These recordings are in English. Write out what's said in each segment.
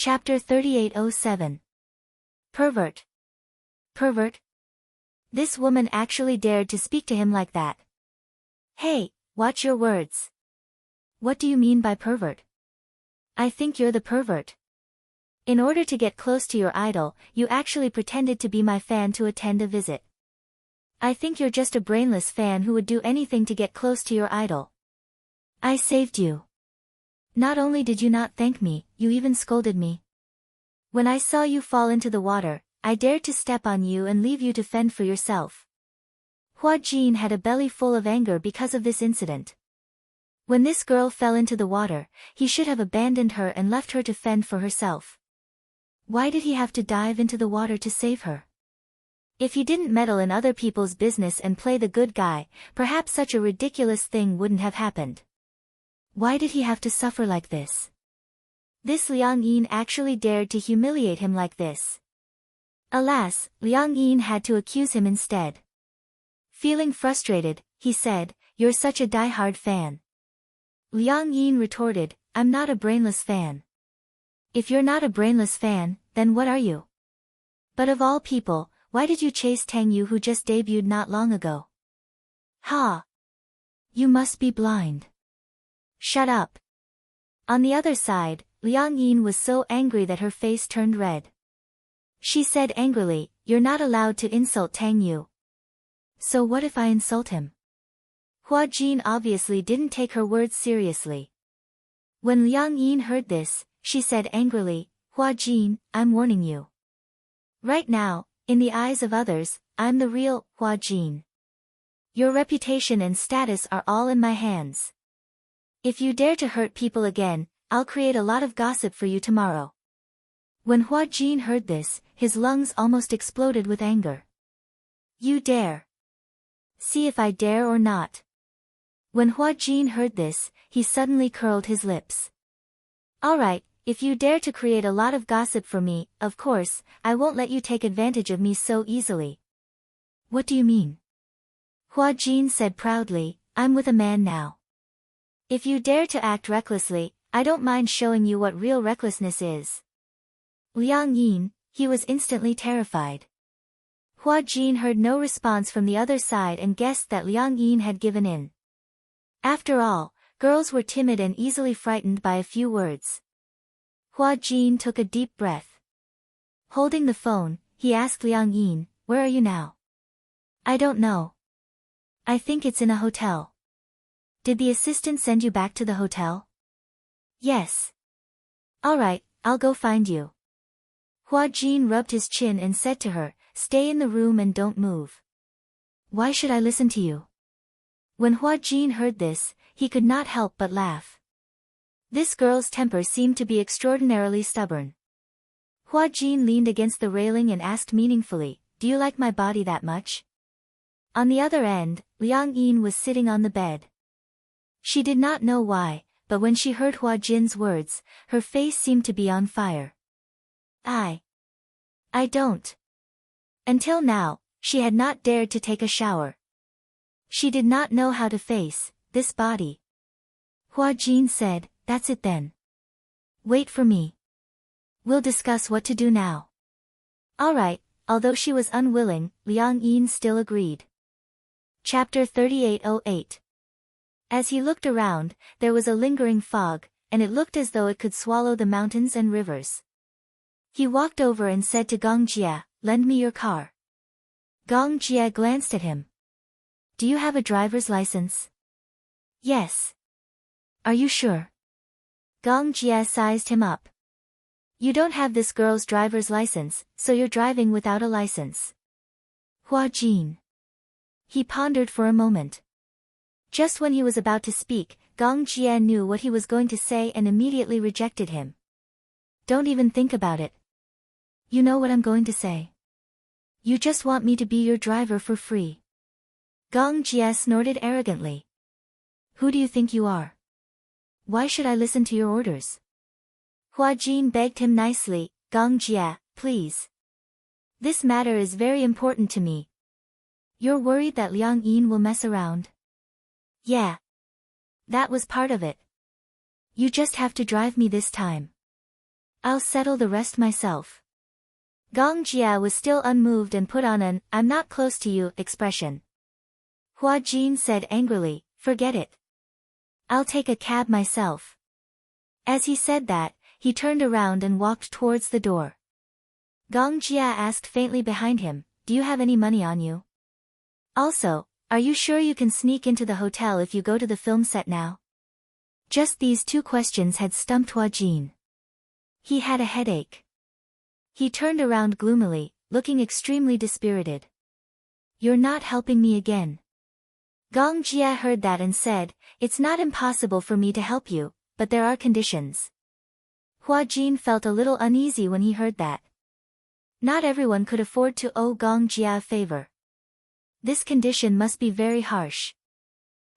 Chapter 3807. Pervert. Pervert? This woman actually dared to speak to him like that. Hey, watch your words. What do you mean by pervert? I think you're the pervert. In order to get close to your idol, you actually pretended to be my fan to attend a visit. I think you're just a brainless fan who would do anything to get close to your idol. I saved you. Not only did you not thank me, you even scolded me. When I saw you fall into the water, I dared to step on you and leave you to fend for yourself. Hua Jin had a belly full of anger because of this incident. When this girl fell into the water, he should have abandoned her and left her to fend for herself. Why did he have to dive into the water to save her? If he didn't meddle in other people's business and play the good guy, perhaps such a ridiculous thing wouldn't have happened. Why did he have to suffer like this? This Liang Yin actually dared to humiliate him like this. Alas, Liang Yin had to accuse him instead. Feeling frustrated, he said, "You're such a die-hard fan." Liang Yin retorted, "I'm not a brainless fan." If you're not a brainless fan, then what are you? But of all people, why did you chase Tang Yu who just debuted not long ago? Ha! You must be blind. Shut up. On the other side, Liang Yin was so angry that her face turned red. She said angrily, "You're not allowed to insult Tang Yu." So what if I insult him? Hua Jin obviously didn't take her words seriously. When Liang Yin heard this, she said angrily, "Hua Jin, I'm warning you. Right now, in the eyes of others, I'm the real Hua Jin. Your reputation and status are all in my hands. If you dare to hurt people again, I'll create a lot of gossip for you tomorrow." When Hua Jin heard this, his lungs almost exploded with anger. You dare? See if I dare or not. When Hua Jin heard this, he suddenly curled his lips. Alright, if you dare to create a lot of gossip for me, of course, I won't let you take advantage of me so easily. What do you mean? Hua Jin said proudly, "I'm with a man now. If you dare to act recklessly, I don't mind showing you what real recklessness is." Liang Yin, he was instantly terrified. Hua Jin heard no response from the other side and guessed that Liang Yin had given in. After all, girls were timid and easily frightened by a few words. Hua Jin took a deep breath. Holding the phone, he asked Liang Yin, "Where are you now?" "I don't know. I think it's in a hotel." "Did the assistant send you back to the hotel?" "Yes." "Alright, I'll go find you." Hua Jin rubbed his chin and said to her, "Stay in the room and don't move." "Why should I listen to you?" When Hua Jin heard this, he could not help but laugh. This girl's temper seemed to be extraordinarily stubborn. Hua Jin leaned against the railing and asked meaningfully, "Do you like my body that much?" On the other end, Liang Yin was sitting on the bed. She did not know why, but when she heard Hua Jin's words, her face seemed to be on fire. I don't. Until now, she had not dared to take a shower. She did not know how to face this body. Hua Jin said, "That's it then. Wait for me. We'll discuss what to do now." Alright, although she was unwilling, Liang Yin still agreed. Chapter 3808. As he looked around, there was a lingering fog, and it looked as though it could swallow the mountains and rivers. He walked over and said to Gong Jia, "Lend me your car." Gong Jia glanced at him. "Do you have a driver's license?" "Yes." "Are you sure?" Gong Jia sized him up. "You don't have this girl's driver's license, so you're driving without a license." Hua Jin. He pondered for a moment. Just when he was about to speak, Gong Jia knew what he was going to say and immediately rejected him. "Don't even think about it. You know what I'm going to say. You just want me to be your driver for free." Gong Jia snorted arrogantly. "Who do you think you are? Why should I listen to your orders?" Hua Jin begged him nicely, "Gong Jia, please. This matter is very important to me." "You're worried that Liang Yin will mess around?" "Yeah. That was part of it. You just have to drive me this time." I'll settle the rest myself. Gong Jia was still unmoved and put on an "I'm not close to you" expression. Hua Jin said angrily, "Forget it. I'll take a cab myself." As he said that, he turned around and walked towards the door. Gong Jia asked faintly behind him, "Do you have any money on you? Also, are you sure you can sneak into the hotel if you go to the film set now?" Just these two questions had stumped Hua Jin. He had a headache. He turned around gloomily, looking extremely dispirited. "You're not helping me again." Gong Jia heard that and said, "It's not impossible for me to help you, but there are conditions." Hua Jin felt a little uneasy when he heard that. Not everyone could afford to owe Gong Jia a favor. This condition must be very harsh.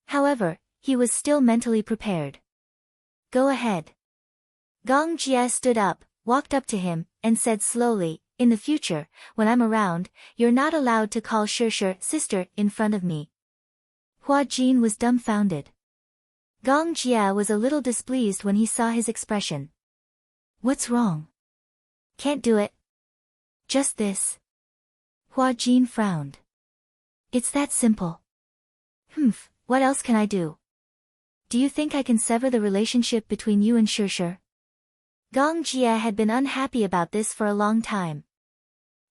However, he was still mentally prepared. "Go ahead." Gong Jia stood up, walked up to him, and said slowly, "In the future, when I'm around, you're not allowed to call Shir sister in front of me." Hua Jin was dumbfounded. Gong Jia was a little displeased when he saw his expression. "What's wrong?" "Can't do it. Just this." Hua Jin frowned. "It's that simple." "Humph, what else can I do? Do you think I can sever the relationship between you and Shir?" Gong Jia had been unhappy about this for a long time.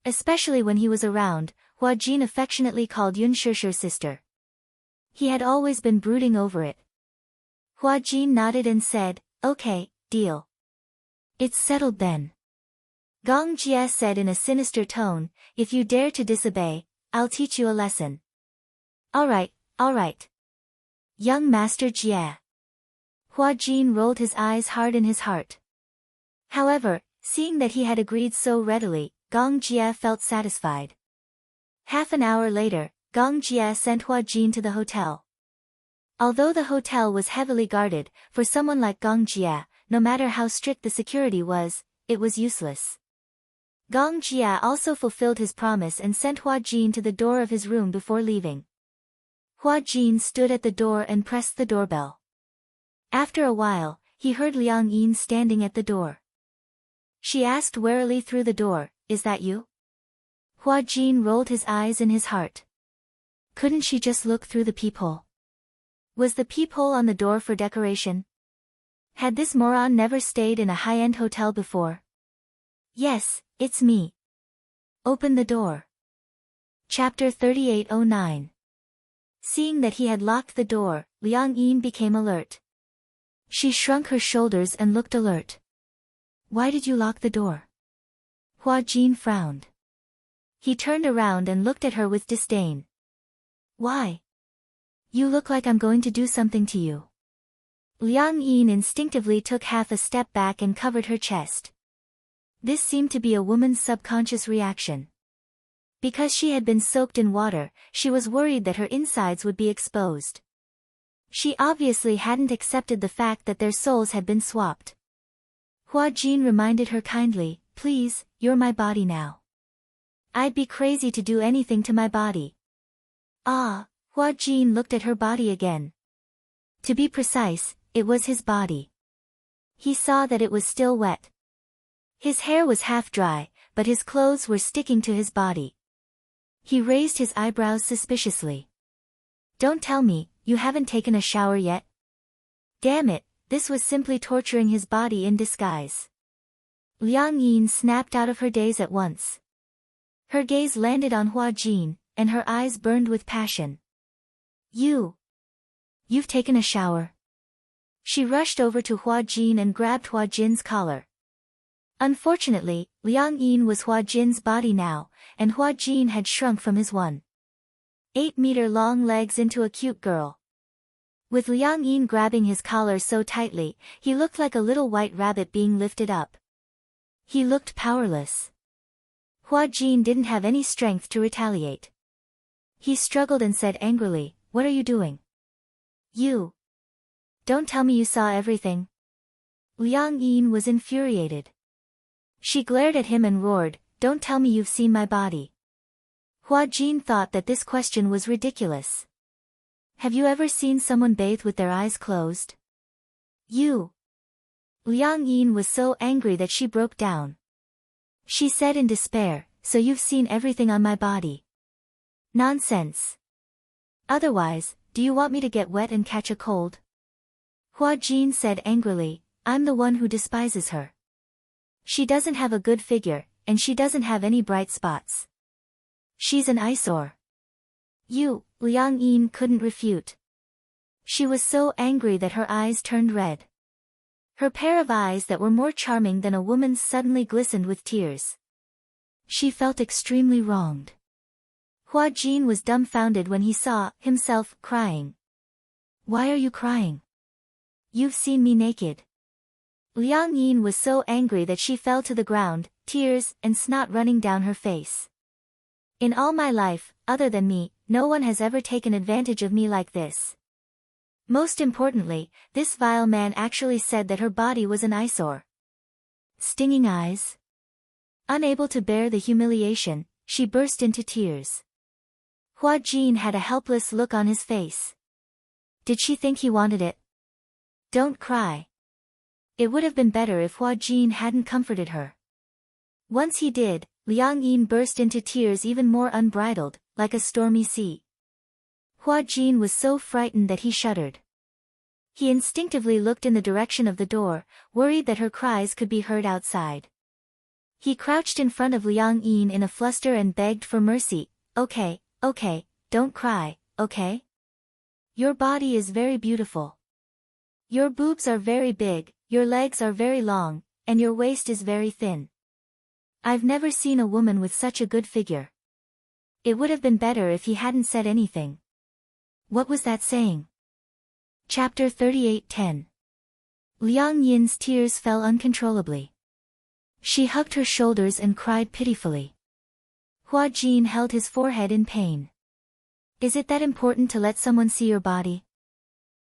Especially when he was around, Hua Jin affectionately called Yun Shir sister. He had always been brooding over it. Hua Jin nodded and said, "Okay, deal." "It's settled then." Gong Jia said in a sinister tone, "If you dare to disobey, I'll teach you a lesson." All right. Young Master Jia." Hua Jin rolled his eyes hard in his heart. However, seeing that he had agreed so readily, Gong Jia felt satisfied. Half an hour later, Gong Jia sent Hua Jin to the hotel. Although the hotel was heavily guarded, for someone like Gong Jia, no matter how strict the security was, it was useless. Gong Jia also fulfilled his promise and sent Hua Jin to the door of his room before leaving. Hua Jin stood at the door and pressed the doorbell. After a while, he heard Liang Yin standing at the door. She asked warily through the door, "Is that you?" Hua Jin rolled his eyes in his heart. Couldn't she just look through the peephole? Was the peephole on the door for decoration? Had this moron never stayed in a high-end hotel before? "Yes, it's me." "Open the door." Chapter 3809. Seeing that he had locked the door, Liang Yin became alert. She shrunk her shoulders and looked alert. "Why did you lock the door?" Hua Jin frowned. He turned around and looked at her with disdain. "Why? You look like I'm going to do something to you." Liang Yin instinctively took half a step back and covered her chest. This seemed to be a woman's subconscious reaction. Because she had been soaked in water, she was worried that her insides would be exposed. She obviously hadn't accepted the fact that their souls had been swapped. Hua Jin reminded her kindly, "Please, you're my body now. I'd be crazy to do anything to my body." Ah, Hua Jin looked at her body again. To be precise, it was his body. He saw that it was still wet. His hair was half dry, but his clothes were sticking to his body. He raised his eyebrows suspiciously. "Don't tell me, you haven't taken a shower yet?" Damn it, this was simply torturing his body in disguise. Liang Yin snapped out of her daze at once. Her gaze landed on Hua Jin, and her eyes burned with passion. You've taken a shower." She rushed over to Hua Jin and grabbed Hua Jin's collar. Unfortunately, Liang Yin was Hua Jin's body now, and Hua Jin had shrunk from his 1.8-meter-long legs into a cute girl. With Liang Yin grabbing his collar so tightly, he looked like a little white rabbit being lifted up. He looked powerless. Hua Jin didn't have any strength to retaliate. He struggled and said angrily, "What are you doing? You! Don't tell me you saw everything." Liang Yin was infuriated. She glared at him and roared, "Don't tell me you've seen my body." Hua Jin thought that this question was ridiculous. Have you ever seen someone bathe with their eyes closed? You Liang Yin was so angry that she broke down. She said in despair, "So you've seen everything on my body?" "Nonsense. Otherwise, do you want me to get wet and catch a cold?" Hua Jin said angrily, "I'm the one who despises her. She doesn't have a good figure, and she doesn't have any bright spots. She's an eyesore." Liang Yin couldn't refute. She was so angry that her eyes turned red. Her pair of eyes that were more charming than a woman's suddenly glistened with tears. She felt extremely wronged. Hua Jin was dumbfounded when he saw himself crying. "Why are you crying? You've seen me naked." Liang Yin was so angry that she fell to the ground, tears and snot running down her face. "In all my life, other than me, no one has ever taken advantage of me like this. Most importantly, this vile man actually said that her body was an eyesore." Stinging eyes. Unable to bear the humiliation, she burst into tears. Hua Jin had a helpless look on his face. Did she think he wanted it? "Don't cry." It would have been better if Hua Jin hadn't comforted her. Once he did, Liang Yin burst into tears even more unbridled, like a stormy sea. Hua Jin was so frightened that he shuddered. He instinctively looked in the direction of the door, worried that her cries could be heard outside. He crouched in front of Liang Yin in a fluster and begged for mercy. Okay, don't cry, okay? Your body is very beautiful. Your boobs are very big, your legs are very long, and your waist is very thin. I've never seen a woman with such a good figure." It would have been better if he hadn't said anything. What was that saying? Chapter 38:10. Liang Yin's tears fell uncontrollably. She hugged her shoulders and cried pitifully. Hua Jin held his forehead in pain. "Is it that important to let someone see your body?"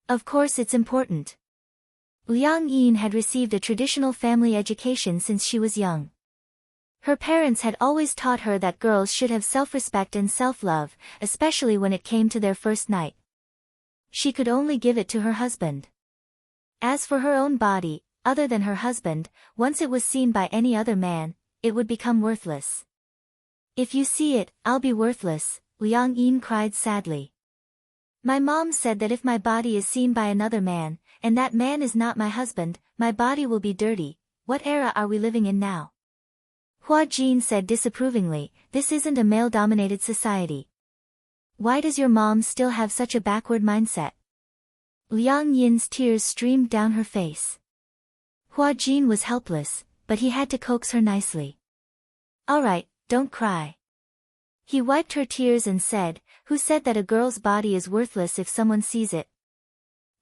"Of course it's important." Liang Yin had received a traditional family education since she was young. Her parents had always taught her that girls should have self-respect and self-love, especially when it came to their first night. She could only give it to her husband. As for her own body, other than her husband, once it was seen by any other man, it would become worthless. "If you see it, I'll be worthless," Liang Yin cried sadly. "My mom said that if my body is seen by another man, and that man is not my husband, my body will be dirty. What era are we living in now?" Hua Jin said disapprovingly, "This isn't a male-dominated society. Why does your mom still have such a backward mindset?" Liang Yin's tears streamed down her face. Hua Jin was helpless, but he had to coax her nicely. "All right, don't cry." He wiped her tears and said, "Who said that a girl's body is worthless if someone sees it?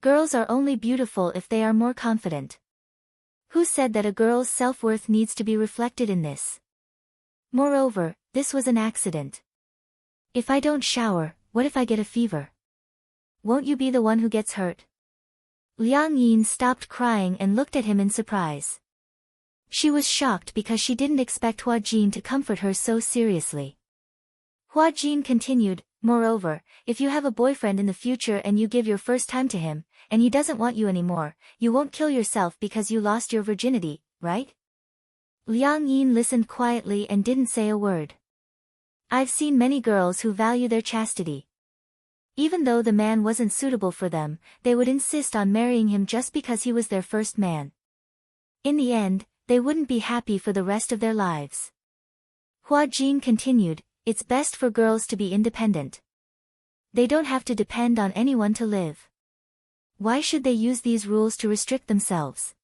Girls are only beautiful if they are more confident. Who said that a girl's self-worth needs to be reflected in this? Moreover, this was an accident. If I don't shower, what if I get a fever? Won't you be the one who gets hurt?" Liang Yin stopped crying and looked at him in surprise. She was shocked because she didn't expect Hua Jin to comfort her so seriously. Hua Jin continued, "Moreover, if you have a boyfriend in the future and you give your first time to him, and he doesn't want you anymore, you won't kill yourself because you lost your virginity, right?" Liang Yin listened quietly and didn't say a word. "I've seen many girls who value their chastity. Even though the man wasn't suitable for them, they would insist on marrying him just because he was their first man. In the end, they wouldn't be happy for the rest of their lives." Hua Jin continued, "It's best for girls to be independent. They don't have to depend on anyone to live. Why should they use these rules to restrict themselves?"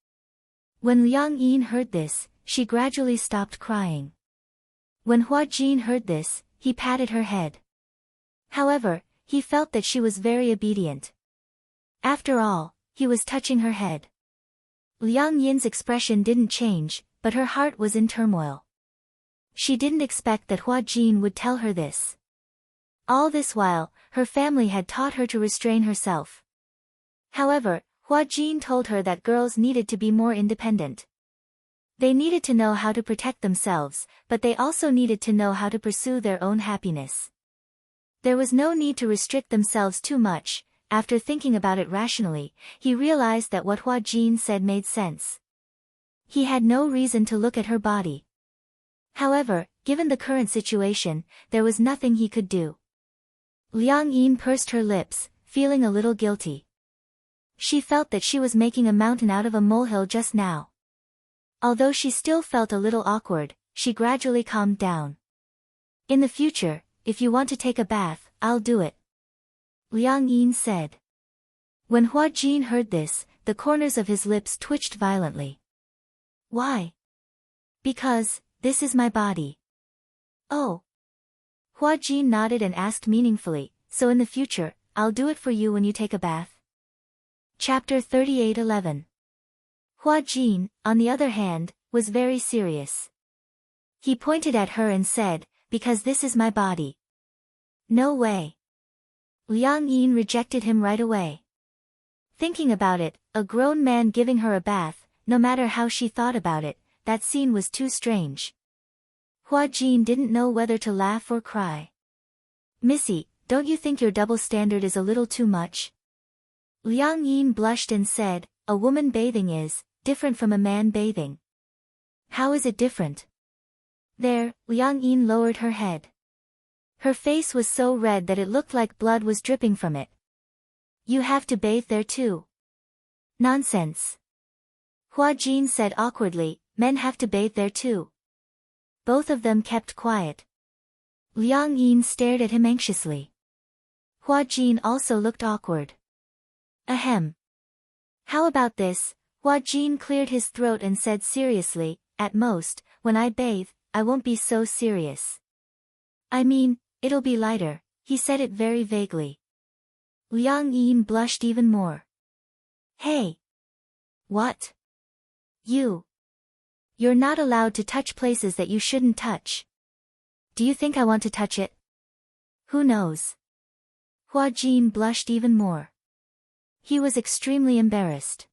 When Liang Yin heard this, she gradually stopped crying. When Hua Jin heard this, he patted her head. However, he felt that she was very obedient. After all, he was touching her head. Liang Yin's expression didn't change, but her heart was in turmoil. She didn't expect that Hua Jin would tell her this. All this while, her family had taught her to restrain herself. However, Hua Jin told her that girls needed to be more independent. They needed to know how to protect themselves, but they also needed to know how to pursue their own happiness. There was no need to restrict themselves too much. After thinking about it rationally, he realized that what Hua Jin said made sense. He had no reason to look at her body. However, given the current situation, there was nothing he could do. Liang Yin pursed her lips, feeling a little guilty. She felt that she was making a mountain out of a molehill just now. Although she still felt a little awkward, she gradually calmed down. In the future, if you want to take a bath, I'll do it, Liang Yin said. When Hua Jin heard this, the corners of his lips twitched violently. Why? Because, this is my body. Oh. Hua Jin nodded and asked meaningfully, so in the future, I'll do it for you when you take a bath? Chapter 38:11. Hua Jin, on the other hand, was very serious. He pointed at her and said, because this is my body. No way. Liang Yin rejected him right away. Thinking about it, a grown man giving her a bath, no matter how she thought about it, that scene was too strange. Hua Jin didn't know whether to laugh or cry. Missy, don't you think your double standard is a little too much? Liang Yin blushed and said, a woman bathing is different from a man bathing. How is it different? There, Liang Yin lowered her head. Her face was so red that it looked like blood was dripping from it. You have to bathe there too. Nonsense. Hua Jin said awkwardly, men have to bathe there too. Both of them kept quiet. Liang Yin stared at him anxiously. Hua Jin also looked awkward. Ahem. How about this? Hua Jin cleared his throat and said seriously, at most, when I bathe, I won't be so serious. I mean, it'll be lighter, he said it very vaguely. Liang Yin blushed even more. Hey! What? You're not allowed to touch places that you shouldn't touch. Do you think I want to touch it? Who knows? Hua Jin blushed even more. He was extremely embarrassed.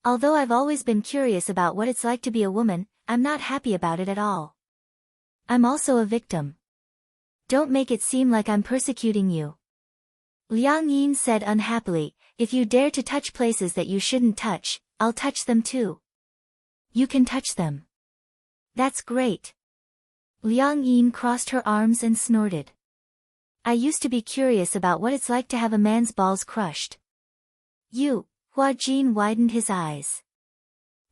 Although I've always been curious about what it's like to be a woman, I'm not happy about it at all. I'm also a victim. Don't make it seem like I'm persecuting you. Liang Yin said unhappily, if you dare to touch places that you shouldn't touch, I'll touch them too. You can touch them. That's great. Liang Yin crossed her arms and snorted. I used to be curious about what it's like to have a man's balls crushed. Hua Jin widened his eyes.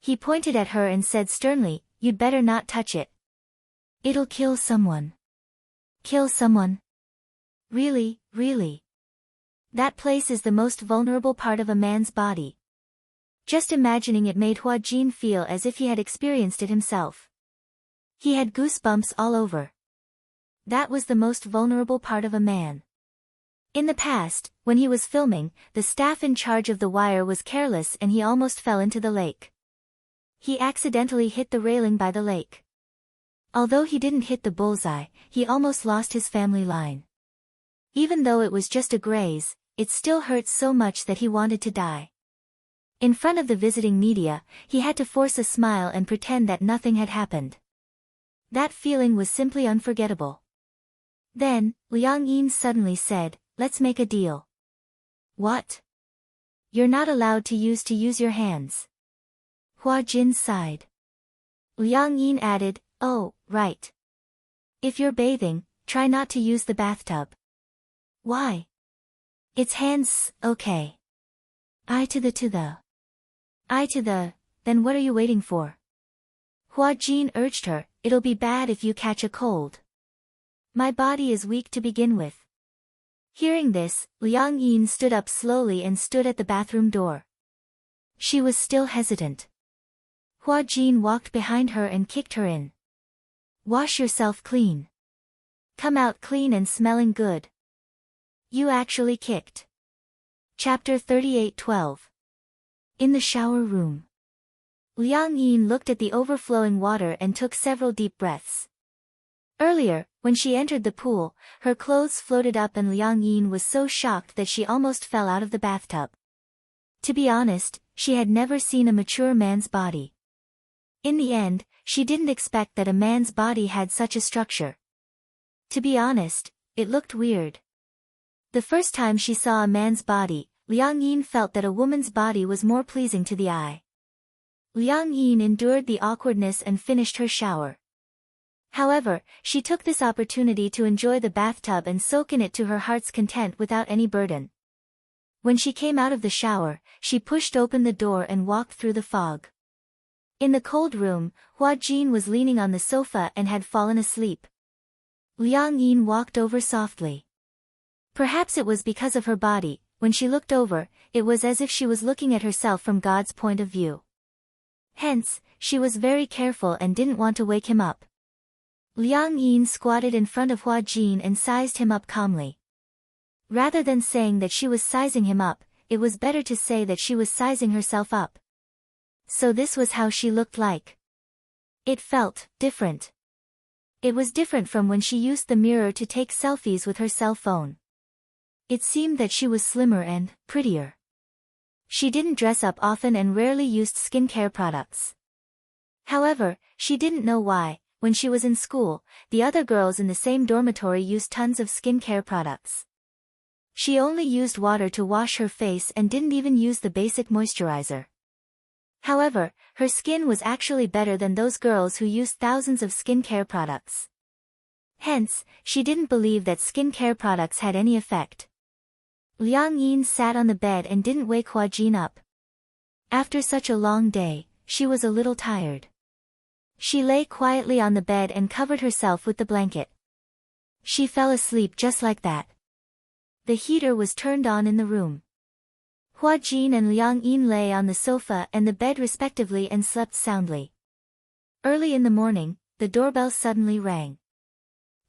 He pointed at her and said sternly, you'd better not touch it. It'll kill someone. Kill someone? Really, really? That place is the most vulnerable part of a man's body. Just imagining it made Hua Jin feel as if he had experienced it himself. He had goosebumps all over. That was the most vulnerable part of a man. In the past, when he was filming, the staff in charge of the wire was careless and he almost fell into the lake. He accidentally hit the railing by the lake. Although he didn't hit the bullseye, he almost lost his family line. Even though it was just a graze, it still hurt so much that he wanted to die. In front of the visiting media, he had to force a smile and pretend that nothing had happened. That feeling was simply unforgettable. Then, Liang Yin suddenly said, let's make a deal. What? You're not allowed to use your hands. Hua Jin sighed. Liang Yin added, oh, right. If you're bathing, try not to use the bathtub. Why? It's hands, okay. I to the. Then what are you waiting for? Hua Jin urged her, it'll be bad if you catch a cold. My body is weak to begin with. Hearing this, Liang Yin stood up slowly and stood at the bathroom door. She was still hesitant. Hua Jin walked behind her and kicked her in. Wash yourself clean. Come out clean and smelling good. You actually kicked. Chapter 38:12. In the shower room. Liang Yin looked at the overflowing water and took several deep breaths. Earlier, when she entered the pool, her clothes floated up and Liang Yin was so shocked that she almost fell out of the bathtub. To be honest, she had never seen a mature man's body. In the end, she didn't expect that a man's body had such a structure. To be honest, it looked weird. The first time she saw a man's body, Liang Yin felt that a woman's body was more pleasing to the eye. Liang Yin endured the awkwardness and finished her shower. However, she took this opportunity to enjoy the bathtub and soak in it to her heart's content without any burden. When she came out of the shower, she pushed open the door and walked through the fog. In the cold room, Hua Jin was leaning on the sofa and had fallen asleep. Liang Yin walked over softly. Perhaps it was because of her body, when she looked over, it was as if she was looking at herself from God's point of view. Hence, she was very careful and didn't want to wake him up. Liang Yin squatted in front of Hua Jin and sized him up calmly. Rather than saying that she was sizing him up, it was better to say that she was sizing herself up. So this was how she looked like. It felt different. It was different from when she used the mirror to take selfies with her cell phone. It seemed that she was slimmer and prettier. She didn't dress up often and rarely used skincare products. However, she didn't know why. When she was in school, the other girls in the same dormitory used tons of skincare products. She only used water to wash her face and didn't even use the basic moisturizer. However, her skin was actually better than those girls who used thousands of skincare products. Hence, she didn't believe that skincare products had any effect. Liang Yin sat on the bed and didn't wake Hua Jin up. After such a long day, she was a little tired. She lay quietly on the bed and covered herself with the blanket. She fell asleep just like that. The heater was turned on in the room. Hua Jin and Liang Yin lay on the sofa and the bed respectively and slept soundly. Early in the morning, the doorbell suddenly rang.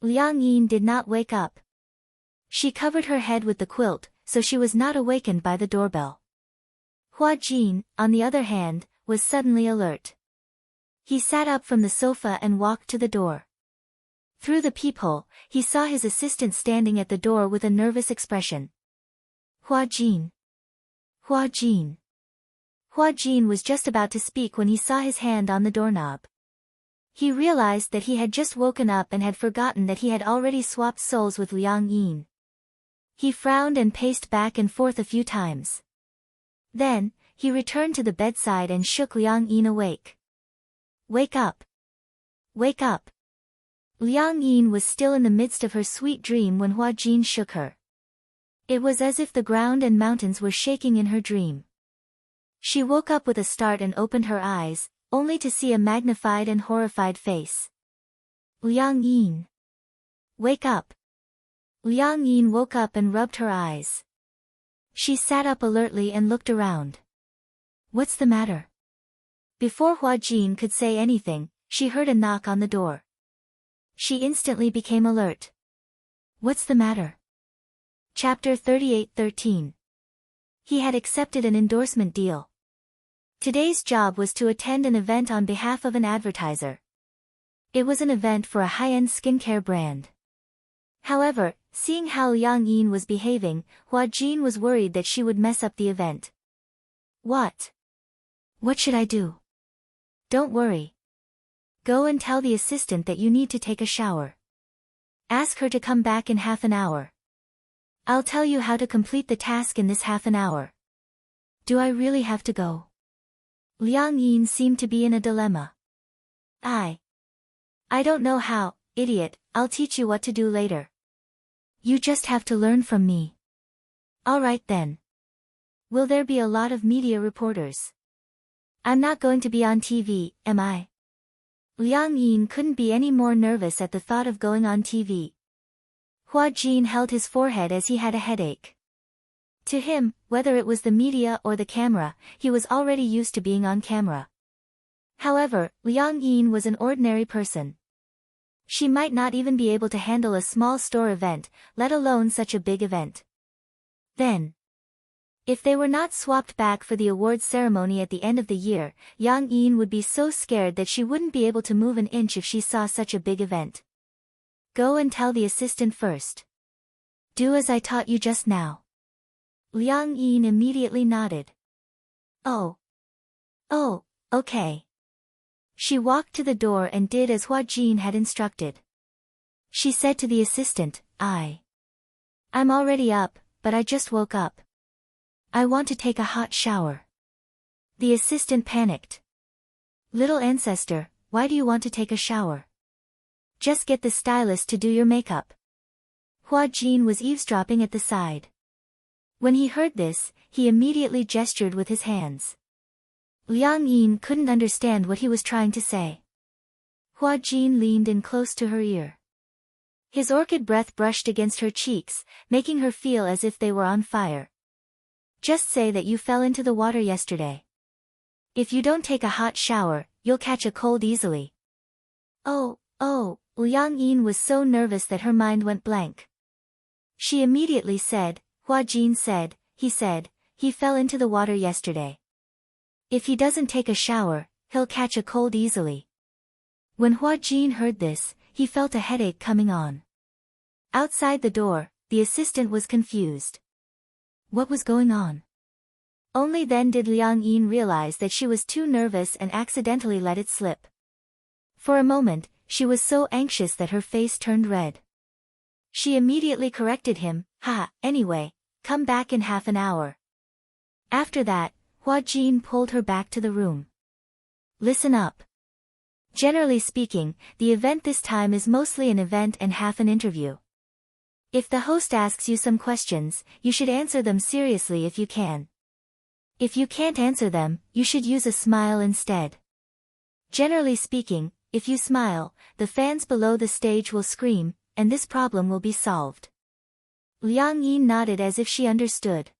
Liang Yin did not wake up. She covered her head with the quilt, so she was not awakened by the doorbell. Hua Jin, on the other hand, was suddenly alert. He sat up from the sofa and walked to the door. Through the peephole, he saw his assistant standing at the door with a nervous expression. Hua Jin. Hua Jin. Hua Jin was just about to speak when he saw his hand on the doorknob. He realized that he had just woken up and had forgotten that he had already swapped souls with Liang Yin. He frowned and paced back and forth a few times. Then, he returned to the bedside and shook Liang Yin awake. Wake up! Wake up! Liang Yin was still in the midst of her sweet dream when Hua Jin shook her. It was as if the ground and mountains were shaking in her dream. She woke up with a start and opened her eyes, only to see a magnified and horrified face. Liang Yin! Wake up! Liang Yin woke up and rubbed her eyes. She sat up alertly and looked around. What's the matter? Before Hua Jin could say anything, she heard a knock on the door. She instantly became alert. What's the matter? Chapter 38:13. He had accepted an endorsement deal. Today's job was to attend an event on behalf of an advertiser. It was an event for a high-end skincare brand. However, seeing how Liang Yin was behaving, Hua Jin was worried that she would mess up the event. What should I do? Don't worry. Go and tell the assistant that you need to take a shower. Ask her to come back in half an hour. I'll tell you how to complete the task in this half an hour. Do I really have to go? Liang Yin seemed to be in a dilemma. I don't know how, idiot, I'll teach you what to do later. You just have to learn from me. All right then. Will there be a lot of media reporters? I'm not going to be on TV, am I? Liang Yin couldn't be any more nervous at the thought of going on TV. Hua Jin held his forehead as he had a headache. To him, whether it was the media or the camera, he was already used to being on camera. However, Liang Yin was an ordinary person. She might not even be able to handle a small store event, let alone such a big event. Then, if they were not swapped back for the awards ceremony at the end of the year, Liang Yin would be so scared that she wouldn't be able to move an inch if she saw such a big event. Go and tell the assistant first. Do as I taught you just now. Liang Yin immediately nodded. Oh, okay. She walked to the door and did as Hua Jin had instructed. She said to the assistant, I'm already up, but I just woke up. I want to take a hot shower. The assistant panicked. Little ancestor, why do you want to take a shower? Just get the stylist to do your makeup. Hua Jin was eavesdropping at the side. When he heard this, he immediately gestured with his hands. Liang Yin couldn't understand what he was trying to say. Hua Jin leaned in close to her ear. His orchid breath brushed against her cheeks, making her feel as if they were on fire. Just say that you fell into the water yesterday. If you don't take a hot shower, you'll catch a cold easily. Oh, Liang Yin was so nervous that her mind went blank. She immediately said, Hua Jin said, he fell into the water yesterday. If he doesn't take a shower, he'll catch a cold easily. When Hua Jin heard this, he felt a headache coming on. Outside the door, the assistant was confused. What was going on? Only then did Liang Yin realize that she was too nervous and accidentally let it slip. For a moment, she was so anxious that her face turned red. She immediately corrected him, anyway, come back in half an hour. After that, Hua Jin pulled her back to the room. Listen up. Generally speaking, the event this time is mostly an event and half an interview. If the host asks you some questions, you should answer them seriously if you can. If you can't answer them, you should use a smile instead. Generally speaking, if you smile, the fans below the stage will scream, and this problem will be solved. Liang Yin nodded as if she understood.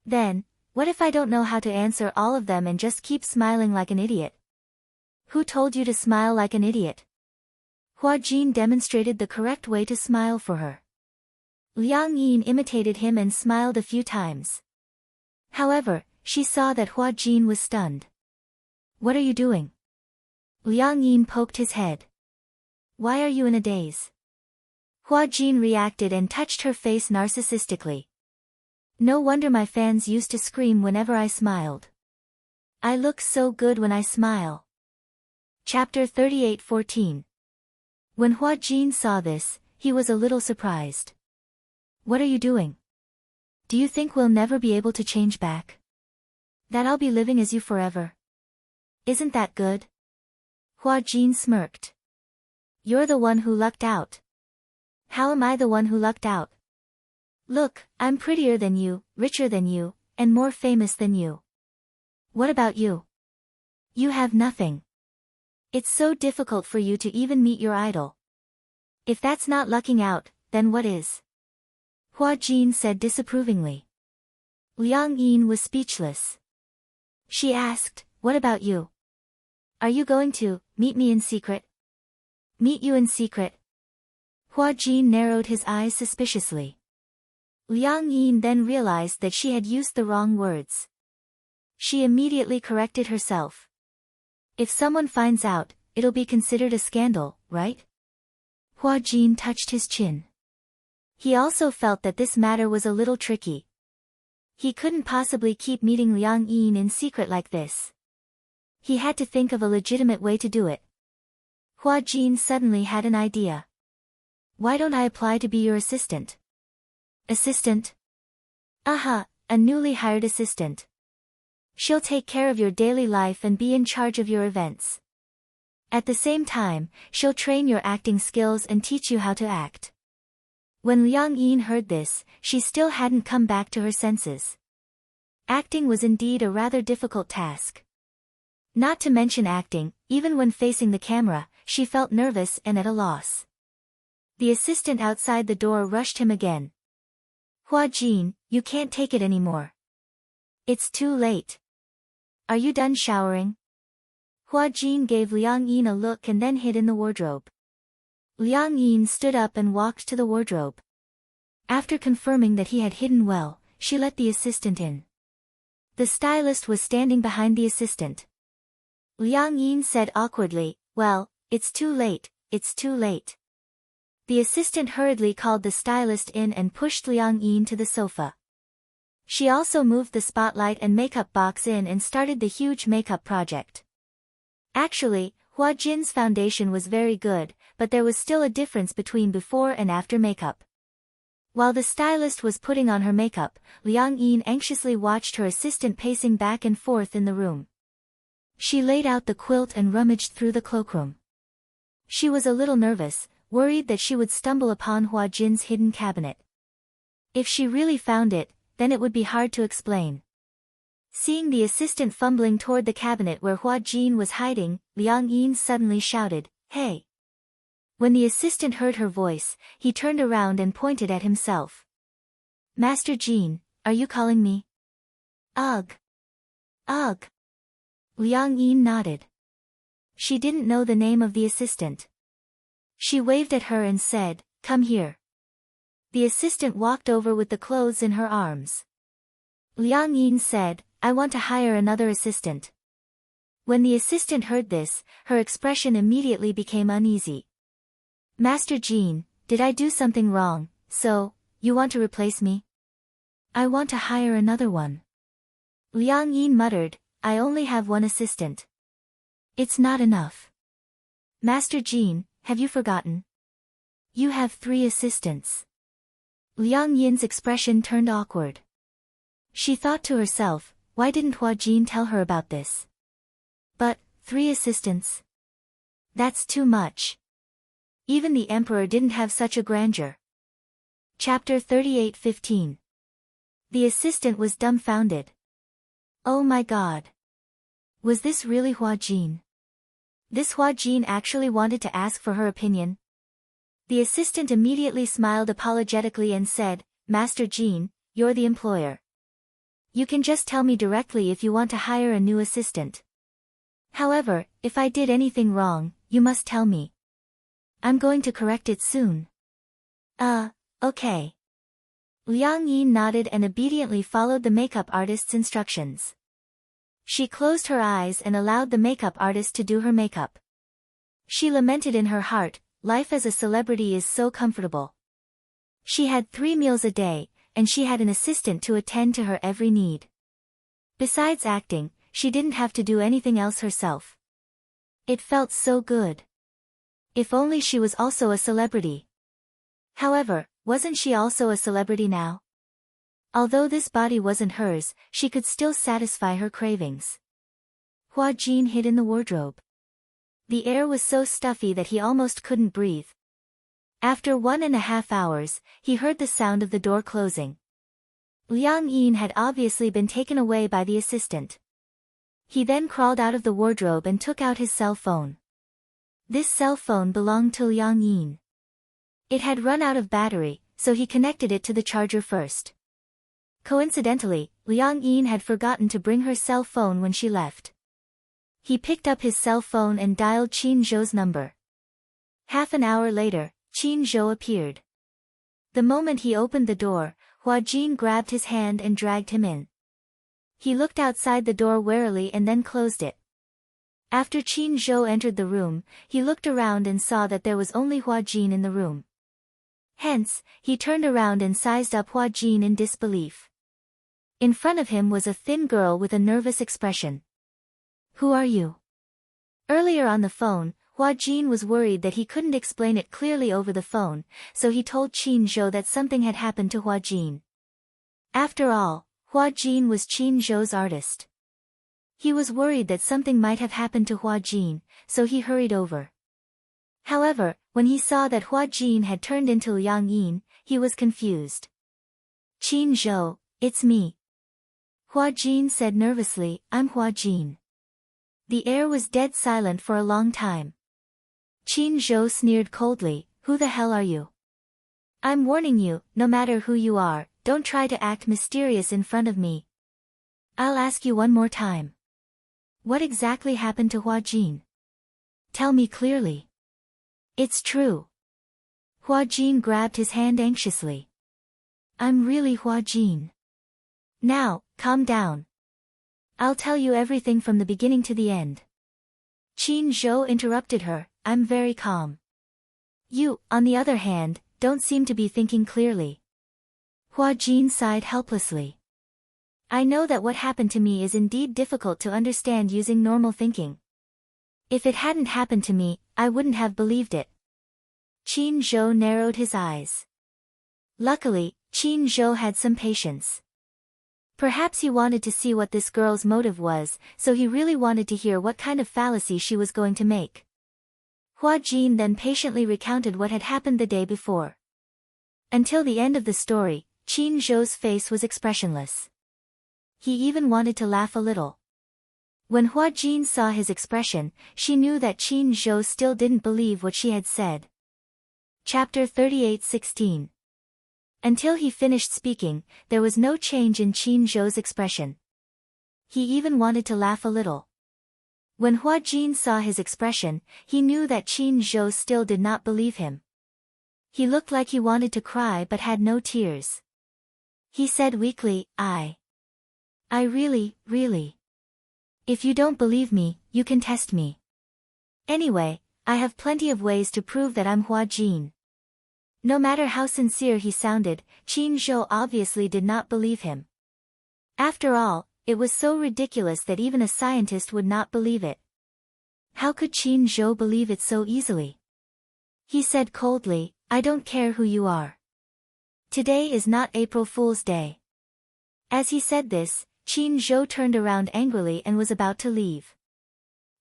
Then, what if I don't know how to answer all of them and just keep smiling like an idiot? Who told you to smile like an idiot? Hua Jin demonstrated the correct way to smile for her. Liang Yin imitated him and smiled a few times. However, she saw that Hua Jin was stunned. What are you doing? Liang Yin poked his head. Why are you in a daze? Hua Jin reacted and touched her face narcissistically. No wonder my fans used to scream whenever I smiled. I look so good when I smile. Chapter 38:14. When Hua Jin saw this, he was a little surprised. What are you doing? Do you think we'll never be able to change back? That I'll be living as you forever? Isn't that good? Hua Jin smirked. You're the one who lucked out. How am I the one who lucked out? Look, I'm prettier than you, richer than you, and more famous than you. What about you? You have nothing. It's so difficult for you to even meet your idol. If that's not lucking out, then what is? Hua Jin said disapprovingly. Liang Yin was speechless. She asked, what about you? Are you going to meet me in secret? Meet you in secret? Hua Jin narrowed his eyes suspiciously. Liang Yin then realized that she had used the wrong words. She immediately corrected herself. If someone finds out, it'll be considered a scandal, right? Hua Jin touched his chin. He also felt that this matter was a little tricky. He couldn't possibly keep meeting Liang Yin in secret like this. He had to think of a legitimate way to do it. Hua Jin suddenly had an idea. Why don't I apply to be your assistant? Assistant? A newly hired assistant. She'll take care of your daily life and be in charge of your events. At the same time, she'll train your acting skills and teach you how to act. When Liang Yin heard this, she still hadn't come back to her senses. Acting was indeed a rather difficult task. Not to mention acting, even when facing the camera, she felt nervous and at a loss. The assistant outside the door rushed him again. Hua Jin, you can't take it anymore. It's too late. Are you done showering? Hua Jin gave Liang Yin a look and then hid in the wardrobe. Liang Yin stood up and walked to the wardrobe. After confirming that he had hidden well, she let the assistant in. The stylist was standing behind the assistant. Liang Yin said awkwardly, well, it's too late, it's too late. The assistant hurriedly called the stylist in and pushed Liang Yin to the sofa. She also moved the spotlight and makeup box in and started the huge makeup project. Actually, Hua Jin's foundation was very good, but there was still a difference between before and after makeup. While the stylist was putting on her makeup, Liang Yin anxiously watched her assistant pacing back and forth in the room. She laid out the quilt and rummaged through the cloakroom. She was a little nervous, worried that she would stumble upon Hua Jin's hidden cabinet. If she really found it, then it would be hard to explain. Seeing the assistant fumbling toward the cabinet where Hua Jin was hiding, Liang Yin suddenly shouted, "Hey!" When the assistant heard her voice, he turned around and pointed at himself. "Master Jin, are you calling me?" "Ugh. Ugh." Liang Yin nodded. She didn't know the name of the assistant. She waved at her and said, "Come here." The assistant walked over with the clothes in her arms. Liang Yin said, "I want to hire another assistant." When the assistant heard this, her expression immediately became uneasy. "Master Jin, did I do something wrong, so, you want to replace me?" "I want to hire another one." Liang Yin muttered, "I only have one assistant." "It's not enough." "Master Jin, have you forgotten? You have 3 assistants." Liang Yin's expression turned awkward. She thought to herself, why didn't Hua Jin tell her about this? But, 3 assistants? That's too much. Even the emperor didn't have such a grandeur. Chapter 38:15. The assistant was dumbfounded. Oh my god. Was this really Hua Jin? This Hua Jin actually wanted to ask for her opinion? The assistant immediately smiled apologetically and said, "Master Jin, you're the employer. You can just tell me directly if you want to hire a new assistant. However, if I did anything wrong, you must tell me. I'm going to correct it soon." Okay." Liang Yin nodded and obediently followed the makeup artist's instructions. She closed her eyes and allowed the makeup artist to do her makeup. She lamented in her heart, life as a celebrity is so comfortable. She had 3 meals a day, and she had an assistant to attend to her every need. Besides acting, she didn't have to do anything else herself. It felt so good. If only she was also a celebrity. However, wasn't she also a celebrity now? Although this body wasn't hers, she could still satisfy her cravings. Hua Jin hid in the wardrobe. The air was so stuffy that he almost couldn't breathe. After 1.5 hours, he heard the sound of the door closing. Liang Yin had obviously been taken away by the assistant. He then crawled out of the wardrobe and took out his cell phone. This cell phone belonged to Liang Yin. It had run out of battery, so he connected it to the charger first. Coincidentally, Liang Yin had forgotten to bring her cell phone when she left. He picked up his cell phone and dialed Qin Zhou's number. Half an hour later, Qin Zhou appeared. The moment he opened the door, Hua Jin grabbed his hand and dragged him in. He looked outside the door warily and then closed it. After Qin Zhou entered the room, he looked around and saw that there was only Hua Jin in the room. Hence, he turned around and sized up Hua Jin in disbelief. In front of him was a thin girl with a nervous expression. "Who are you?" Earlier on the phone, Hua Jin was worried that he couldn't explain it clearly over the phone, so he told Qin Zhou that something had happened to Hua Jin. After all, Hua Jin was Qin Zhou's artist. He was worried that something might have happened to Hua Jin, so he hurried over. However, when he saw that Hua Jin had turned into Liang Yin, he was confused. "Qin Zhou, it's me." Hua Jin said nervously, "I'm Hua Jin." The air was dead silent for a long time. Qin Zhou sneered coldly, "Who the hell are you? I'm warning you, no matter who you are, don't try to act mysterious in front of me. I'll ask you one more time. What exactly happened to Hua Jin? Tell me clearly." "It's true." Hua Jin grabbed his hand anxiously. "I'm really Hua Jin. Now, calm down. I'll tell you everything from the beginning to the end." Qin Zhou interrupted her, "I'm very calm. You, on the other hand, don't seem to be thinking clearly." Hua Jin sighed helplessly. "I know that what happened to me is indeed difficult to understand using normal thinking. If it hadn't happened to me, I wouldn't have believed it." Qin Zhou narrowed his eyes. Luckily, Qin Zhou had some patience. Perhaps he wanted to see what this girl's motive was, so he really wanted to hear what kind of fallacy she was going to make. Hua Jin then patiently recounted what had happened the day before. Until the end of the story, Qin Zhou's face was expressionless. He even wanted to laugh a little. When Hua Jin saw his expression, she knew that Qin Zhou still didn't believe what she had said. Chapter 38:16. Until he finished speaking, there was no change in Qin Zhou's expression. He even wanted to laugh a little. When Hua Jin saw his expression, he knew that Qin Zhou still did not believe him. He looked like he wanted to cry but had no tears. He said weakly, I really. If you don't believe me, you can test me. Anyway, I have plenty of ways to prove that I'm Hua Jin. No matter how sincere he sounded, Qin Zhou obviously did not believe him. After all, it was so ridiculous that even a scientist would not believe it. How could Qin Zhou believe it so easily? He said coldly, I don't care who you are. Today is not April Fool's Day. As he said this, Qin Zhou turned around angrily and was about to leave.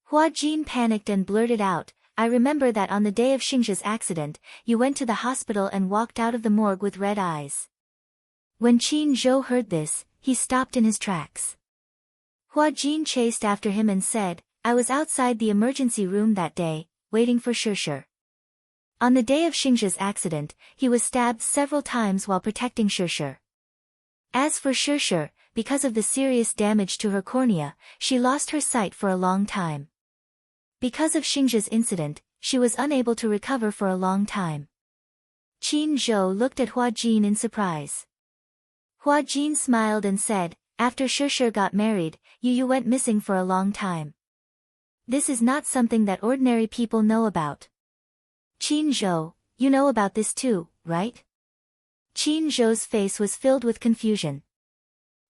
Hua Jin panicked and blurted out, I remember that on the day of Xingzhe's accident, you went to the hospital and walked out of the morgue with red eyes. When Qin Zhou heard this, he stopped in his tracks. Hua Jin chased after him and said, I was outside the emergency room that day, waiting for Shishir. On the day of Xingzhe's accident, he was stabbed several times while protecting Shishir. As for Shishir, because of the serious damage to her cornea, she lost her sight for a long time. Because of Xingzhe's incident, she was unable to recover for a long time. Qin Zhou looked at Hua Jin in surprise. Hua Jin smiled and said, after Shishir got married, you went missing for a long time. This is not something that ordinary people know about. Qin Zhou, you know about this too, right? Qin Zhou's face was filled with confusion.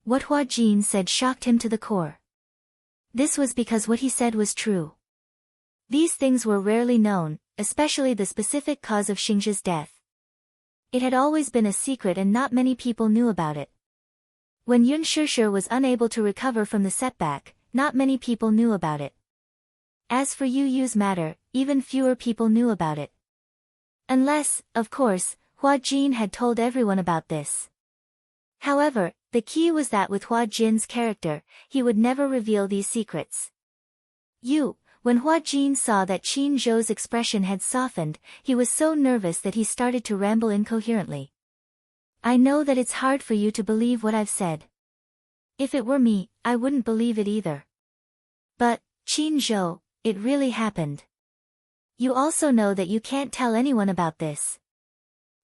What Hua Jin said shocked him to the core. This was because what he said was true. These things were rarely known, especially the specific cause of Xingzhe's death. It had always been a secret and not many people knew about it. When Yun Shishir was unable to recover from the setback, not many people knew about it. As for Yu Yu's matter, even fewer people knew about it. Unless, of course, Hua Jin had told everyone about this. However, the key was that with Hua Jin's character, he would never reveal these secrets. When Hua Jin saw that Qin Zhou's expression had softened, he was so nervous that he started to ramble incoherently. I know that it's hard for you to believe what I've said. If it were me, I wouldn't believe it either. But, Qin Zhou, it really happened. You also know that you can't tell anyone about this.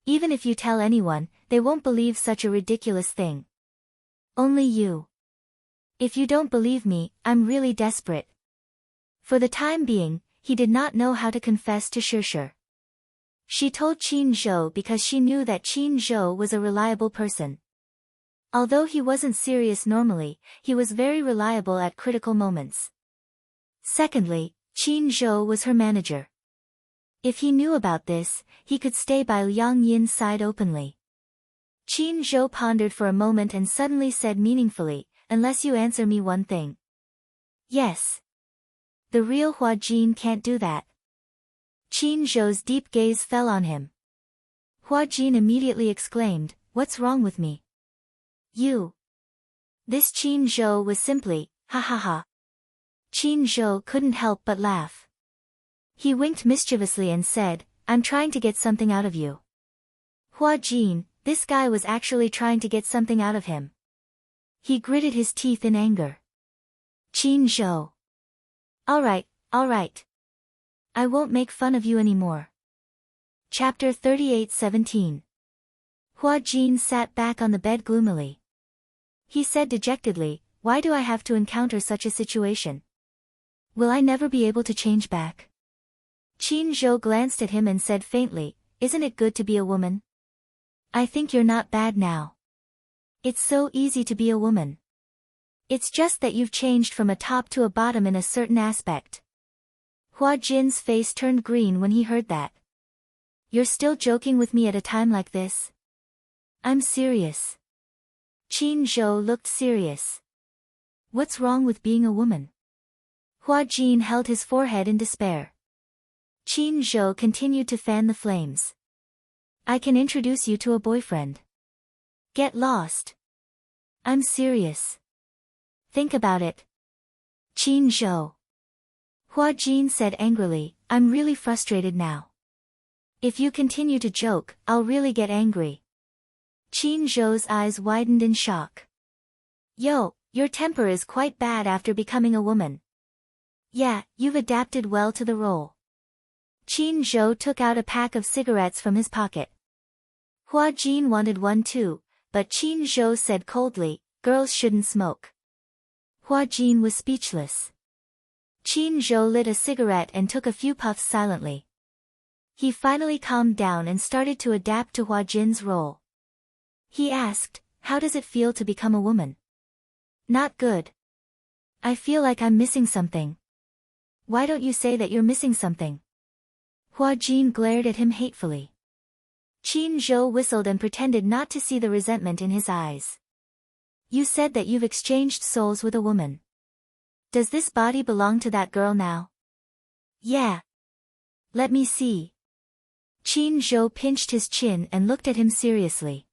Even if you tell anyone, they won't believe such a ridiculous thing. Only you. If you don't believe me, I'm really desperate. For the time being, he did not know how to confess to Shishir. She told Qin Zhou because she knew that Qin Zhou was a reliable person. Although he wasn't serious normally, he was very reliable at critical moments. Secondly, Qin Zhou was her manager. If he knew about this, he could stay by Liang Yin's side openly. Qin Zhou pondered for a moment and suddenly said meaningfully, unless you answer me one thing. Yes. The real Hua Jin can't do that. Qin Zhou's deep gaze fell on him. Hua Jin immediately exclaimed, what's wrong with me? You. This Qin Zhou was simply, ha ha ha. Qin Zhou couldn't help but laugh. He winked mischievously and said, I'm trying to get something out of you. Hua Jin, this guy was actually trying to get something out of him. He gritted his teeth in anger. Qin Zhou. All right. I won't make fun of you anymore. Chapter 38:17. Hua Jin sat back on the bed gloomily. He said dejectedly, why do I have to encounter such a situation? Will I never be able to change back? Qin Zhou glanced at him and said faintly, isn't it good to be a woman? I think you're not bad now. It's so easy to be a woman. It's just that you've changed from a top to a bottom in a certain aspect. Hua Jin's face turned green when he heard that. You're still joking with me at a time like this? I'm serious. Qin Zhou looked serious. What's wrong with being a woman? Hua Jin held his forehead in despair. Qin Zhou continued to fan the flames. I can introduce you to a boyfriend. Get lost. I'm serious. Think about it. Qin Zhou. Hua Jin said angrily, I'm really frustrated now. If you continue to joke, I'll really get angry. Qin Zhou's eyes widened in shock. Yo, your temper is quite bad after becoming a woman. Yeah, you've adapted well to the role. Qin Zhou took out a pack of cigarettes from his pocket. Hua Jin wanted one too, but Qin Zhou said coldly, girls shouldn't smoke. Hua Jin was speechless. Qin Zhou lit a cigarette and took a few puffs silently. He finally calmed down and started to adapt to Hua Jin's role. He asked, how does it feel to become a woman? Not good. I feel like I'm missing something. Why don't you say that you're missing something? Hua Jin glared at him hatefully. Qin Zhou whistled and pretended not to see the resentment in his eyes. You said that you've exchanged souls with a woman. Does this body belong to that girl now? Yeah. Let me see. Qin Zhou pinched his chin and looked at him seriously.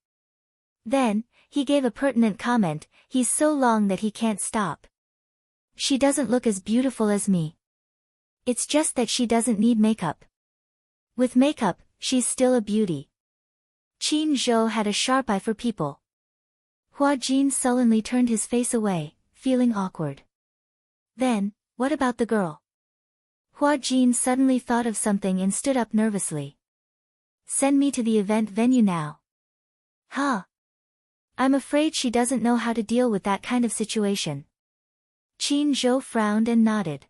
Then, he gave a pertinent comment, he's so long that he can't stop. She doesn't look as beautiful as me. It's just that she doesn't need makeup. With makeup, she's still a beauty. Qin Zhou had a sharp eye for people. Hua Jin sullenly turned his face away, feeling awkward. Then, what about the girl? Hua Jin suddenly thought of something and stood up nervously. Send me to the event venue now. Huh? I'm afraid she doesn't know how to deal with that kind of situation. Qin Zhou frowned and nodded.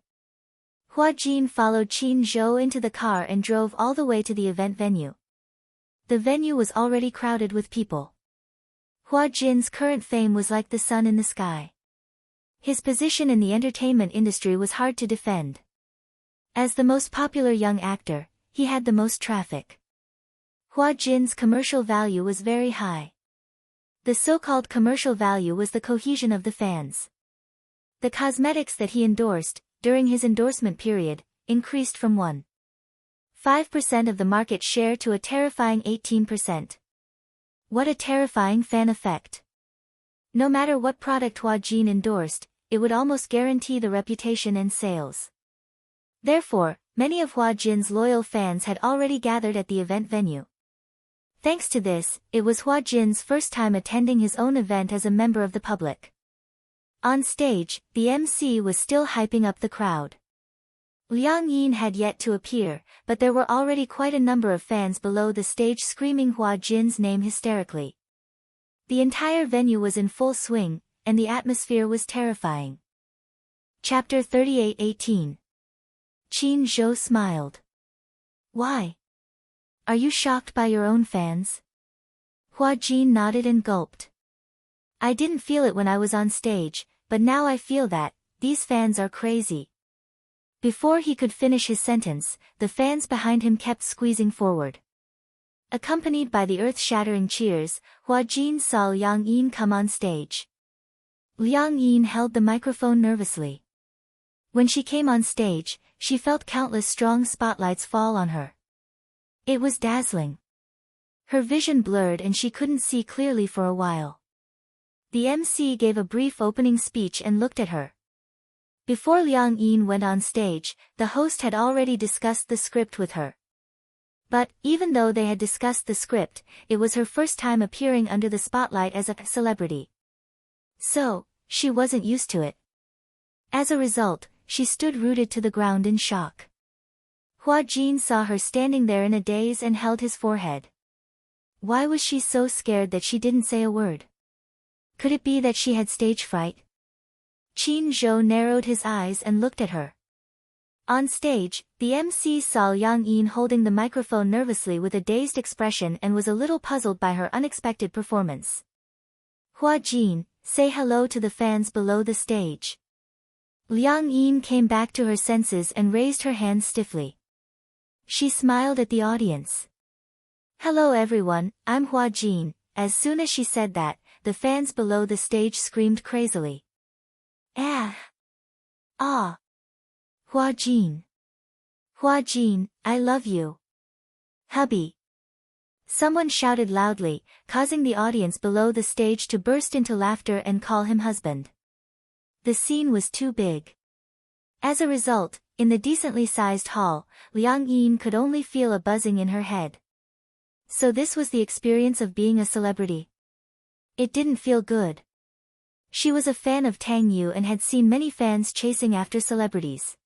Hua Jin followed Qin Zhou into the car and drove all the way to the event venue. The venue was already crowded with people. Hua Jin's current fame was like the sun in the sky. His position in the entertainment industry was hard to defend. As the most popular young actor, he had the most traffic. Hua Jin's commercial value was very high. The so-called commercial value was the cohesion of the fans. The cosmetics that he endorsed, during his endorsement period, increased from 1.5% of the market share to a terrifying 18%. What a terrifying fan effect. No matter what product Hua Jin endorsed, it would almost guarantee the reputation and sales. Therefore, many of Hua Jin's loyal fans had already gathered at the event venue. Thanks to this, it was Hua Jin's first time attending his own event as a member of the public. On stage, the MC was still hyping up the crowd. Liang Yin had yet to appear, but there were already quite a number of fans below the stage screaming Hua Jin's name hysterically. The entire venue was in full swing, and the atmosphere was terrifying. Chapter 38:18. Qin Zhou smiled. Why? Are you shocked by your own fans? Hua Jin nodded and gulped. I didn't feel it when I was on stage, but now I feel that, these fans are crazy. Before he could finish his sentence, the fans behind him kept squeezing forward. Accompanied by the earth-shattering cheers, Hua Jin saw Liang Yin come on stage. Liang Yin held the microphone nervously. When she came on stage, she felt countless strong spotlights fall on her. It was dazzling. Her vision blurred and she couldn't see clearly for a while. The MC gave a brief opening speech and looked at her. Before Liang Yin went on stage, the host had already discussed the script with her. But, even though they had discussed the script, it was her first time appearing under the spotlight as a celebrity. So, she wasn't used to it. As a result, she stood rooted to the ground in shock. Hua Jin saw her standing there in a daze and held his forehead. Why was she so scared that she didn't say a word? Could it be that she had stage fright? Qin Zhou narrowed his eyes and looked at her. On stage, the MC saw Liang Yin holding the microphone nervously with a dazed expression and was a little puzzled by her unexpected performance. Hua Jin, say hello to the fans below the stage. Liang Yin came back to her senses and raised her hands stiffly. She smiled at the audience. Hello everyone, I'm Hua Jin. As soon as she said that, the fans below the stage screamed crazily. Ah! Ah! Hua Jin! Hua Jin, I love you! Hubby! Someone shouted loudly, causing the audience below the stage to burst into laughter and call him husband. The scene was too big. As a result, in the decently sized hall, Liang Yin could only feel a buzzing in her head. So this was the experience of being a celebrity. It didn't feel good. She was a fan of Tang Yu and had seen many fans chasing after celebrities.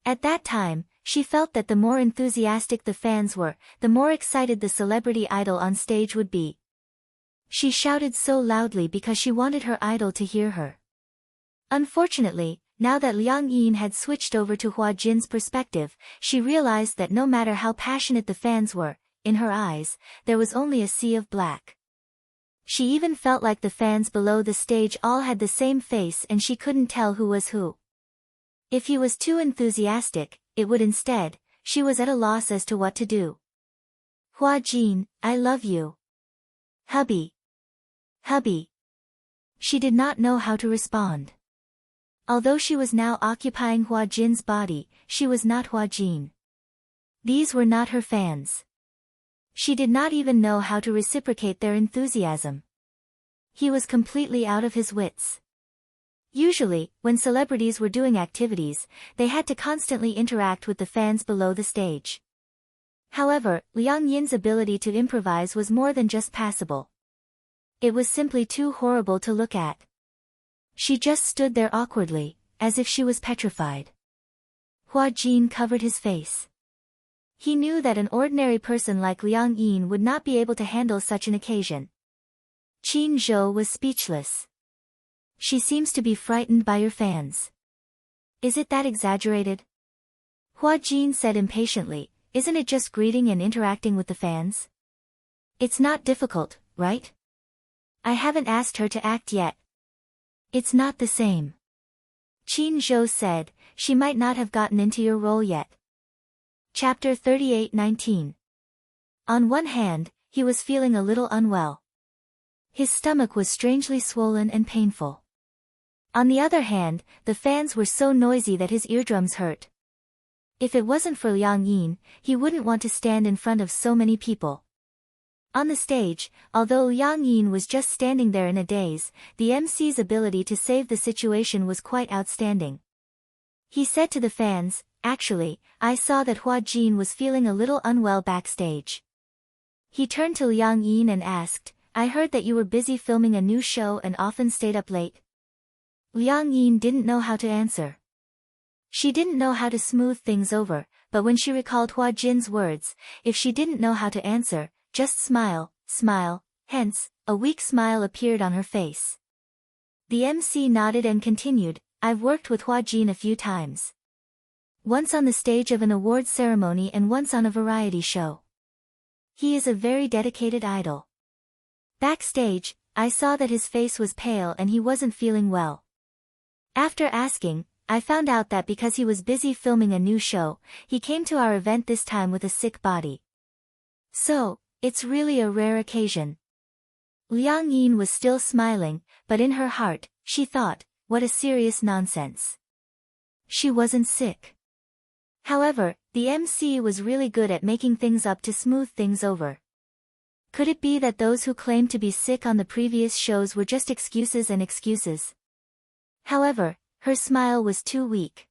At that time, she felt that the more enthusiastic the fans were, the more excited the celebrity idol on stage would be. She shouted so loudly because she wanted her idol to hear her. Unfortunately, now that Liang Yin had switched over to Hua Jin's perspective, she realized that no matter how passionate the fans were, in her eyes, there was only a sea of black. She even felt like the fans below the stage all had the same face and she couldn't tell who was who. If he was too enthusiastic, it would instead, she was at a loss as to what to do. Hua Jin, I love you. Hubby. Hubby. She did not know how to respond. Although she was now occupying Hua Jin's body, she was not Hua Jin. These were not her fans. She did not even know how to reciprocate their enthusiasm. He was completely out of his wits. Usually, when celebrities were doing activities, they had to constantly interact with the fans below the stage. However, Liang Yin's ability to improvise was more than just passable. It was simply too horrible to look at. She just stood there awkwardly, as if she was petrified. Hua Jin covered his face. He knew that an ordinary person like Liang Yin would not be able to handle such an occasion. Qin Zhou was speechless. She seems to be frightened by your fans. Is it that exaggerated? Hua Jin said impatiently, isn't it just greeting and interacting with the fans? It's not difficult, right? I haven't asked her to act yet. It's not the same. Qin Zhou said, she might not have gotten into your role yet. Chapter 38:19. On one hand, he was feeling a little unwell. His stomach was strangely swollen and painful. On the other hand, the fans were so noisy that his eardrums hurt. If it wasn't for Liang Yin, he wouldn't want to stand in front of so many people. On the stage, although Liang Yin was just standing there in a daze, the MC's ability to save the situation was quite outstanding. He said to the fans, actually, I saw that Hua Jin was feeling a little unwell backstage. He turned to Liang Yin and asked, I heard that you were busy filming a new show and often stayed up late. Liang Yin didn't know how to answer. She didn't know how to smooth things over, but when she recalled Hua Jin's words, if she didn't know how to answer, just smile, smile, hence, a weak smile appeared on her face. The MC nodded and continued, I've worked with Hua Jin a few times. Once on the stage of an awards ceremony and once on a variety show. He is a very dedicated idol. Backstage, I saw that his face was pale and he wasn't feeling well. After asking, I found out that because he was busy filming a new show, he came to our event this time with a sick body. So, it's really a rare occasion. Liang Yin was still smiling, but in her heart, she thought, what a serious nonsense. She wasn't sick. However, the MC was really good at making things up to smooth things over. Could it be that those who claimed to be sick on the previous shows were just excuses and excuses? However, her smile was too weak.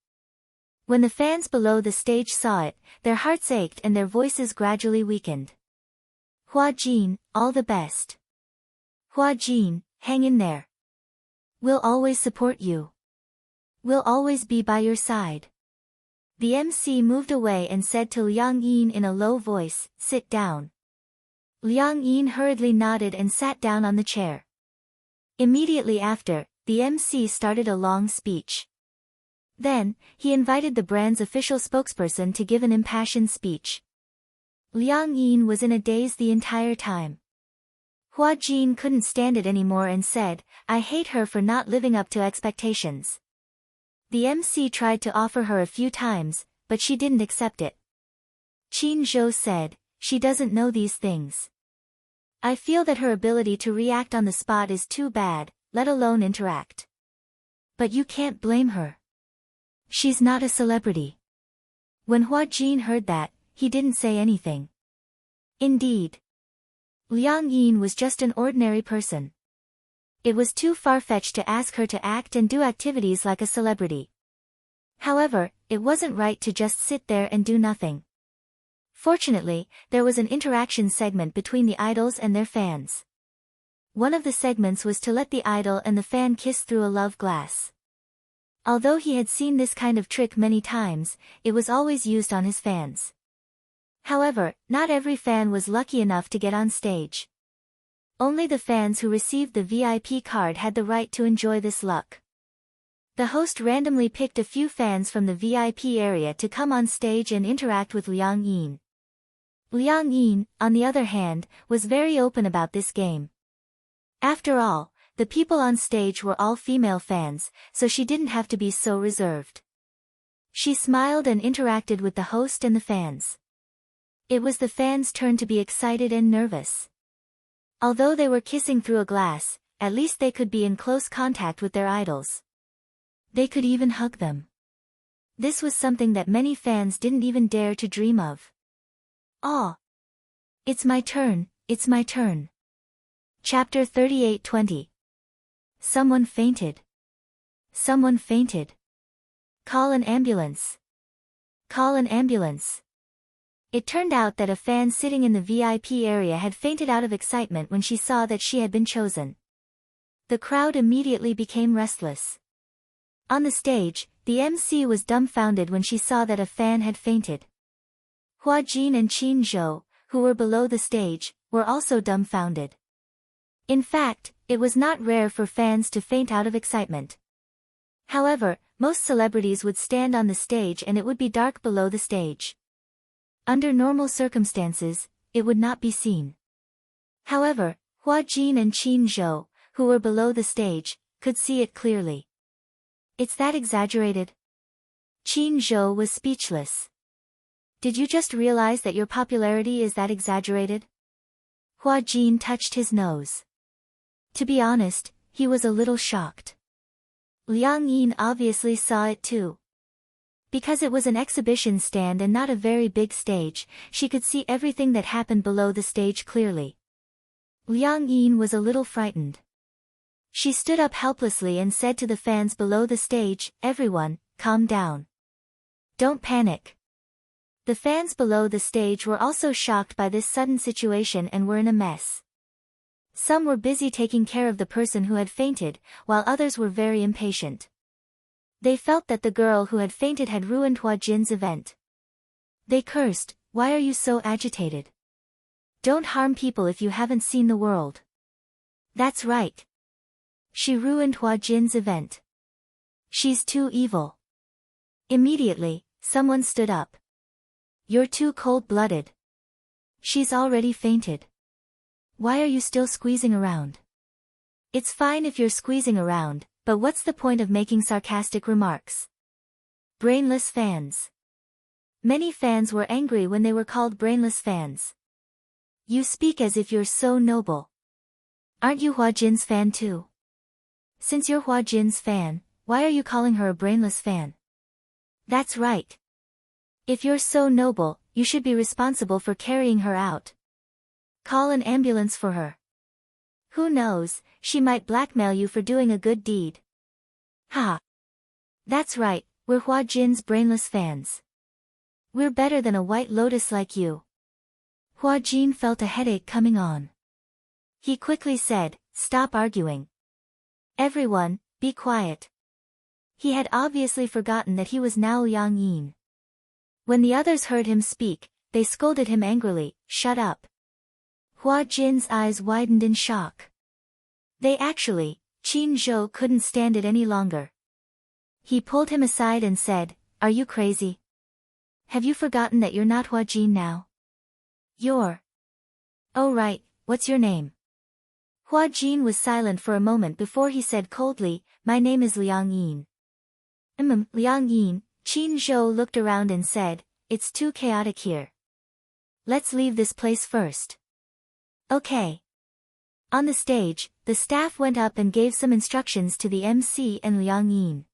When the fans below the stage saw it, their hearts ached and their voices gradually weakened. Hua Jin, all the best. Hua Jin, hang in there. We'll always support you. We'll always be by your side. The MC moved away and said to Liang Yin in a low voice, sit down. Liang Yin hurriedly nodded and sat down on the chair. Immediately after, the MC started a long speech. Then, he invited the brand's official spokesperson to give an impassioned speech. Liang Yin was in a daze the entire time. Hua Jin couldn't stand it anymore and said, I hate her for not living up to expectations. The MC tried to offer her a few times, but she didn't accept it. Qin Zhou said, she doesn't know these things. I feel that her ability to react on the spot is too bad, let alone interact. But you can't blame her. She's not a celebrity. When Hua Jin heard that, he didn't say anything. Indeed. Liang Yin was just an ordinary person. It was too far-fetched to ask her to act and do activities like a celebrity. However, it wasn't right to just sit there and do nothing. Fortunately, there was an interaction segment between the idols and their fans. One of the segments was to let the idol and the fan kiss through a love glass. Although he had seen this kind of trick many times, it was always used on his fans. However, not every fan was lucky enough to get on stage. Only the fans who received the VIP card had the right to enjoy this luck. The host randomly picked a few fans from the VIP area to come on stage and interact with Liang Yin. Liang Yin, on the other hand, was very open about this game. After all, the people on stage were all female fans, so she didn't have to be so reserved. She smiled and interacted with the host and the fans. It was the fans' turn to be excited and nervous. Although they were kissing through a glass, at least they could be in close contact with their idols. They could even hug them. This was something that many fans didn't even dare to dream of. Ah! It's my turn, it's my turn. Chapter 38:20. Someone fainted. Someone fainted. Call an ambulance. Call an ambulance. It turned out that a fan sitting in the VIP area had fainted out of excitement when she saw that she had been chosen. The crowd immediately became restless. On the stage, the MC was dumbfounded when she saw that a fan had fainted. Hua Jin and Qin Zhou, who were below the stage, were also dumbfounded. In fact, it was not rare for fans to faint out of excitement. However, most celebrities would stand on the stage and it would be dark below the stage. Under normal circumstances, it would not be seen. However, Hua Jin and Qin Zhou, who were below the stage, could see it clearly. It's that exaggerated? Qin Zhou was speechless. Did you just realize that your popularity is that exaggerated? Hua Jin touched his nose. To be honest, he was a little shocked. Liang Yin obviously saw it too. Because it was an exhibition stand and not a very big stage, she could see everything that happened below the stage clearly. Liang Yin was a little frightened. She stood up helplessly and said to the fans below the stage, "Everyone, calm down. Don't panic." The fans below the stage were also shocked by this sudden situation and were in a mess. Some were busy taking care of the person who had fainted, while others were very impatient. They felt that the girl who had fainted had ruined Hua Jin's event. They cursed, "Why are you so agitated? Don't harm people if you haven't seen the world." That's right. She ruined Hua Jin's event. She's too evil. Immediately, someone stood up. You're too cold-blooded. She's already fainted. Why are you still squeezing around? It's fine if you're squeezing around, but what's the point of making sarcastic remarks? Brainless fans. Many fans were angry when they were called brainless fans. You speak as if you're so noble. Aren't you Hua Jin's fan too? Since you're Hua Jin's fan, why are you calling her a brainless fan? That's right. If you're so noble, you should be responsible for carrying her out. Call an ambulance for her. Who knows, she might blackmail you for doing a good deed. Ha! That's right, we're Hua Jin's brainless fans. We're better than a white lotus like you. Hua Jin felt a headache coming on. He quickly said, "Stop arguing. Everyone, be quiet." He had obviously forgotten that he was now Liang Yin. When the others heard him speak, they scolded him angrily, "Shut up." Hua Jin's eyes widened in shock. Qin Zhou couldn't stand it any longer. He pulled him aside and said, "Are you crazy? Have you forgotten that you're not Hua Jin now? You're... Oh right, what's your name?" Hua Jin was silent for a moment before he said coldly, "My name is Liang Yin." Liang Yin. Qin Zhou looked around and said, "It's too chaotic here. Let's leave this place first." Okay. On the stage, the staff went up and gave some instructions to the MC and Liang Yin.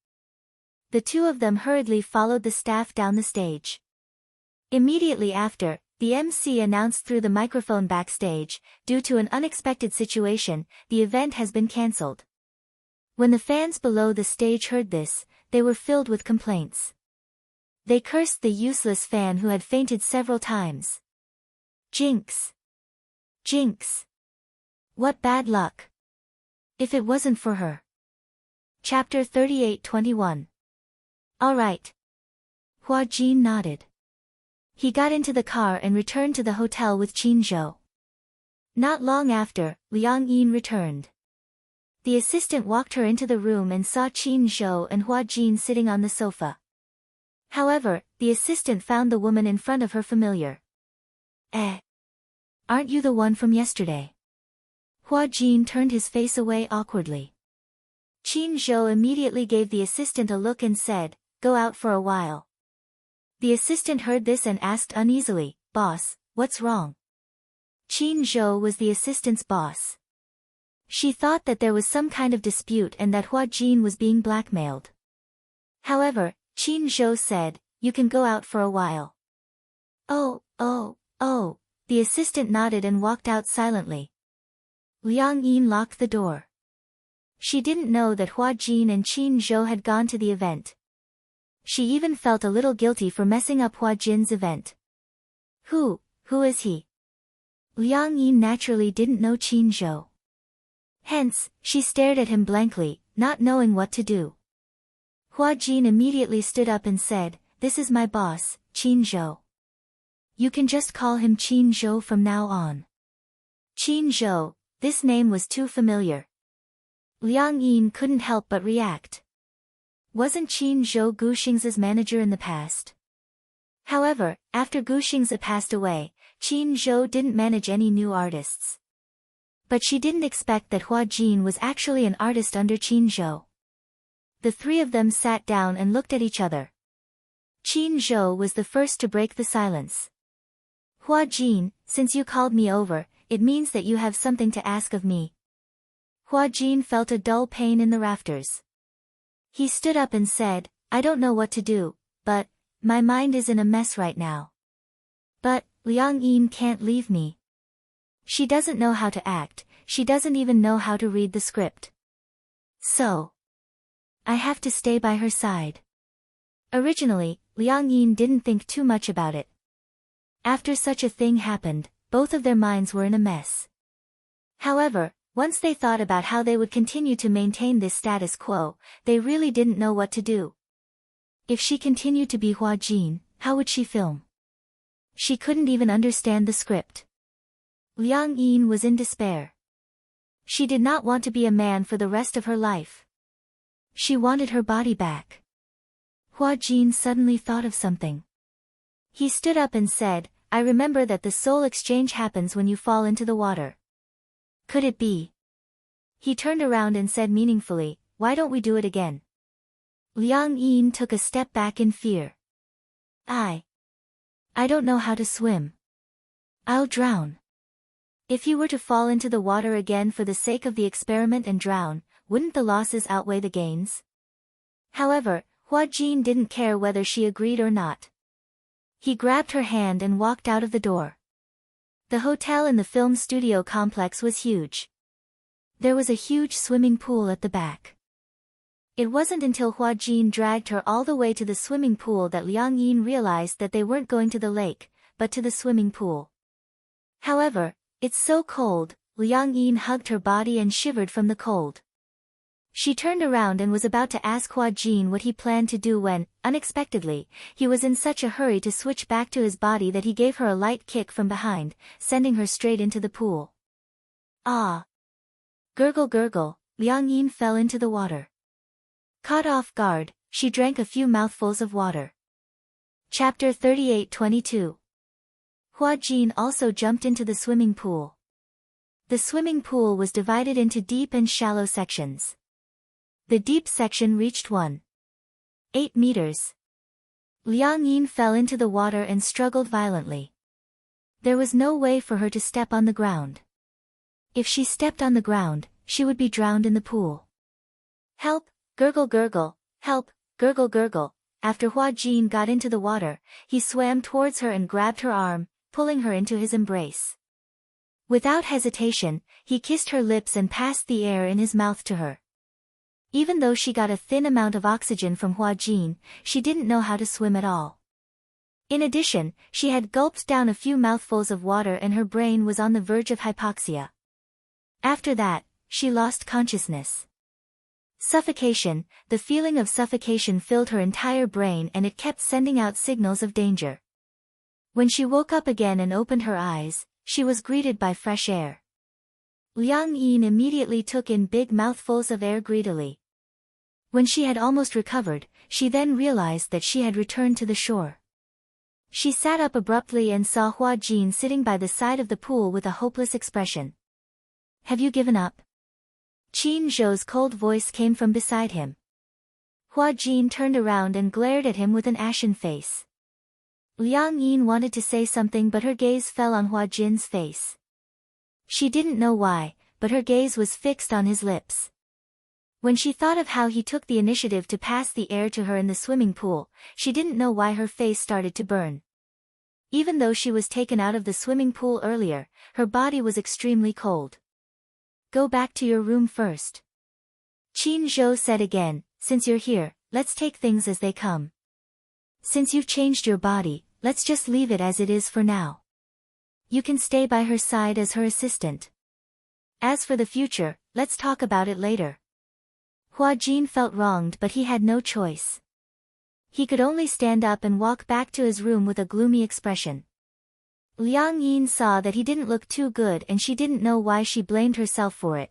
The two of them hurriedly followed the staff down the stage. Immediately after, the MC announced through the microphone backstage, due to an unexpected situation, the event has been cancelled. When the fans below the stage heard this, they were filled with complaints. They cursed the useless fan who had fainted several times. Jinx! Jinx! What bad luck! If it wasn't for her. Chapter 38:21. Alright. Hua Jin nodded. He got into the car and returned to the hotel with Qin Zhou. Not long after, Liang Yin returned. The assistant walked her into the room and saw Qin Zhou and Hua Jin sitting on the sofa. However, the assistant found the woman in front of her familiar. Aren't you the one from yesterday? Hua Jin turned his face away awkwardly. Qin Zhou immediately gave the assistant a look and said, "Go out for a while." The assistant heard this and asked uneasily, "Boss, what's wrong?" Qin Zhou was the assistant's boss. She thought that there was some kind of dispute and that Hua Jin was being blackmailed. However, Qin Zhou said, "You can go out for a while." Oh, the assistant nodded and walked out silently. Liang Yin locked the door. She didn't know that Hua Jin and Qin Zhou had gone to the event. She even felt a little guilty for messing up Hua Jin's event. Who is he? Liang Yin naturally didn't know Qin Zhou. Hence, she stared at him blankly, not knowing what to do. Hua Jin immediately stood up and said, "This is my boss, Qin Zhou. You can just call him Qin Zhou from now on." Qin Zhou, this name was too familiar. Liang Yin couldn't help but react. Wasn't Qin Zhou Gu Xing's manager in the past? However, after Gu Xing's passed away, Qin Zhou didn't manage any new artists. But she didn't expect that Hua Jin was actually an artist under Qin Zhou. The three of them sat down and looked at each other. Qin Zhou was the first to break the silence. "Hua Jin, since you called me over, it means that you have something to ask of me." Hua Jin felt a dull pain in the rafters. He stood up and said, "I don't know what to do, but my mind is in a mess right now. But Liang Yin can't leave me. She doesn't know how to act, she doesn't even know how to read the script. So I have to stay by her side." Originally, Liang Yin didn't think too much about it. After such a thing happened, both of their minds were in a mess. However, once they thought about how they would continue to maintain this status quo, they really didn't know what to do. If she continued to be Hua Jin, how would she film? She couldn't even understand the script. Liang Yin was in despair. She did not want to be a man for the rest of her life. She wanted her body back. Hua Jin suddenly thought of something. He stood up and said, "I remember that the soul exchange happens when you fall into the water. Could it be?" He turned around and said meaningfully, "Why don't we do it again?" Liang Yin took a step back in fear. I don't know how to swim. I'll drown." If you were to fall into the water again for the sake of the experiment and drown, wouldn't the losses outweigh the gains? However, Hua Jin didn't care whether she agreed or not. He grabbed her hand and walked out of the door. The hotel in the film studio complex was huge. There was a huge swimming pool at the back. It wasn't until Hua Jin dragged her all the way to the swimming pool that Liang Yin realized that they weren't going to the lake, but to the swimming pool. However, "It's so cold," Liang Yin hugged her body and shivered from the cold. She turned around and was about to ask Hua Jin what he planned to do when, unexpectedly, he was in such a hurry to switch back to his body that he gave her a light kick from behind, sending her straight into the pool. Ah! Gurgle gurgle, Liang Yin fell into the water. Caught off guard, she drank a few mouthfuls of water. Chapter 38:22. Hua Jin also jumped into the swimming pool. The swimming pool was divided into deep and shallow sections. The deep section reached 1.8 meters. Liang Yin fell into the water and struggled violently. There was no way for her to step on the ground. If she stepped on the ground, she would be drowned in the pool. Help, gurgle gurgle, help, gurgle gurgle. After Hua Jin got into the water, he swam towards her and grabbed her arm, pulling her into his embrace. Without hesitation, he kissed her lips and passed the air in his mouth to her. Even though she got a thin amount of oxygen from Hua Jin, she didn't know how to swim at all. In addition, she had gulped down a few mouthfuls of water and her brain was on the verge of hypoxia. After that, she lost consciousness. Suffocation, the feeling of suffocation filled her entire brain and it kept sending out signals of danger. When she woke up again and opened her eyes, she was greeted by fresh air. Liang Yin immediately took in big mouthfuls of air greedily. When she had almost recovered, she then realized that she had returned to the shore. She sat up abruptly and saw Hua Jin sitting by the side of the pool with a hopeless expression. Have you given up? Qin Zhou's cold voice came from beside him. Hua Jin turned around and glared at him with an ashen face. Liang Yin wanted to say something but her gaze fell on Hua Jin's face. She didn't know why, but her gaze was fixed on his lips. When she thought of how he took the initiative to pass the air to her in the swimming pool, she didn't know why her face started to burn. Even though she was taken out of the swimming pool earlier, her body was extremely cold. Go back to your room first. Qin Zhou said again, since you're here, let's take things as they come. Since you've changed your body, let's just leave it as it is for now. You can stay by her side as her assistant. As for the future, let's talk about it later. Hua Jin felt wronged but he had no choice. He could only stand up and walk back to his room with a gloomy expression. Liang Yin saw that he didn't look too good and she didn't know why she blamed herself for it.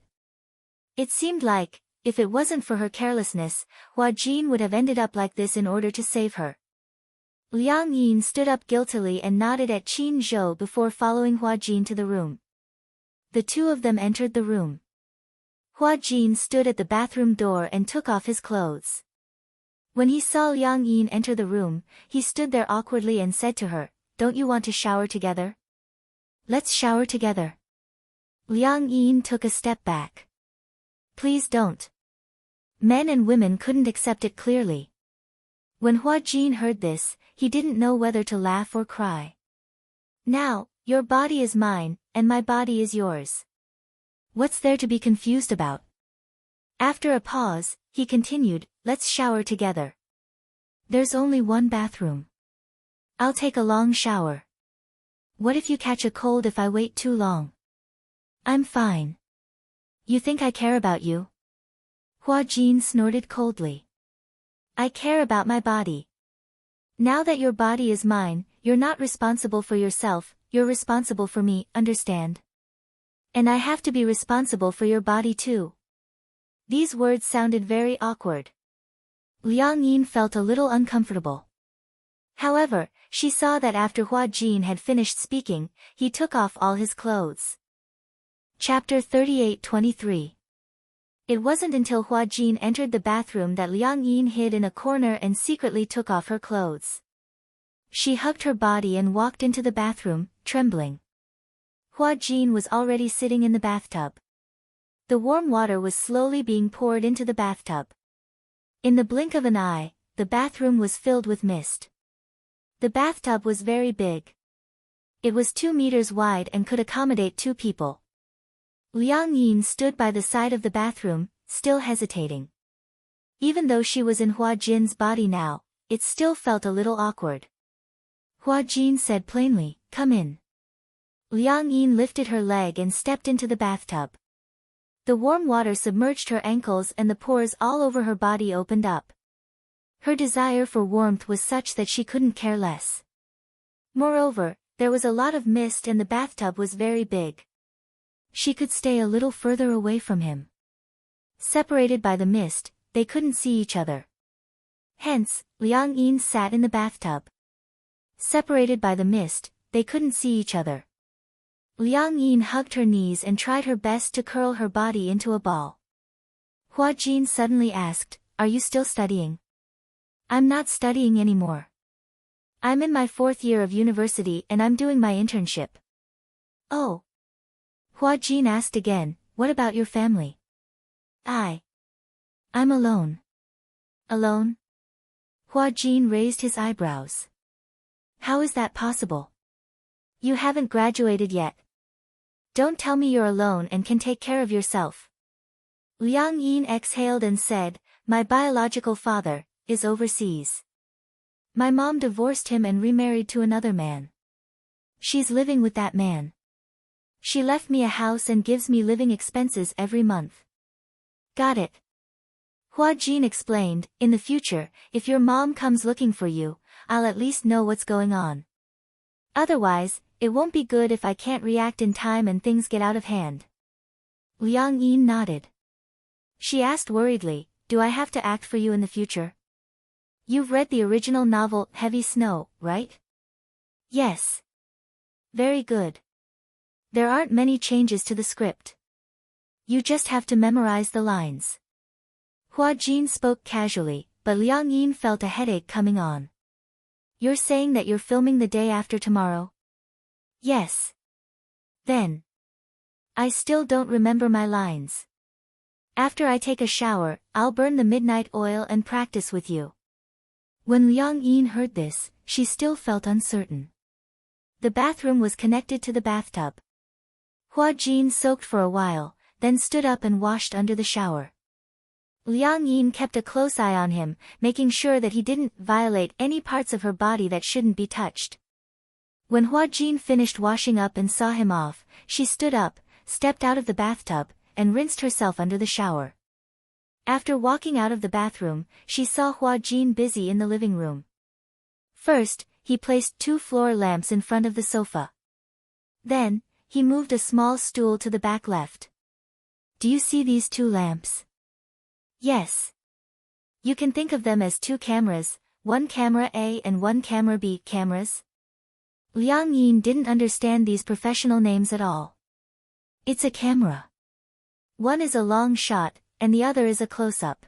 It seemed like, if it wasn't for her carelessness, Hua Jin would have ended up like this in order to save her. Liang Yin stood up guiltily and nodded at Qin Zhou before following Hua Jin to the room. The two of them entered the room. Hua Jin stood at the bathroom door and took off his clothes. When he saw Liang Yin enter the room, he stood there awkwardly and said to her, "Don't you want to shower together? Let's shower together." Liang Yin took a step back. Please don't. Men and women couldn't accept it clearly. When Hua Jin heard this, he didn't know whether to laugh or cry. Now, your body is mine, and my body is yours. What's there to be confused about? After a pause, he continued, let's shower together. There's only one bathroom. I'll take a long shower. What if you catch a cold if I wait too long? I'm fine. You think I care about you? Hua Jin snorted coldly. I care about my body. Now that your body is mine, you're not responsible for yourself, you're responsible for me, understand? And I have to be responsible for your body too. These words sounded very awkward. Liang Yin felt a little uncomfortable. However, she saw that after Hua Jin had finished speaking, he took off all his clothes. Chapter 38-23. It wasn't until Hua Jin entered the bathroom that Liang Yin hid in a corner and secretly took off her clothes. She hugged her body and walked into the bathroom, trembling. Hua Jin was already sitting in the bathtub. The warm water was slowly being poured into the bathtub. In the blink of an eye, the bathroom was filled with mist. The bathtub was very big. It was 2 meters wide and could accommodate 2 people. Liang Yin stood by the side of the bathroom, still hesitating. Even though she was in Hua Jin's body now, it still felt a little awkward. Hua Jin said plainly, come in. Liang Yin lifted her leg and stepped into the bathtub. The warm water submerged her ankles and the pores all over her body opened up. Her desire for warmth was such that she couldn't care less. Moreover, there was a lot of mist and the bathtub was very big. She could stay a little further away from him. Separated by the mist, they couldn't see each other. Hence, Liang Yin sat in the bathtub. Separated by the mist, they couldn't see each other. Liang Yin hugged her knees and tried her best to curl her body into a ball. Hua Jin suddenly asked, are you still studying? I'm not studying anymore. I'm in my 4th year of university and I'm doing my internship. Oh. Hua Jin asked again, what about your family? I'm alone. Alone? Hua Jin raised his eyebrows. How is that possible? You haven't graduated yet. Don't tell me you're alone and can take care of yourself. Liang Yin exhaled and said, my biological father is overseas. My mom divorced him and remarried to another man. She's living with that man. She left me a house and gives me living expenses every month. Got it. Hua Jin explained, in the future, if your mom comes looking for you, I'll at least know what's going on. Otherwise, it won't be good if I can't react in time and things get out of hand. Liang Yin nodded. She asked worriedly, do I have to act for you in the future? You've read the original novel, Heavy Snow, right? Yes. Very good. There aren't many changes to the script. You just have to memorize the lines. Hua Jin spoke casually, but Liang Yin felt a headache coming on. You're saying that you're filming the day after tomorrow? Yes. Then. I still don't remember my lines. After I take a shower, I'll burn the midnight oil and practice with you. When Liang Yin heard this, she still felt uncertain. The bathroom was connected to the bathtub. Hua Jin soaked for a while, then stood up and washed under the shower. Liang Yin kept a close eye on him, making sure that he didn't violate any parts of her body that shouldn't be touched. When Hua Jin finished washing up and saw him off, she stood up, stepped out of the bathtub, and rinsed herself under the shower. After walking out of the bathroom, she saw Hua Jin busy in the living room. First, he placed 2 floor lamps in front of the sofa. Then, he moved a small stool to the back left. Do you see these 2 lamps? Yes. You can think of them as 2 cameras, one camera A and one camera B cameras. Liang Yin didn't understand these professional names at all. It's a camera. One is a long shot, and the other is a close-up.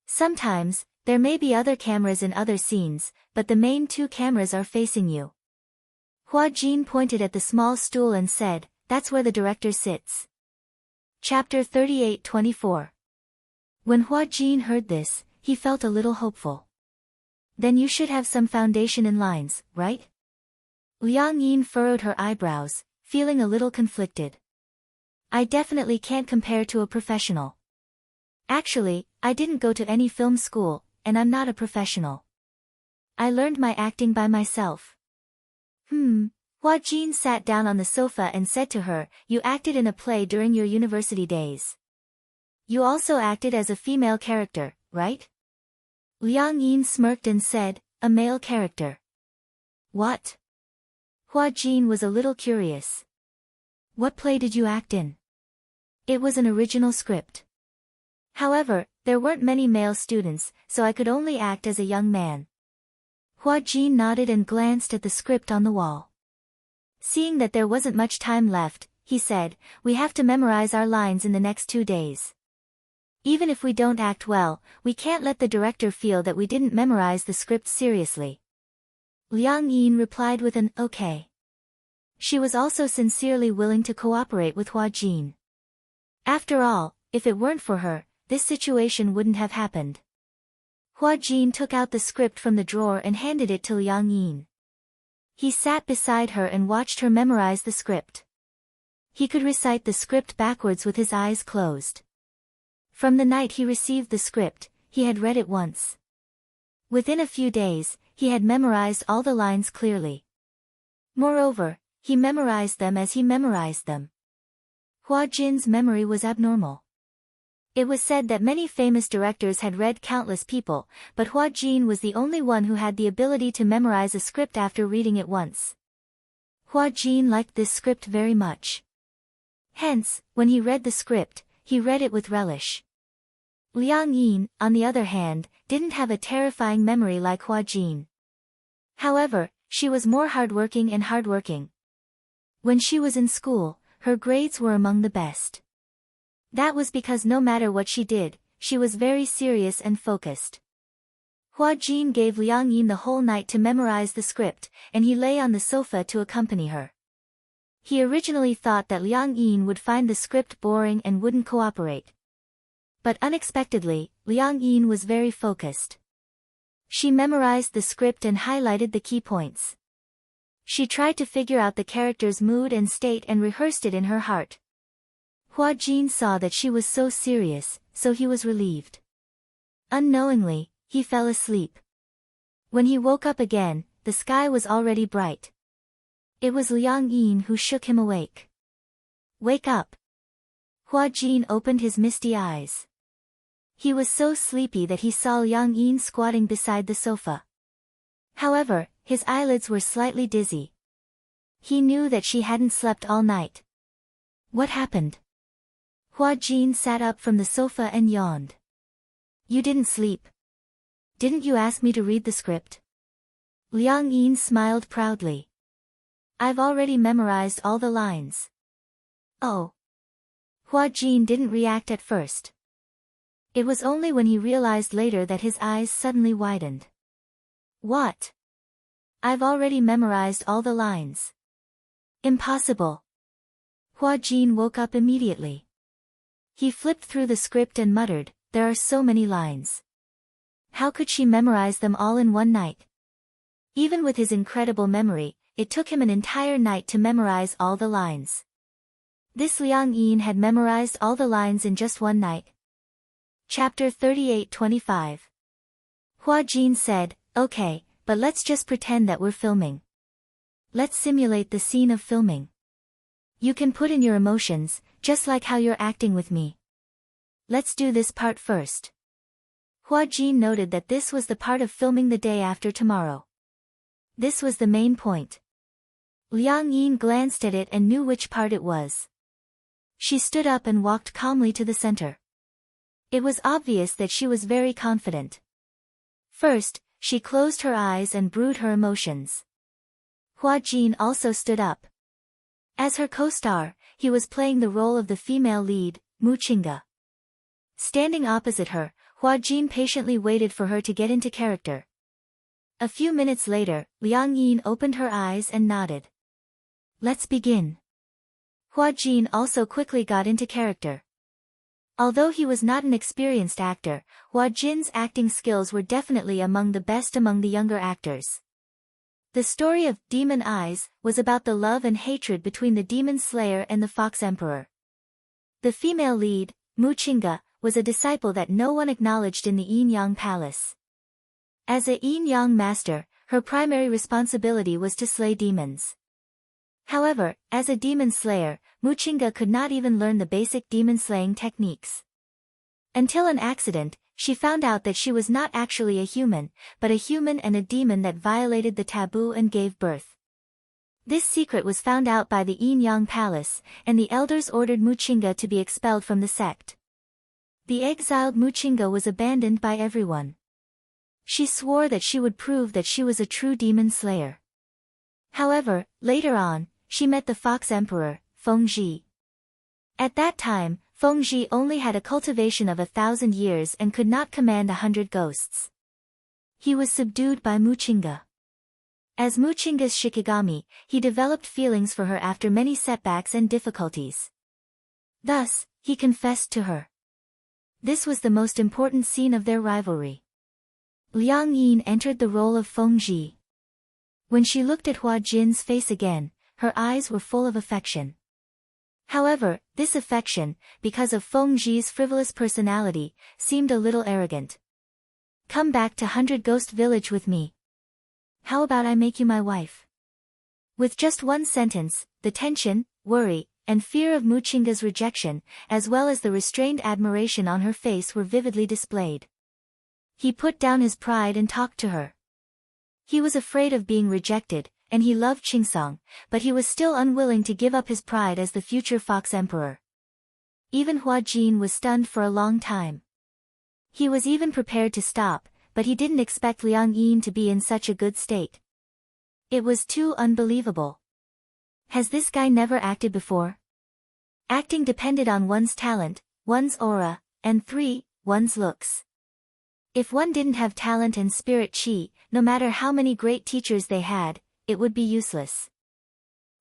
Sometimes, there may be other cameras in other scenes, but the main 2 cameras are facing you. Hua Jin pointed at the small stool and said, that's where the director sits. Chapter 38-24. When Hua Jin heard this, he felt a little hopeful. Then you should have some foundation in lines, right? Liang Yin furrowed her eyebrows, feeling a little conflicted. I definitely can't compare to a professional. Actually, I didn't go to any film school, and I'm not a professional. I learned my acting by myself. Hua Jin sat down on the sofa and said to her, you acted in a play during your university days. You also acted as a female character, right? Liang Yin smirked and said, a male character. What? Hua Jin was a little curious. What play did you act in? It was an original script. However, there weren't many male students, so I could only act as a young man. Hua Jin nodded and glanced at the script on the wall. Seeing that there wasn't much time left, he said, we have to memorize our lines in the next 2 days. Even if we don't act well, we can't let the director feel that we didn't memorize the script seriously. Liang Yin replied with an okay. She was also sincerely willing to cooperate with Hua Jin. After all, if it weren't for her, this situation wouldn't have happened. Hua Jin took out the script from the drawer and handed it to Liang Yin. He sat beside her and watched her memorize the script. He could recite the script backwards with his eyes closed. From the night he received the script, he had read it once. Within a few days, he had memorized all the lines clearly. Moreover, he memorized them as he memorized them. Hua Jin's memory was abnormal. It was said that many famous directors had read countless people, but Hua Jin was the only one who had the ability to memorize a script after reading it once. Hua Jin liked this script very much. Hence, when he read the script, he read it with relish. Liang Yin, on the other hand, didn't have a terrifying memory like Hua Jin. However, she was more hardworking. When she was in school, her grades were among the best. That was because no matter what she did, she was very serious and focused. Hua Jin gave Liang Yin the whole night to memorize the script, and he lay on the sofa to accompany her. He originally thought that Liang Yin would find the script boring and wouldn't cooperate. But unexpectedly, Liang Yin was very focused. She memorized the script and highlighted the key points. She tried to figure out the character's mood and state and rehearsed it in her heart. Hua Jin saw that she was so serious, so he was relieved. Unknowingly, he fell asleep. When he woke up again, the sky was already bright. It was Liang Yin who shook him awake. "Wake up." Hua Jin opened his misty eyes. He was so sleepy that he saw Liang Yin squatting beside the sofa. However, his eyelids were slightly dizzy. He knew that she hadn't slept all night. What happened? Hua Jin sat up from the sofa and yawned. "You didn't sleep. Didn't you ask me to read the script?" Liang Yin smiled proudly. "I've already memorized all the lines." "Oh." Hua Jin didn't react at first. It was only when he realized later that his eyes suddenly widened. "What? I've already memorized all the lines." "Impossible." Hua Jin woke up immediately. He flipped through the script and muttered, "There are so many lines. How could she memorize them all in one night?" Even with his incredible memory, it took him an entire night to memorize all the lines. This Liang Yin had memorized all the lines in just one night. Chapter 38-25. Hua Jin said, "Okay, but let's just pretend that we're filming. Let's simulate the scene of filming. You can put in your emotions, just like how you're acting with me. Let's do this part first." Hua Jin noted that this was the part of filming the day after tomorrow. This was the main point. Liang Yin glanced at it and knew which part it was. She stood up and walked calmly to the center. It was obvious that she was very confident. First, she closed her eyes and brewed her emotions. Hua Jin also stood up. As her co-star, he was playing the role of the female lead, Mu Qingge. Standing opposite her, Hua Jin patiently waited for her to get into character. A few minutes later, Liang Yin opened her eyes and nodded. "Let's begin." Hua Jin also quickly got into character. Although he was not an experienced actor, Hua Jin's acting skills were definitely among the best among the younger actors. The story of Demon Eyes was about the love and hatred between the Demon Slayer and the Fox Emperor. The female lead, Mu Qingge, was a disciple that no one acknowledged in the Yin-Yang Palace. As a Yin-Yang master, her primary responsibility was to slay demons. However, as a demon slayer, Mu Qingge could not even learn the basic demon-slaying techniques. Until an accident, she found out that she was not actually a human, but a human and a demon that violated the taboo and gave birth. This secret was found out by the Yin-Yang Palace, and the elders ordered Mu Qingge to be expelled from the sect. The exiled Mu Qingge was abandoned by everyone. She swore that she would prove that she was a true demon slayer. However, later on, she met the Fox Emperor, Fengji. At that time, Fengji only had a cultivation of 1,000 years and could not command 100 ghosts. He was subdued by Mu Qingge. As Mu Qingge's Shikigami, he developed feelings for her after many setbacks and difficulties. Thus, he confessed to her. This was the most important scene of their rivalry. Liang Yin entered the role of Fengji. When she looked at Hua Jin's face again, her eyes were full of affection. However, this affection, because of Fengji's frivolous personality, seemed a little arrogant. "Come back to 100 Ghost Village with me. How about I make you my wife?" With just one sentence, the tension, worry, and fear of Mu Qingge's rejection, as well as the restrained admiration on her face were vividly displayed. He put down his pride and talked to her. He was afraid of being rejected, and he loved Qingsong, but he was still unwilling to give up his pride as the future Fox Emperor. Even Hua Jin was stunned for a long time. He was even prepared to stop, but he didn't expect Liang Yin to be in such a good state. It was too unbelievable. Has this guy never acted before? Acting depended on one's talent, one's aura, and 3, one's looks. If one didn't have talent and spirit chi, no matter how many great teachers they had, it would be useless.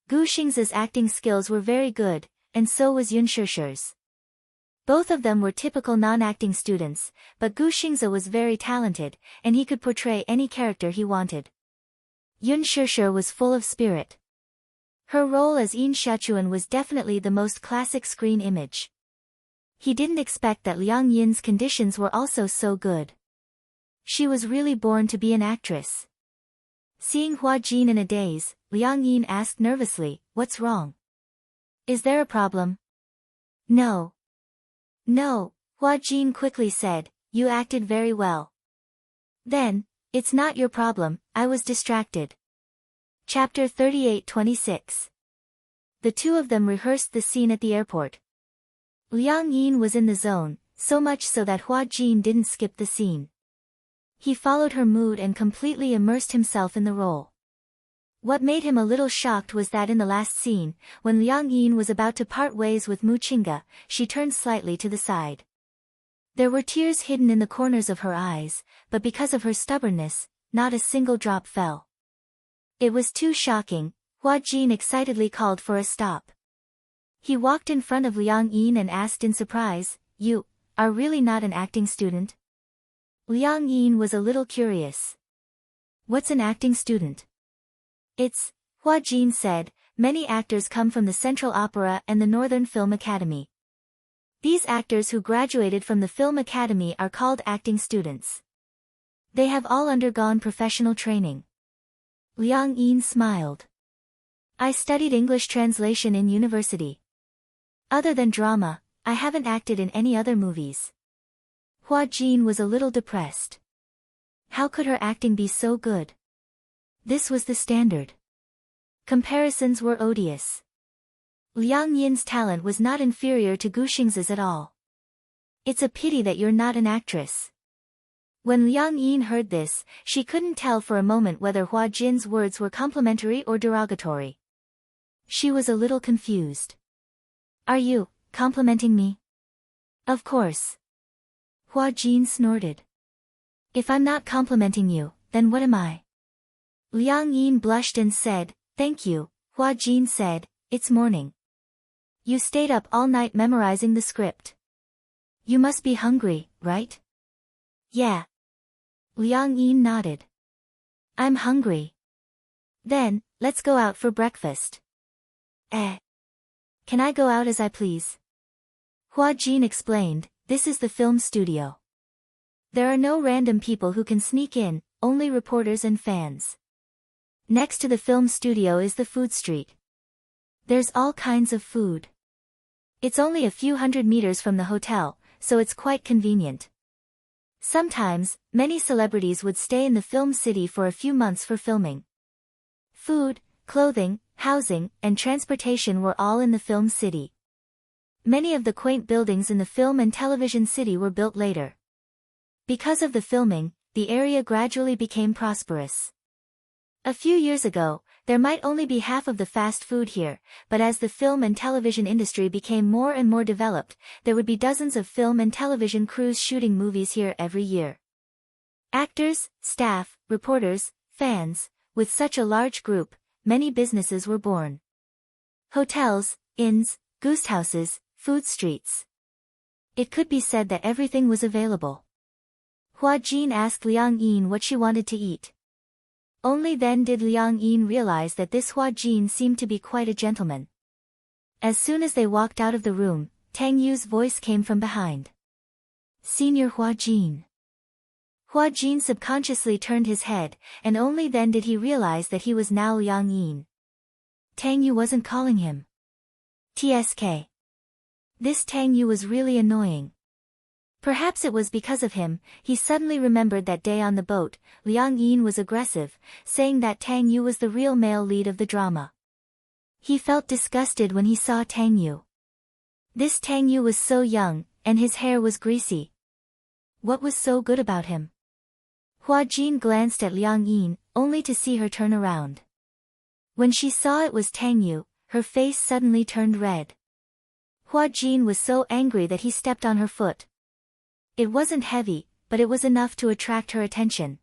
Gu Xing's acting skills were very good, and so was Yun Shishir's. Both of them were typical non-acting students, but Gu Xing's was very talented, and he could portray any character he wanted. Yun Shishir was full of spirit. Her role as Yin Xiachuan was definitely the most classic screen image. He didn't expect that Liang Yin's conditions were also so good. She was really born to be an actress. Seeing Hua Jin in a daze, Liang Yin asked nervously, "What's wrong? Is there a problem?" "No. No," Hua Jin quickly said, "you acted very well." "Then, it's not your problem, I was distracted." Chapter 38-26. The two of them rehearsed the scene at the airport. Liang Yin was in the zone, so much so that Hua Jin didn't skip the scene. He followed her mood and completely immersed himself in the role. What made him a little shocked was that in the last scene, when Liang Yin was about to part ways with Mu Qingge, she turned slightly to the side. There were tears hidden in the corners of her eyes, but because of her stubbornness, not a single drop fell. It was too shocking. Hua Jin excitedly called for a stop. He walked in front of Liang Yin and asked in surprise, "You are really not an acting student?" Liang Yin was a little curious. "What's an acting student?" "It's," Hua Jin said, "many actors come from the Central Opera and the Northern Film Academy. These actors who graduated from the Film Academy are called acting students. They have all undergone professional training." Liang Yin smiled. "I studied English translation in university. Other than drama, I haven't acted in any other movies." Hua Jin was a little depressed. How could her acting be so good? This was the standard. Comparisons were odious. Liang Yin's talent was not inferior to Gu Xing's at all. "It's a pity that you're not an actress." When Liang Yin heard this, she couldn't tell for a moment whether Hua Jin's words were complimentary or derogatory. She was a little confused. "Are you complimenting me?" "Of course." Hua Jin snorted. "If I'm not complimenting you, then what am I?" Liang Yin blushed and said, "Thank you." Hua Jin said, "It's morning. You stayed up all night memorizing the script. You must be hungry, right?" "Yeah." Liang Yin nodded. "I'm hungry." "Then, let's go out for breakfast." Can I go out as I please?" Hua Jin explained, "This is the film studio. There are no random people who can sneak in, only reporters and fans. Next to the film studio is the food street. There's all kinds of food. It's only a few hundred meters from the hotel, so it's quite convenient. Sometimes, many celebrities would stay in the film city for a few months for filming. Food, clothing, housing, and transportation were all in the film city. Many of the quaint buildings in the film and television city were built later. Because of the filming, the area gradually became prosperous. A few years ago, there might only be half of the fast food here, but as the film and television industry became more and more developed, there would be dozens of film and television crews shooting movies here every year. Actors, staff, reporters, fans, with such a large group, many businesses were born. Hotels, inns, guesthouses, food streets. It could be said that everything was available. Hua Jin asked Liang Yin what she wanted to eat. Only then did Liang Yin realize that this Hua Jin seemed to be quite a gentleman. As soon as they walked out of the room, Tang Yu's voice came from behind. "Senior Hua Jin." Hua Jin subconsciously turned his head, and only then did he realize that he was now Liang Yin. Tang Yu wasn't calling him TSK. This Tang Yu was really annoying. Perhaps it was because of him, he suddenly remembered that day on the boat, Liang Yin was aggressive, saying that Tang Yu was the real male lead of the drama. He felt disgusted when he saw Tang Yu. This Tang Yu was so young, and his hair was greasy. What was so good about him? Hua Jin glanced at Liang Yin, only to see her turn around. When she saw it was Tang Yu, her face suddenly turned red. Hua Jin was so angry that he stepped on her foot. It wasn't heavy, but it was enough to attract her attention.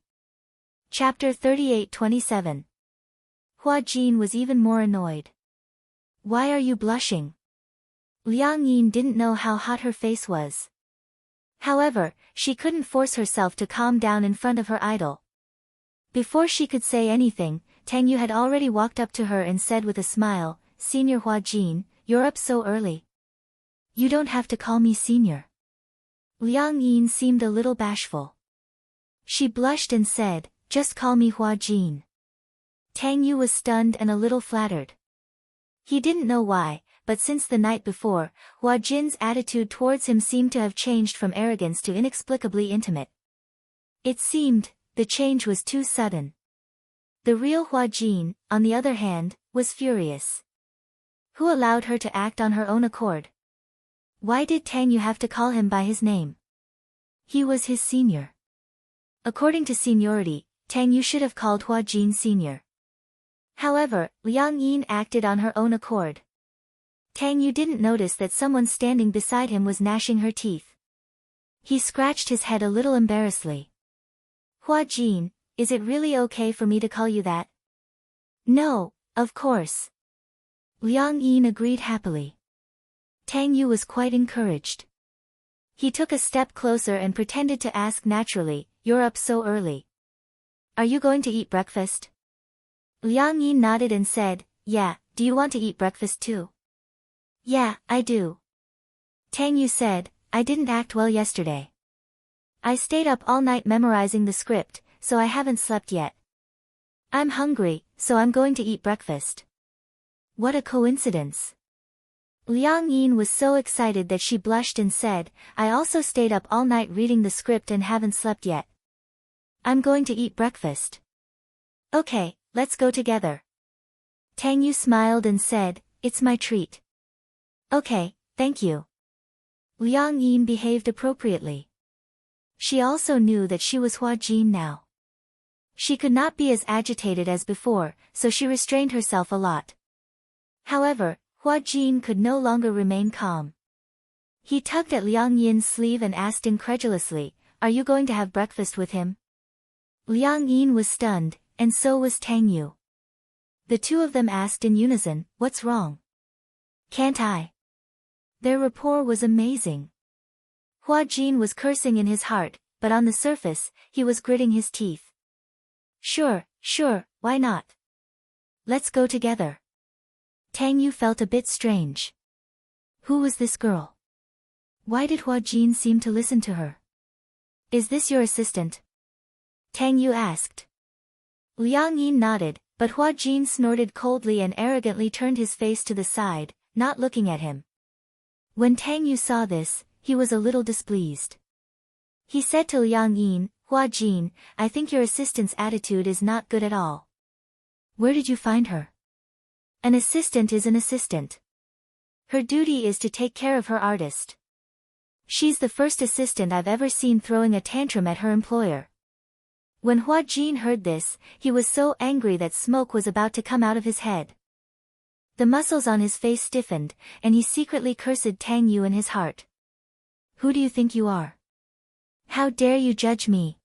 Chapter 38-27. Hua Jin was even more annoyed. Why are you blushing? Liang Yin didn't know how hot her face was. However, she couldn't force herself to calm down in front of her idol. Before she could say anything, Tang Yu had already walked up to her and said with a smile, "Senior Hua Jin, you're up so early." "You don't have to call me senior." Liang Yin seemed a little bashful. She blushed and said, "Just call me Hua Jin." Tang Yu was stunned and a little flattered. He didn't know why, but since the night before, Hua Jin's attitude towards him seemed to have changed from arrogance to inexplicably intimate. It seemed, the change was too sudden. The real Hua Jin, on the other hand, was furious. Who allowed her to act on her own accord? Why did Tang Yu have to call him by his name? He was his senior. According to seniority, Tang Yu should have called Hua Jin senior. However, Liang Yin acted on her own accord. Tang Yu didn't notice that someone standing beside him was gnashing her teeth. He scratched his head a little embarrassedly. "Hua Jin, is it really okay for me to call you that?" "No, of course." Liang Yin agreed happily. Tang Yu was quite encouraged. He took a step closer and pretended to ask naturally, "You're up so early. Are you going to eat breakfast?" Liang Yin nodded and said, "Yeah, do you want to eat breakfast too?" "Yeah, I do." Tang Yu said, "I didn't act well yesterday. I stayed up all night memorizing the script, so I haven't slept yet. I'm hungry, so I'm going to eat breakfast." What a coincidence. Liang Yin was so excited that she blushed and said, "I also stayed up all night reading the script and haven't slept yet. I'm going to eat breakfast." "Okay, let's go together." Tang Yu smiled and said, "It's my treat." "Okay, thank you." Liang Yin behaved appropriately. She also knew that she was Hua Jin now. She could not be as agitated as before, so she restrained herself a lot. However, Hua Jin could no longer remain calm. He tugged at Liang Yin's sleeve and asked incredulously, "Are you going to have breakfast with him?" Liang Yin was stunned, and so was Tang Yu. The two of them asked in unison, "What's wrong?" "Can't I?" Their rapport was amazing. Hua Jin was cursing in his heart, but on the surface, he was gritting his teeth. Sure, why not? Let's go together." Tang Yu felt a bit strange. Who was this girl? Why did Hua Jin seem to listen to her? "Is this your assistant?" Tang Yu asked. Liang Yin nodded, but Hua Jin snorted coldly and arrogantly turned his face to the side, not looking at him. When Tang Yu saw this, he was a little displeased. He said to Liang Yin, "Hua Jin, I think your assistant's attitude is not good at all. Where did you find her? An assistant is an assistant. Her duty is to take care of her artist. She's the first assistant I've ever seen throwing a tantrum at her employer." When Hua Jin heard this, he was so angry that smoke was about to come out of his head. The muscles on his face stiffened, and he secretly cursed Tang Yu in his heart. "Who do you think you are? How dare you judge me?"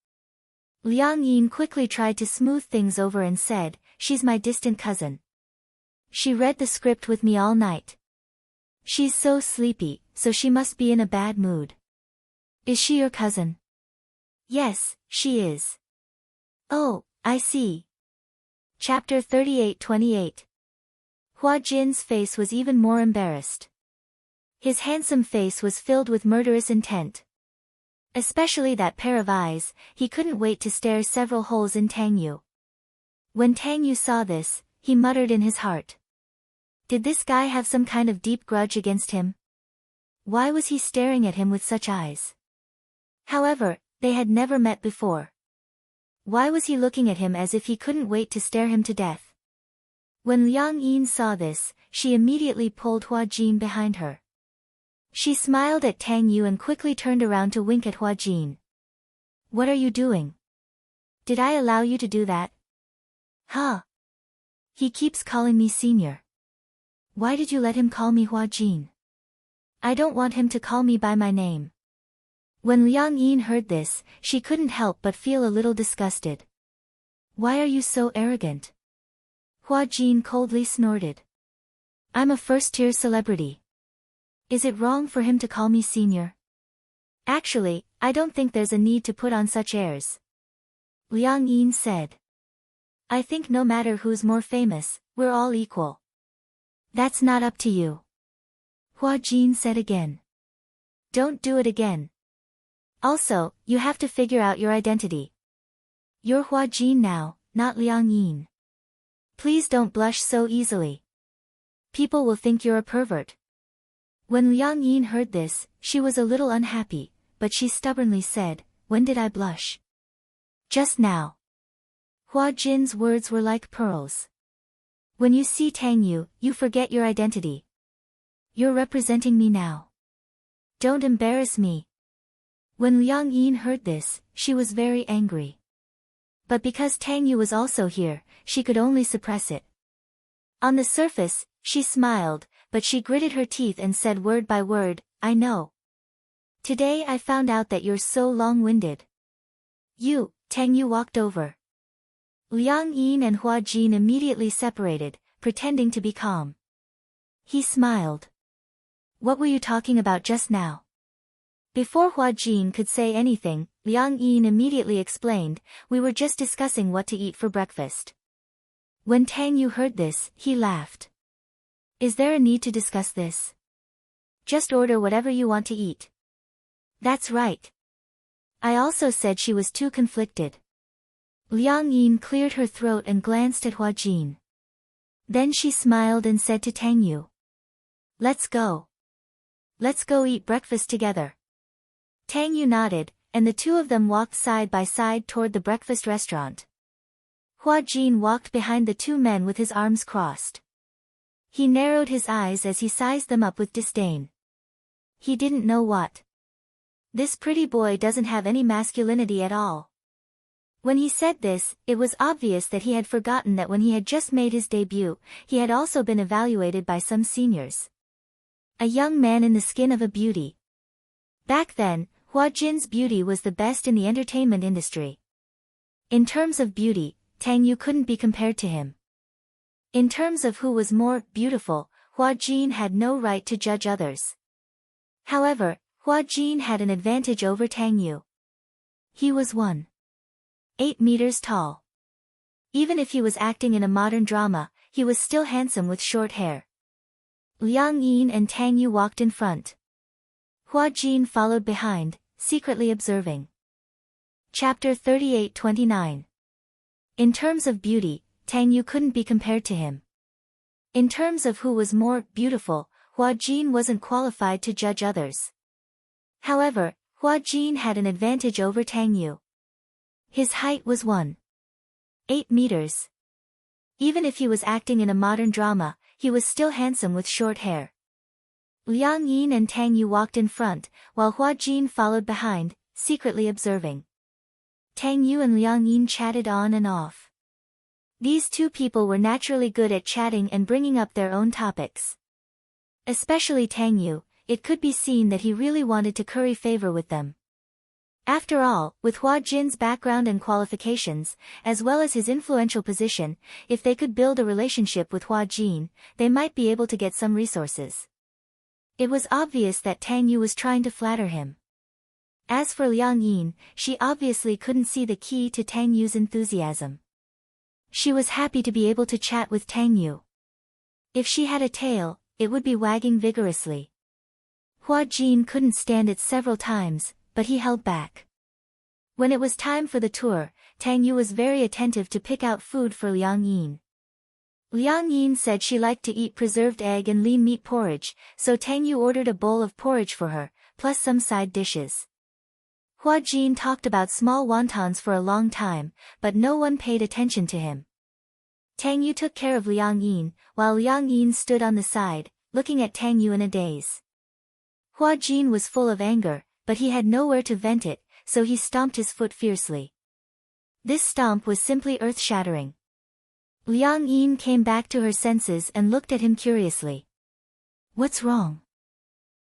Liang Yin quickly tried to smooth things over and said, "She's my distant cousin. She read the script with me all night. She's so sleepy, so she must be in a bad mood." "Is she your cousin?" "Yes, she is." "Oh, I see." Chapter 38-28. Hua Jin's face was even more embarrassed. His handsome face was filled with murderous intent. Especially that pair of eyes, he couldn't wait to stare several holes in Tang Yu. When Tang Yu saw this, he muttered in his heart. Did this guy have some kind of deep grudge against him? Why was he staring at him with such eyes? However, they had never met before. Why was he looking at him as if he couldn't wait to stare him to death? When Liang Yin saw this, she immediately pulled Hua Jin behind her. She smiled at Tang Yu and quickly turned around to wink at Hua Jin. "What are you doing? Did I allow you to do that?" "Huh? He keeps calling me senior. Why did you let him call me Hua Jin? I don't want him to call me by my name." When Liang Yin heard this, she couldn't help but feel a little disgusted. "Why are you so arrogant?" Hua Jin coldly snorted. I'm a first-tier celebrity. Is it wrong for him to call me senior? Actually, I don't think there's a need to put on such airs. Liang Yin said. I think no matter who's more famous, we're all equal. That's not up to you. Hua Jin said again. Don't do it again. Also, you have to figure out your identity. You're Hua Jin now, not Liang Yin. Please don't blush so easily. People will think you're a pervert. When Liang Yin heard this, she was a little unhappy, but she stubbornly said, When did I blush? Just now. Hua Jin's words were like pearls. When you see Tang Yu, you forget your identity. You're representing me now. Don't embarrass me. When Liang Yin heard this, she was very angry. But because Tang Yu was also here, she could only suppress it. On the surface, she smiled, but she gritted her teeth and said word by word, I know. Today I found out that you're so long-winded. Tang Yu walked over. Liang Yin and Hua Jin immediately separated, pretending to be calm. He smiled. What were you talking about just now? Before Hua Jin could say anything, Liang Yin immediately explained, we were just discussing what to eat for breakfast. When Tang Yu heard this, he laughed. Is there a need to discuss this? Just order whatever you want to eat. That's right. I also said she was too conflicted. Liang Yin cleared her throat and glanced at Hua Jin. Then she smiled and said to Tang Yu. Let's go. Let's go eat breakfast together. Tang Yu nodded, and the two of them walked side by side toward the breakfast restaurant. Hua Jin walked behind the two men with his arms crossed. He narrowed his eyes as he sized them up with disdain. He didn't know what. This pretty boy doesn't have any masculinity at all. When he said this, it was obvious that he had forgotten that when he had just made his debut, he had also been evaluated by some seniors. A young man in the skin of a beauty. Back then, Hua Jin's beauty was the best in the entertainment industry. In terms of beauty, Tang Yu couldn't be compared to him. In terms of who was more beautiful, Hua Jin had no right to judge others. However, Hua Jin had an advantage over Tang Yu. He was 1.8 meters tall. Even if he was acting in a modern drama, he was still handsome with short hair. Liang Yin and Tang Yu walked in front. Hua Jin followed behind, secretly observing. Chapter 38-29. In terms of beauty, Tang Yu couldn't be compared to him. In terms of who was more beautiful, Hua Jin wasn't qualified to judge others. However, Hua Jin had an advantage over Tang Yu. His height was 1.8 meters. Even if he was acting in a modern drama, he was still handsome with short hair. Liang Yin and Tang Yu walked in front, while Hua Jin followed behind, secretly observing. Tang Yu and Liang Yin chatted on and off. These two people were naturally good at chatting and bringing up their own topics. Especially Tang Yu, it could be seen that he really wanted to curry favor with them. After all, with Hua Jin's background and qualifications, as well as his influential position, if they could build a relationship with Hua Jin, they might be able to get some resources. It was obvious that Tang Yu was trying to flatter him. As for Liang Yin, she obviously couldn't see the key to Tang Yu's enthusiasm. She was happy to be able to chat with Tang Yu. If she had a tail, it would be wagging vigorously. Hua Jin couldn't stand it several times, but he held back. When it was time for the tour, Tang Yu was very attentive to pick out food for Liang Yin. Liang Yin said she liked to eat preserved egg and lean meat porridge, so Tang Yu ordered a bowl of porridge for her, plus some side dishes. Hua Jin talked about small wontons for a long time, but no one paid attention to him. Tang Yu took care of Liang Yin, while Liang Yin stood on the side, looking at Tang Yu in a daze. Hua Jin was full of anger, but he had nowhere to vent it, so he stomped his foot fiercely. This stomp was simply earth-shattering. Liang Yin came back to her senses and looked at him curiously. What's wrong?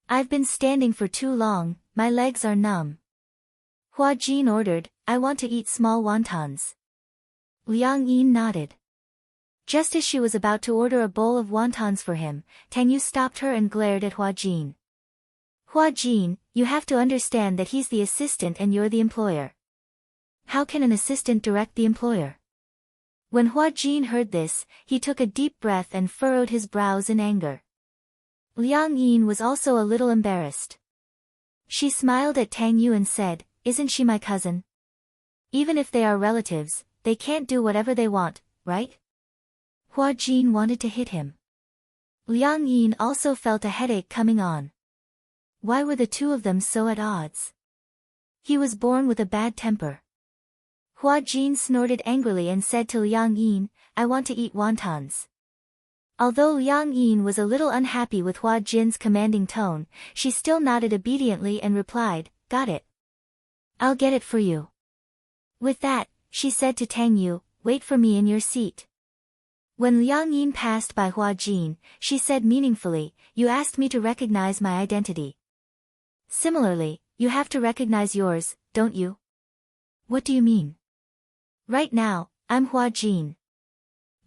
I've been standing for too long, my legs are numb. Hua Jin ordered, I want to eat small wontons. Liang Yin nodded. Just as she was about to order a bowl of wontons for him, Tang Yu stopped her and glared at Hua Jin. Hua Jin, you have to understand that he's the assistant and you're the employer. How can an assistant direct the employer? When Hua Jin heard this, he took a deep breath and furrowed his brows in anger. Liang Yin was also a little embarrassed. She smiled at Tang Yu and said, "Isn't she my cousin? Even if they are relatives, they can't do whatever they want, right?" Hua Jin wanted to hit him. Liang Yin also felt a headache coming on. Why were the two of them so at odds? He was born with a bad temper. Hua Jin snorted angrily and said to Liang Yin, "I want to eat wontons." Although Liang Yin was a little unhappy with Hua Jin's commanding tone, she still nodded obediently and replied, "Got it. I'll get it for you." With that, she said to Tang Yu, "Wait for me in your seat." When Liang Yin passed by Hua Jin, she said meaningfully, "You asked me to recognize my identity. Similarly, you have to recognize yours, don't you?" "What do you mean?" "Right now, I'm Hua Jin.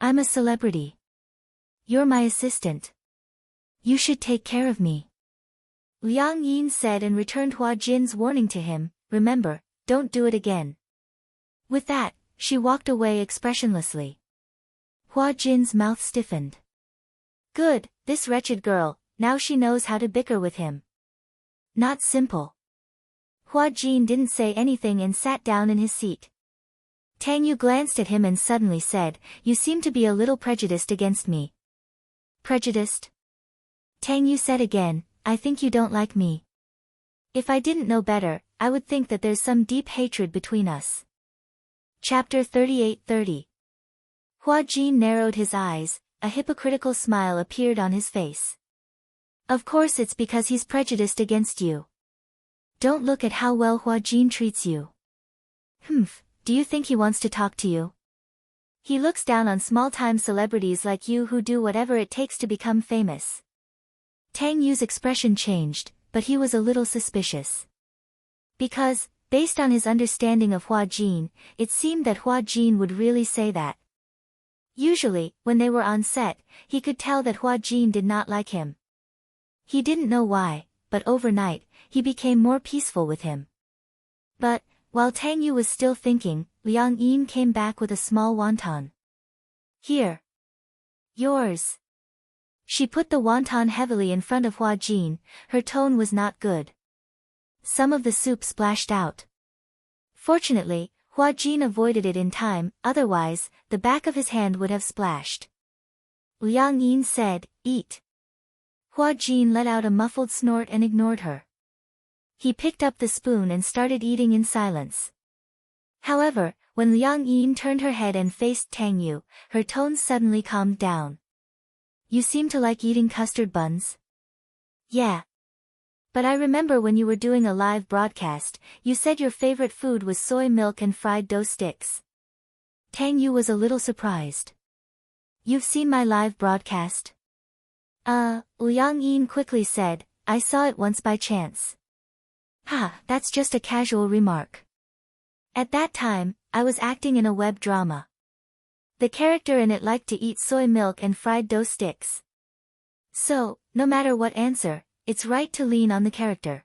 I'm a celebrity. You're my assistant. You should take care of me." Liang Yin said and returned Hua Jin's warning to him, "Remember, don't do it again." With that, she walked away expressionlessly. Hua Jin's mouth stiffened. Good, this wretched girl, now she knows how to bicker with him. Not simple. Hua Jin didn't say anything and sat down in his seat. Tang Yu glanced at him and suddenly said, "You seem to be a little prejudiced against me." "Prejudiced?" Tang Yu said again, "I think you don't like me. If I didn't know better, I would think that there's some deep hatred between us." Chapter 38:30. Hua Jin narrowed his eyes, a hypocritical smile appeared on his face. "Of course it's because he's prejudiced against you. Don't look at how well Hua Jin treats you. Do you think he wants to talk to you? He looks down on small-time celebrities like you who do whatever it takes to become famous." Tang Yu's expression changed, but he was a little suspicious. Because, based on his understanding of Hua Jin, it seemed that Hua Jin would really say that. Usually, when they were on set, he could tell that Hua Jin did not like him. He didn't know why, but overnight, he became more peaceful with him. But, while Tang Yu was still thinking, Liang Yin came back with a small wonton. "Here. Yours." She put the wonton heavily in front of Hua Jin, her tone was not good. Some of the soup splashed out. Fortunately, Hua Jin avoided it in time, otherwise, the back of his hand would have splashed. Liang Yin said, "Eat." Hua Jin let out a muffled snort and ignored her. He picked up the spoon and started eating in silence. However, when Liang Yin turned her head and faced Tang Yu, her tone suddenly calmed down. "You seem to like eating custard buns?" "Yeah. But I remember when you were doing a live broadcast, you said your favorite food was soy milk and fried dough sticks." Tang Yu was a little surprised. "You've seen my live broadcast?" Liang Yin quickly said, "I saw it once by chance." That's just a casual remark. At that time, I was acting in a web drama. The character in it liked to eat soy milk and fried dough sticks. So, no matter what answer, it's right to lean on the character.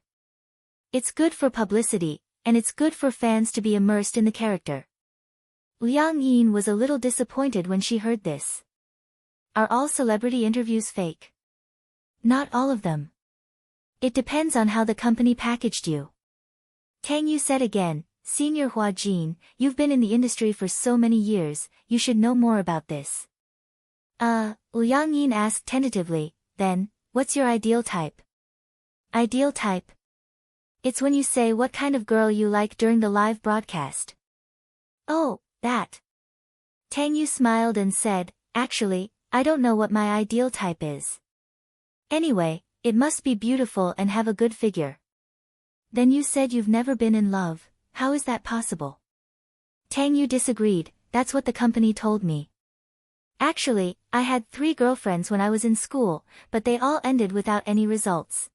It's good for publicity, and it's good for fans to be immersed in the character. Liang Yin was a little disappointed when she heard this. Are all celebrity interviews fake? Not all of them. It depends on how the company packaged you. Tang Yu said again, "Senior Hua Jin, you've been in the industry for so many years, you should know more about this." Liang Yin asked tentatively, "Then, what's your ideal type?" "Ideal type? It's when you say what kind of girl you like during the live broadcast." "Oh, that." Tang Yu smiled and said, "Actually, I don't know what my ideal type is. Anyway, it must be beautiful and have a good figure." "Then you said you've never been in love, how is that possible?" Tang Yu disagreed, "That's what the company told me. Actually, I had 3 girlfriends when I was in school, but they all ended without any results.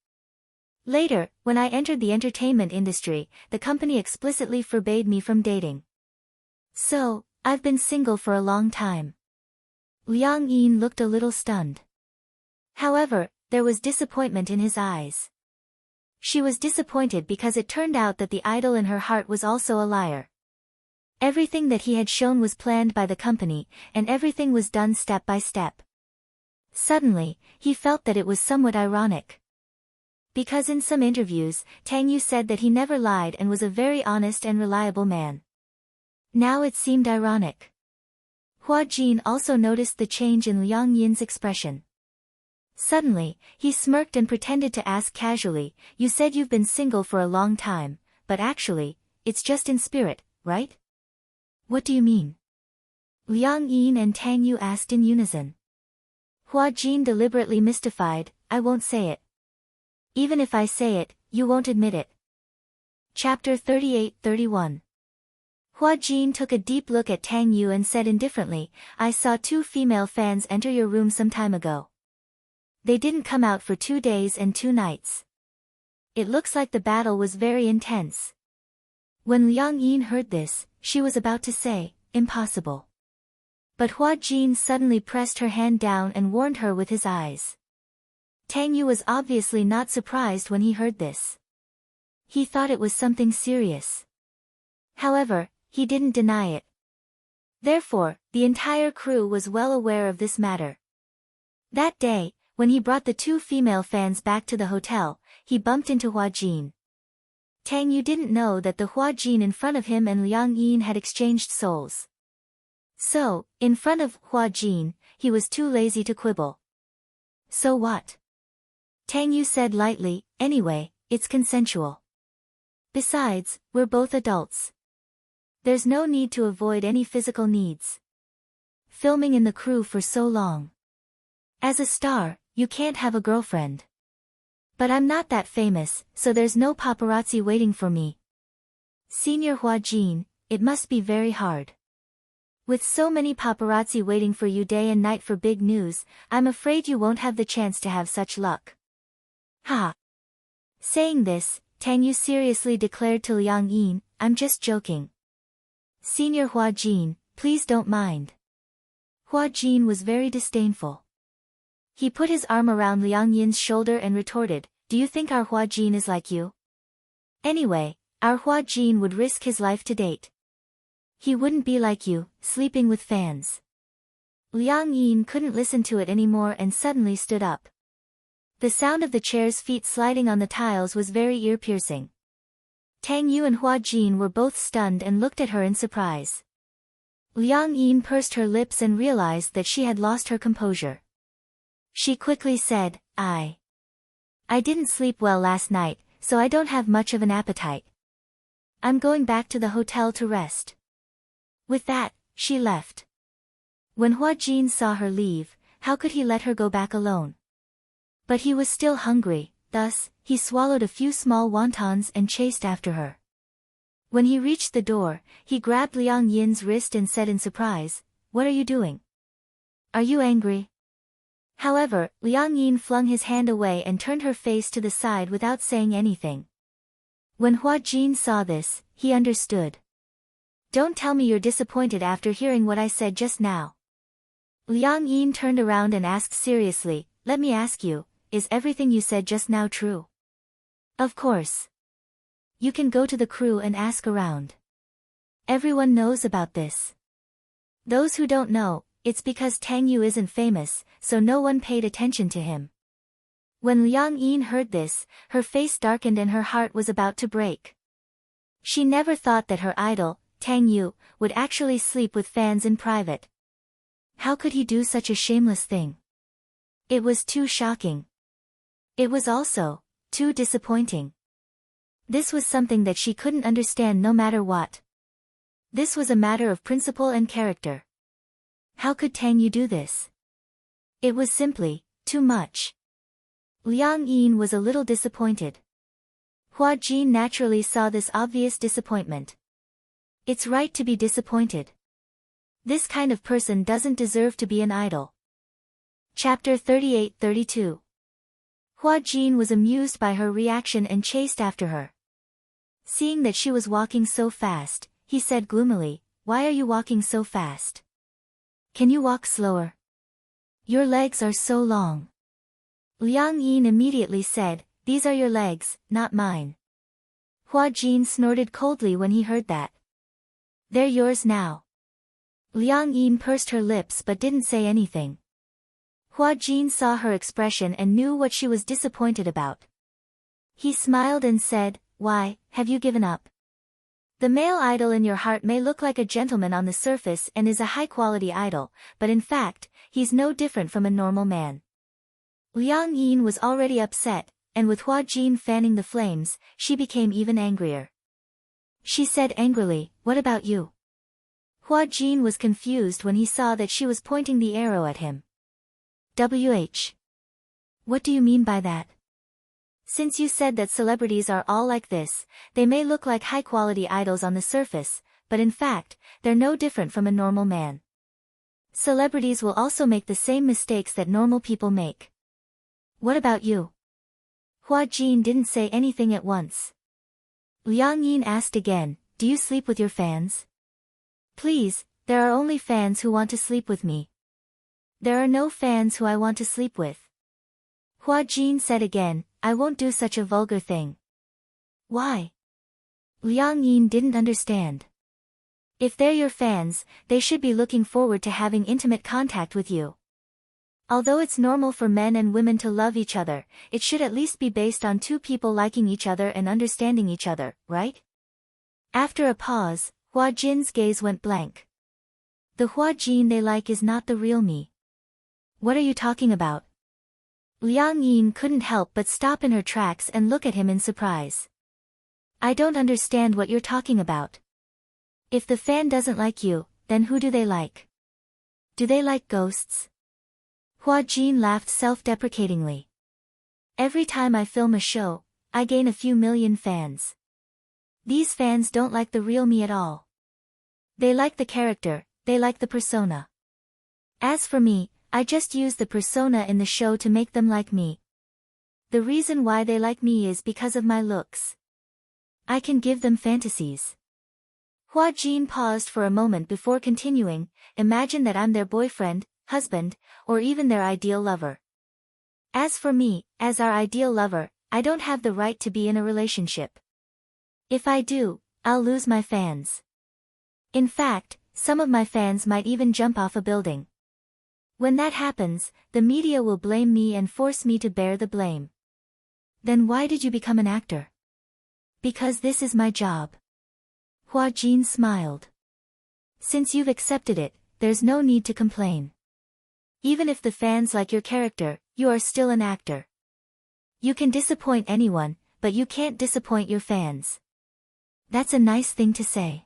Later, when I entered the entertainment industry, the company explicitly forbade me from dating. So, I've been single for a long time." Liang Yin looked a little stunned. However, there was disappointment in his eyes. She was disappointed because it turned out that the idol in her heart was also a liar. Everything that he had shown was planned by the company, and everything was done step by step. Suddenly, he felt that it was somewhat ironic. Because in some interviews, Tang Yu said that he never lied and was a very honest and reliable man. Now it seemed ironic. Hua Jin also noticed the change in Liang Yin's expression. Suddenly, he smirked and pretended to ask casually, "You said you've been single for a long time, but actually, it's just in spirit, right?" "What do you mean?" Liang Yin and Tang Yu asked in unison. Hua Jin deliberately mystified, "I won't say it. Even if I say it, you won't admit it." Chapter 38-31. Hua Jin took a deep look at Tang Yu and said indifferently, "I saw 2 female fans enter your room some time ago. They didn't come out for 2 days and 2 nights. It looks like the battle was very intense." When Liang Yin heard this, she was about to say, "Impossible." But Hua Jin suddenly pressed her hand down and warned her with his eyes. Tang Yu was obviously not surprised when he heard this. He thought it was something serious. However, he didn't deny it. Therefore, the entire crew was well aware of this matter. That day, when he brought the 2 female fans back to the hotel, he bumped into Hua Jin. Tang Yu didn't know that the Hua Jin in front of him and Liang Yin had exchanged souls. So, in front of Hua Jin, he was too lazy to quibble. "So what?" Tang Yu said lightly, "Anyway, it's consensual. Besides, we're both adults. There's no need to avoid any physical needs. Filming in the crew for so long. As a star, you can't have a girlfriend. But I'm not that famous, so there's no paparazzi waiting for me. Senior Hua Jin, it must be very hard. With so many paparazzi waiting for you day and night for big news, I'm afraid you won't have the chance to have such luck." Ha! Saying this, Tang Yu seriously declared to Liang Yin, "I'm just joking. Senior Hua Jin, please don't mind." Hua Jin was very disdainful. He put his arm around Liang Yin's shoulder and retorted, "Do you think our Hua Jin is like you? Anyway, our Hua Jin would risk his life to date. He wouldn't be like you, sleeping with fans." Liang Yin couldn't listen to it anymore and suddenly stood up. The sound of the chair's feet sliding on the tiles was very ear-piercing. Tang Yu and Hua Jin were both stunned and looked at her in surprise. Liang Yin pursed her lips and realized that she had lost her composure. She quickly said, I didn't sleep well last night, so I don't have much of an appetite. I'm going back to the hotel to rest." With that, she left. When Hua Jin saw her leave, how could he let her go back alone? But he was still hungry, thus, he swallowed a few small wontons and chased after her. When he reached the door, he grabbed Liang Yin's wrist and said in surprise, "What are you doing? Are you angry?" However, Liang Yin flung his hand away and turned her face to the side without saying anything. When Hua Jin saw this, he understood. "Don't tell me you're disappointed after hearing what I said just now." Liang Yin turned around and asked seriously, "Let me ask you, is everything you said just now true?" "Of course. You can go to the crew and ask around. Everyone knows about this. Those who don't know, it's because Tang Yu isn't famous, so no one paid attention to him." When Liang Yin heard this, her face darkened and her heart was about to break. She never thought that her idol, Tang Yu, would actually sleep with fans in private. How could he do such a shameless thing? It was too shocking. It was also too disappointing. This was something that she couldn't understand no matter what. This was a matter of principle and character. How could Tang Yu do this? It was simply too much. Liang Yin was a little disappointed. Hua Jin naturally saw this obvious disappointment. It's right to be disappointed. This kind of person doesn't deserve to be an idol. Chapter 38-32. Hua Jin was amused by her reaction and chased after her. Seeing that she was walking so fast, he said gloomily, "Why are you walking so fast? Can you walk slower?" Your legs are so long. Liang Yin immediately said, these are your legs, not mine. Hua Jin snorted coldly when he heard that. They're yours now. Liang Yin pursed her lips but didn't say anything. Hua Jin saw her expression and knew what she was disappointed about. He smiled and said, why, have you given up? The male idol in your heart may look like a gentleman on the surface and is a high-quality idol, but in fact, he's no different from a normal man. Liang Yin was already upset, and with Hua Jin fanning the flames, she became even angrier. She said angrily, what about you? Hua Jin was confused when he saw that she was pointing the arrow at him. What do you mean by that? Since you said that celebrities are all like this, they may look like high-quality idols on the surface, but in fact, they're no different from a normal man. Celebrities will also make the same mistakes that normal people make. What about you? Hua Jin didn't say anything at once. Liang Yin asked again, do you sleep with your fans? Please, there are only fans who want to sleep with me. There are no fans who I want to sleep with. Hua Jin said again, I won't do such a vulgar thing. Why? Liang Yin didn't understand. If they're your fans, they should be looking forward to having intimate contact with you. Although it's normal for men and women to love each other, it should at least be based on two people liking each other and understanding each other, right? After a pause, Hua Jin's gaze went blank. The Hua Jin they like is not the real me. What are you talking about? Liang Yin couldn't help but stop in her tracks and look at him in surprise. I don't understand what you're talking about. If the fan doesn't like you, then who do they like? Do they like ghosts? Hua Jin laughed self-deprecatingly. Every time I film a show, I gain a few million fans. These fans don't like the real me at all. They like the character, they like the persona. As for me, I just use the persona in the show to make them like me. The reason why they like me is because of my looks. I can give them fantasies. Hua Jin paused for a moment before continuing, imagine that I'm their boyfriend, husband, or even their ideal lover. As for me, as our ideal lover, I don't have the right to be in a relationship. If I do, I'll lose my fans. In fact, some of my fans might even jump off a building. When that happens, the media will blame me and force me to bear the blame. Then why did you become an actor? Because this is my job. Hua Jin smiled. Since you've accepted it, there's no need to complain. Even if the fans like your character, you are still an actor. You can disappoint anyone, but you can't disappoint your fans. That's a nice thing to say.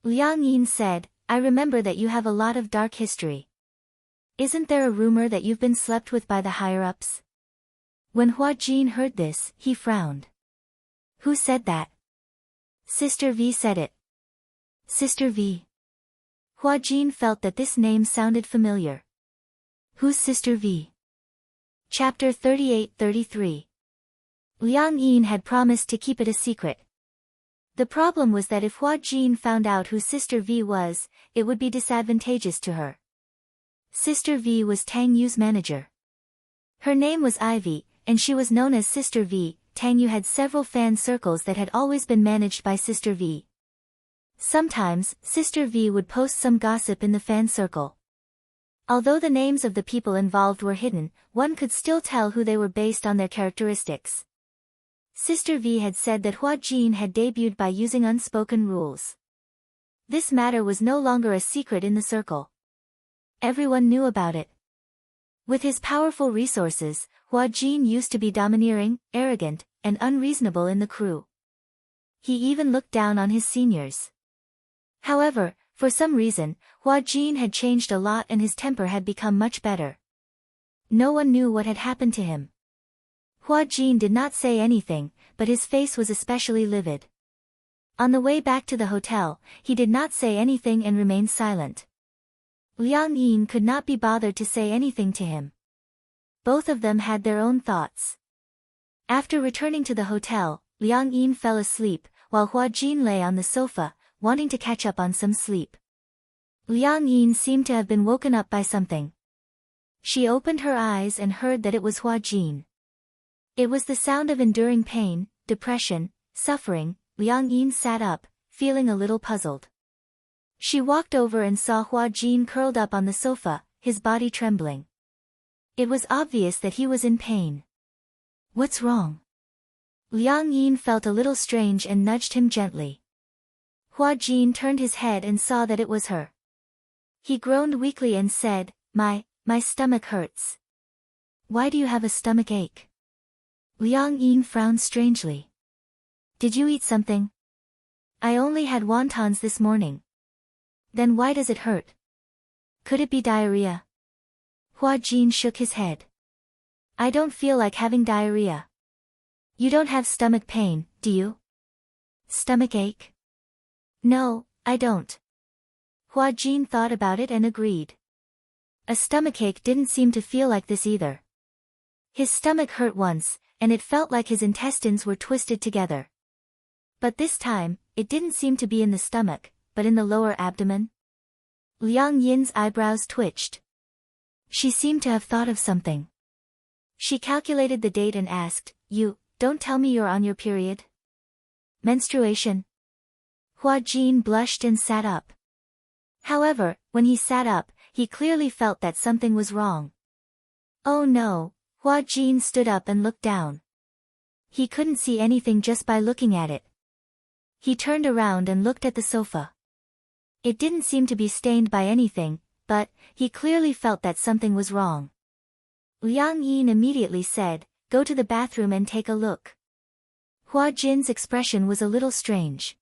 Liang Yin said, I remember that you have a lot of dark history. Isn't there a rumor that you've been slept with by the higher-ups? When Hua Jin heard this, he frowned. Who said that? Sister V said it. Sister V. Hua Jin felt that this name sounded familiar. Who's Sister V? Chapter 38-33. Liang Yin had promised to keep it a secret. The problem was that if Hua Jin found out who Sister V was, it would be disadvantageous to her. Sister V was Tang Yu's manager. Her name was Ivy, and she was known as Sister V. Tang Yu had several fan circles that had always been managed by Sister V. Sometimes, Sister V would post some gossip in the fan circle. Although the names of the people involved were hidden, one could still tell who they were based on their characteristics. Sister V had said that Hua Jin had debuted by using unspoken rules. This matter was no longer a secret in the circle. Everyone knew about it. With his powerful resources, Hua Jin used to be domineering, arrogant, and unreasonable in the crew. He even looked down on his seniors. However, for some reason, Hua Jin had changed a lot and his temper had become much better. No one knew what had happened to him. Hua Jin did not say anything, but his face was especially livid. On the way back to the hotel, he did not say anything and remained silent. Liang Yin could not be bothered to say anything to him. Both of them had their own thoughts. After returning to the hotel, Liang Yin fell asleep, while Hua Jin lay on the sofa, wanting to catch up on some sleep. Liang Yin seemed to have been woken up by something. She opened her eyes and heard that it was Hua Jin. It was the sound of enduring pain, depression, suffering. Liang Yin sat up, feeling a little puzzled. She walked over and saw Hua Jin curled up on the sofa, his body trembling. It was obvious that he was in pain. What's wrong? Liang Yin felt a little strange and nudged him gently. Hua Jin turned his head and saw that it was her. He groaned weakly and said, My stomach hurts. Why do you have a stomach ache? Liang Yin frowned strangely. Did you eat something? I only had wontons this morning. Then why does it hurt? Could it be diarrhea? Hua Jin shook his head. I don't feel like having diarrhea. You don't have stomach pain, do you? Stomach ache? No, I don't. Hua Jin thought about it and agreed. A stomachache didn't seem to feel like this either. His stomach hurt once, and it felt like his intestines were twisted together. But this time, it didn't seem to be in the stomach, but in the lower abdomen. Liang Yin's eyebrows twitched. She seemed to have thought of something. She calculated the date and asked, You, don't tell me you're on your period? Menstruation? Hua Jin blushed and sat up. However, when he sat up, he clearly felt that something was wrong. Oh no, Hua Jin stood up and looked down. He couldn't see anything just by looking at it. He turned around and looked at the sofa. It didn't seem to be stained by anything, but he clearly felt that something was wrong. Liang Yin immediately said, Go to the bathroom and take a look. Hua Jin's expression was a little strange.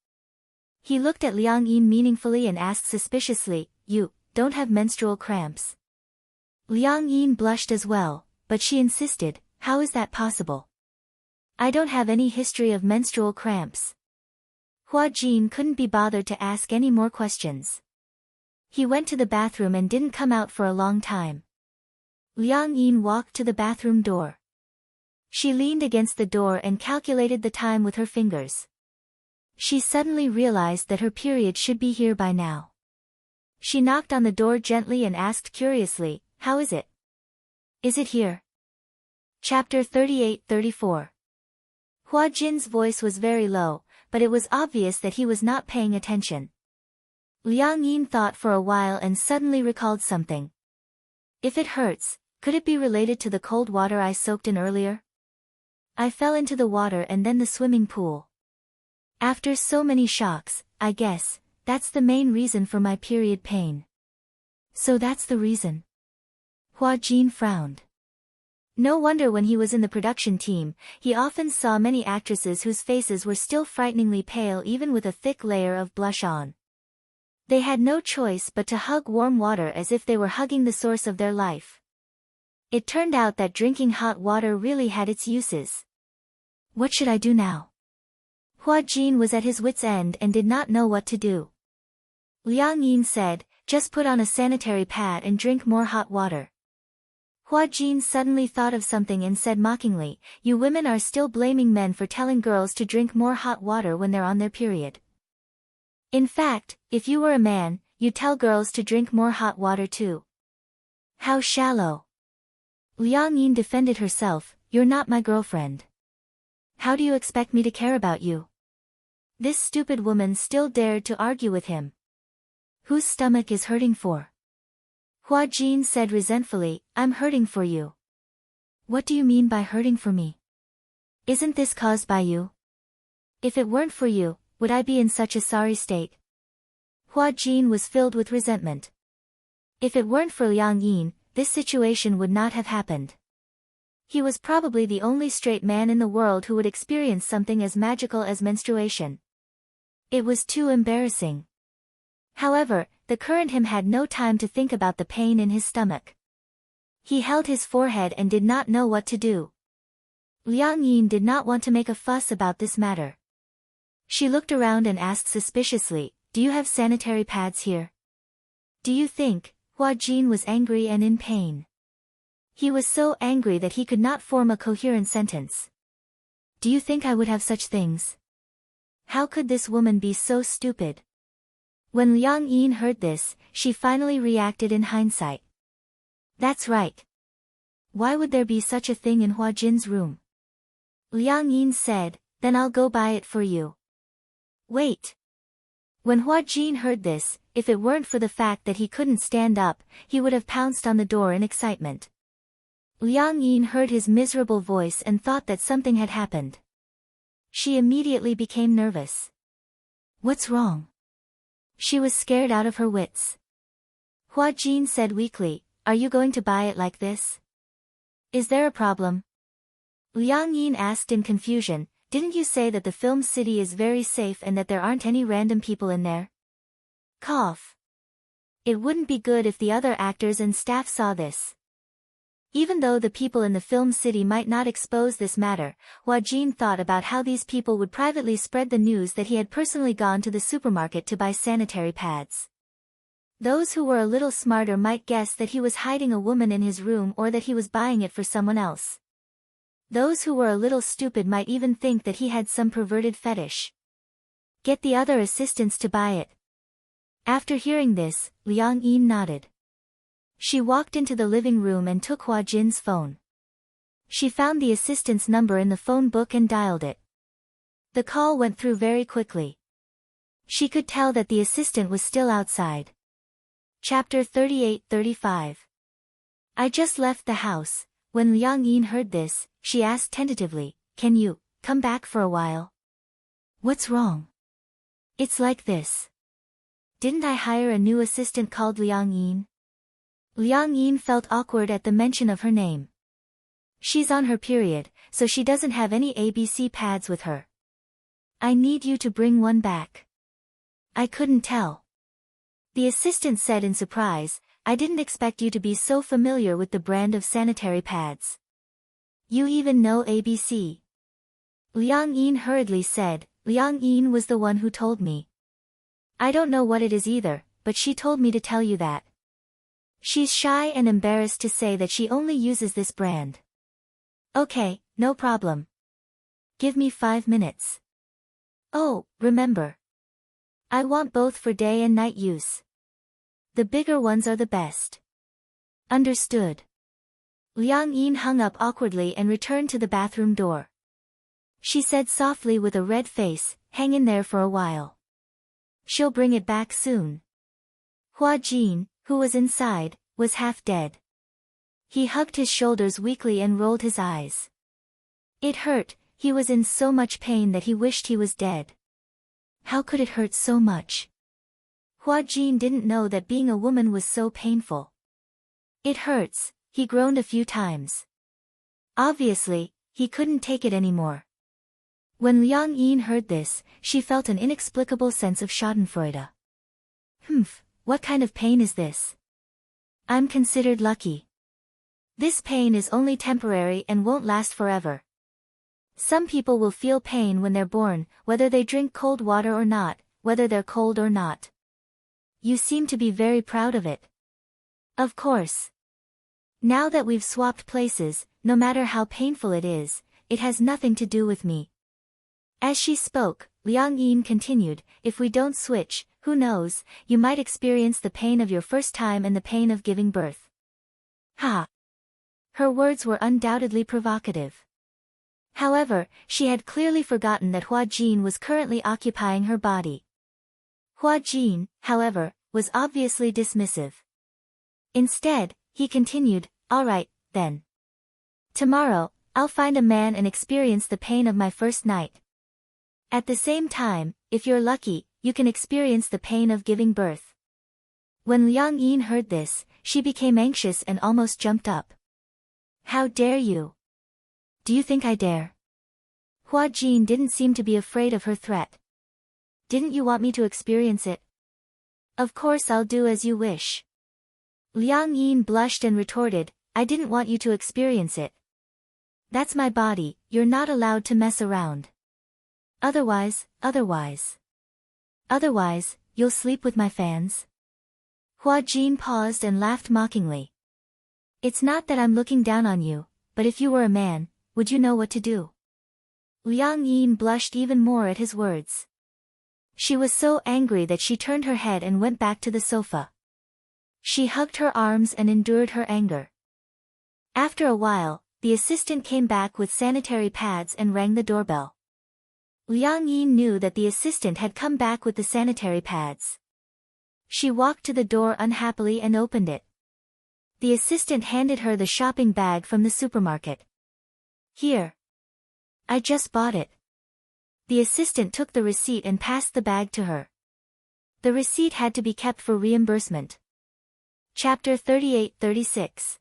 He looked at Liang Yin meaningfully and asked suspiciously, You don't have menstrual cramps? Liang Yin blushed as well, but she insisted, How is that possible? I don't have any history of menstrual cramps. Hua Jin couldn't be bothered to ask any more questions. He went to the bathroom and didn't come out for a long time. Liang Yin walked to the bathroom door. She leaned against the door and calculated the time with her fingers. She suddenly realized that her period should be here by now. She knocked on the door gently and asked curiously, How is it? Is it here? Chapter 38-34. Hua Jin's voice was very low, but it was obvious that he was not paying attention. Liang Yin thought for a while and suddenly recalled something. If it hurts, could it be related to the cold water I soaked in earlier? I fell into the water and then the swimming pool. After so many shocks, I guess, that's the main reason for my period pain. So that's the reason. Hua Jin frowned. No wonder when he was in the production team, he often saw many actresses whose faces were still frighteningly pale even with a thick layer of blush on. They had no choice but to hug warm water as if they were hugging the source of their life. It turned out that drinking hot water really had its uses. What should I do now? Hua Jin was at his wit's end and did not know what to do. Liang Yin said, Just put on a sanitary pad and drink more hot water. Hua Jin suddenly thought of something and said mockingly, You women are still blaming men for telling girls to drink more hot water when they're on their period. In fact, if you were a man, you'd tell girls to drink more hot water too. How shallow. Liang Yin defended herself, You're not my girlfriend. How do you expect me to care about you? This stupid woman still dared to argue with him. Whose stomach is hurting for? Hua Jin said resentfully, I'm hurting for you. What do you mean by hurting for me? Isn't this caused by you? If it weren't for you, would I be in such a sorry state? Hua Jin was filled with resentment. If it weren't for Liang Yin, this situation would not have happened. He was probably the only straight man in the world who would experience something as magical as menstruation. It was too embarrassing. However, the current him had no time to think about the pain in his stomach. He held his forehead and did not know what to do. Liang Yin did not want to make a fuss about this matter. She looked around and asked suspiciously, Do you have sanitary pads here? Do you think? Hua Jin was angry and in pain. He was so angry that he could not form a coherent sentence. Do you think I would have such things? How could this woman be so stupid? When Liang Yin heard this, she finally reacted in hindsight. That's right, Why would there be such a thing in Hua Jin's room? Liang Yin said, then I'll go buy it for you. Wait. When Hua Jin heard this, if it weren't for the fact that he couldn't stand up, he would have pounced on the door in excitement. Liang Yin heard his miserable voice and thought that something had happened. She immediately became nervous. What's wrong? She was scared out of her wits. Hua Jin said weakly, are you going to buy it like this? Is there a problem? Liang Yin asked in confusion, didn't you say that the film city is very safe and that there aren't any random people in there? Cough. It wouldn't be good if the other actors and staff saw this. Even though the people in the film city might not expose this matter, Hua Jin thought about how these people would privately spread the news that he had personally gone to the supermarket to buy sanitary pads. Those who were a little smarter might guess that he was hiding a woman in his room or that he was buying it for someone else. Those who were a little stupid might even think that he had some perverted fetish. Get the other assistants to buy it. After hearing this, Liang Yin nodded. She walked into the living room and took Hua Jin's phone. She found the assistant's number in the phone book and dialed it. The call went through very quickly. She could tell that the assistant was still outside. Chapter 38-35. I just left the house. When Liang Yin heard this, she asked tentatively, can you come back for a while? What's wrong? It's like this. Didn't I hire a new assistant called Liang Yin? Liang Yin felt awkward at the mention of her name. She's on her period, so she doesn't have any ABC pads with her. I need you to bring one back. I couldn't tell. The assistant said in surprise, I didn't expect you to be so familiar with the brand of sanitary pads. You even know ABC. Liang Yin hurriedly said, Liang Yin was the one who told me. I don't know what it is either, but she told me to tell you that. She's shy and embarrassed to say that she only uses this brand. Okay, no problem. Give me 5 minutes. Oh, remember. I want both for day and night use. The bigger ones are the best. Understood. Liang Yin hung up awkwardly and returned to the bathroom door. She said softly with a red face, hang in there for a while. She'll bring it back soon. Hua Jin, who was inside, was half dead. He hugged his shoulders weakly and rolled his eyes. It hurt, he was in so much pain that he wished he was dead. How could it hurt so much? Hua Jin didn't know that being a woman was so painful. It hurts, he groaned a few times. Obviously, he couldn't take it anymore. When Liang Yin heard this, she felt an inexplicable sense of schadenfreude. What kind of pain is this? I'm considered lucky. This pain is only temporary and won't last forever. Some people will feel pain when they're born, whether they drink cold water or not, whether they're cold or not. You seem to be very proud of it. Of course. Now that we've swapped places, no matter how painful it is, it has nothing to do with me. As she spoke, Liang Yin continued, if we don't switch, who knows, you might experience the pain of your first time and the pain of giving birth. Ha! Her words were undoubtedly provocative. However, she had clearly forgotten that Hua Jin was currently occupying her body. Hua Jin, however, was obviously dismissive. Instead, he continued, all right, then. Tomorrow, I'll find a man and experience the pain of my first night. At the same time, if you're lucky, you can experience the pain of giving birth. When Liang Yin heard this, she became anxious and almost jumped up. How dare you? Do you think I dare? Hua Jin didn't seem to be afraid of her threat. Didn't you want me to experience it? Of course I'll do as you wish. Liang Yin blushed and retorted, I didn't want you to experience it. That's my body, you're not allowed to mess around. Otherwise, you'll sleep with my fans? Hua Jin paused and laughed mockingly. It's not that I'm looking down on you, but if you were a man, would you know what to do? Liang Yin blushed even more at his words. She was so angry that she turned her head and went back to the sofa. She hugged her arms and endured her anger. After a while, the assistant came back with sanitary pads and rang the doorbell. Liang Yin knew that the assistant had come back with the sanitary pads. She walked to the door unhappily and opened it. The assistant handed her the shopping bag from the supermarket. Here. I just bought it. The assistant took the receipt and passed the bag to her. The receipt had to be kept for reimbursement. Chapter 38-36.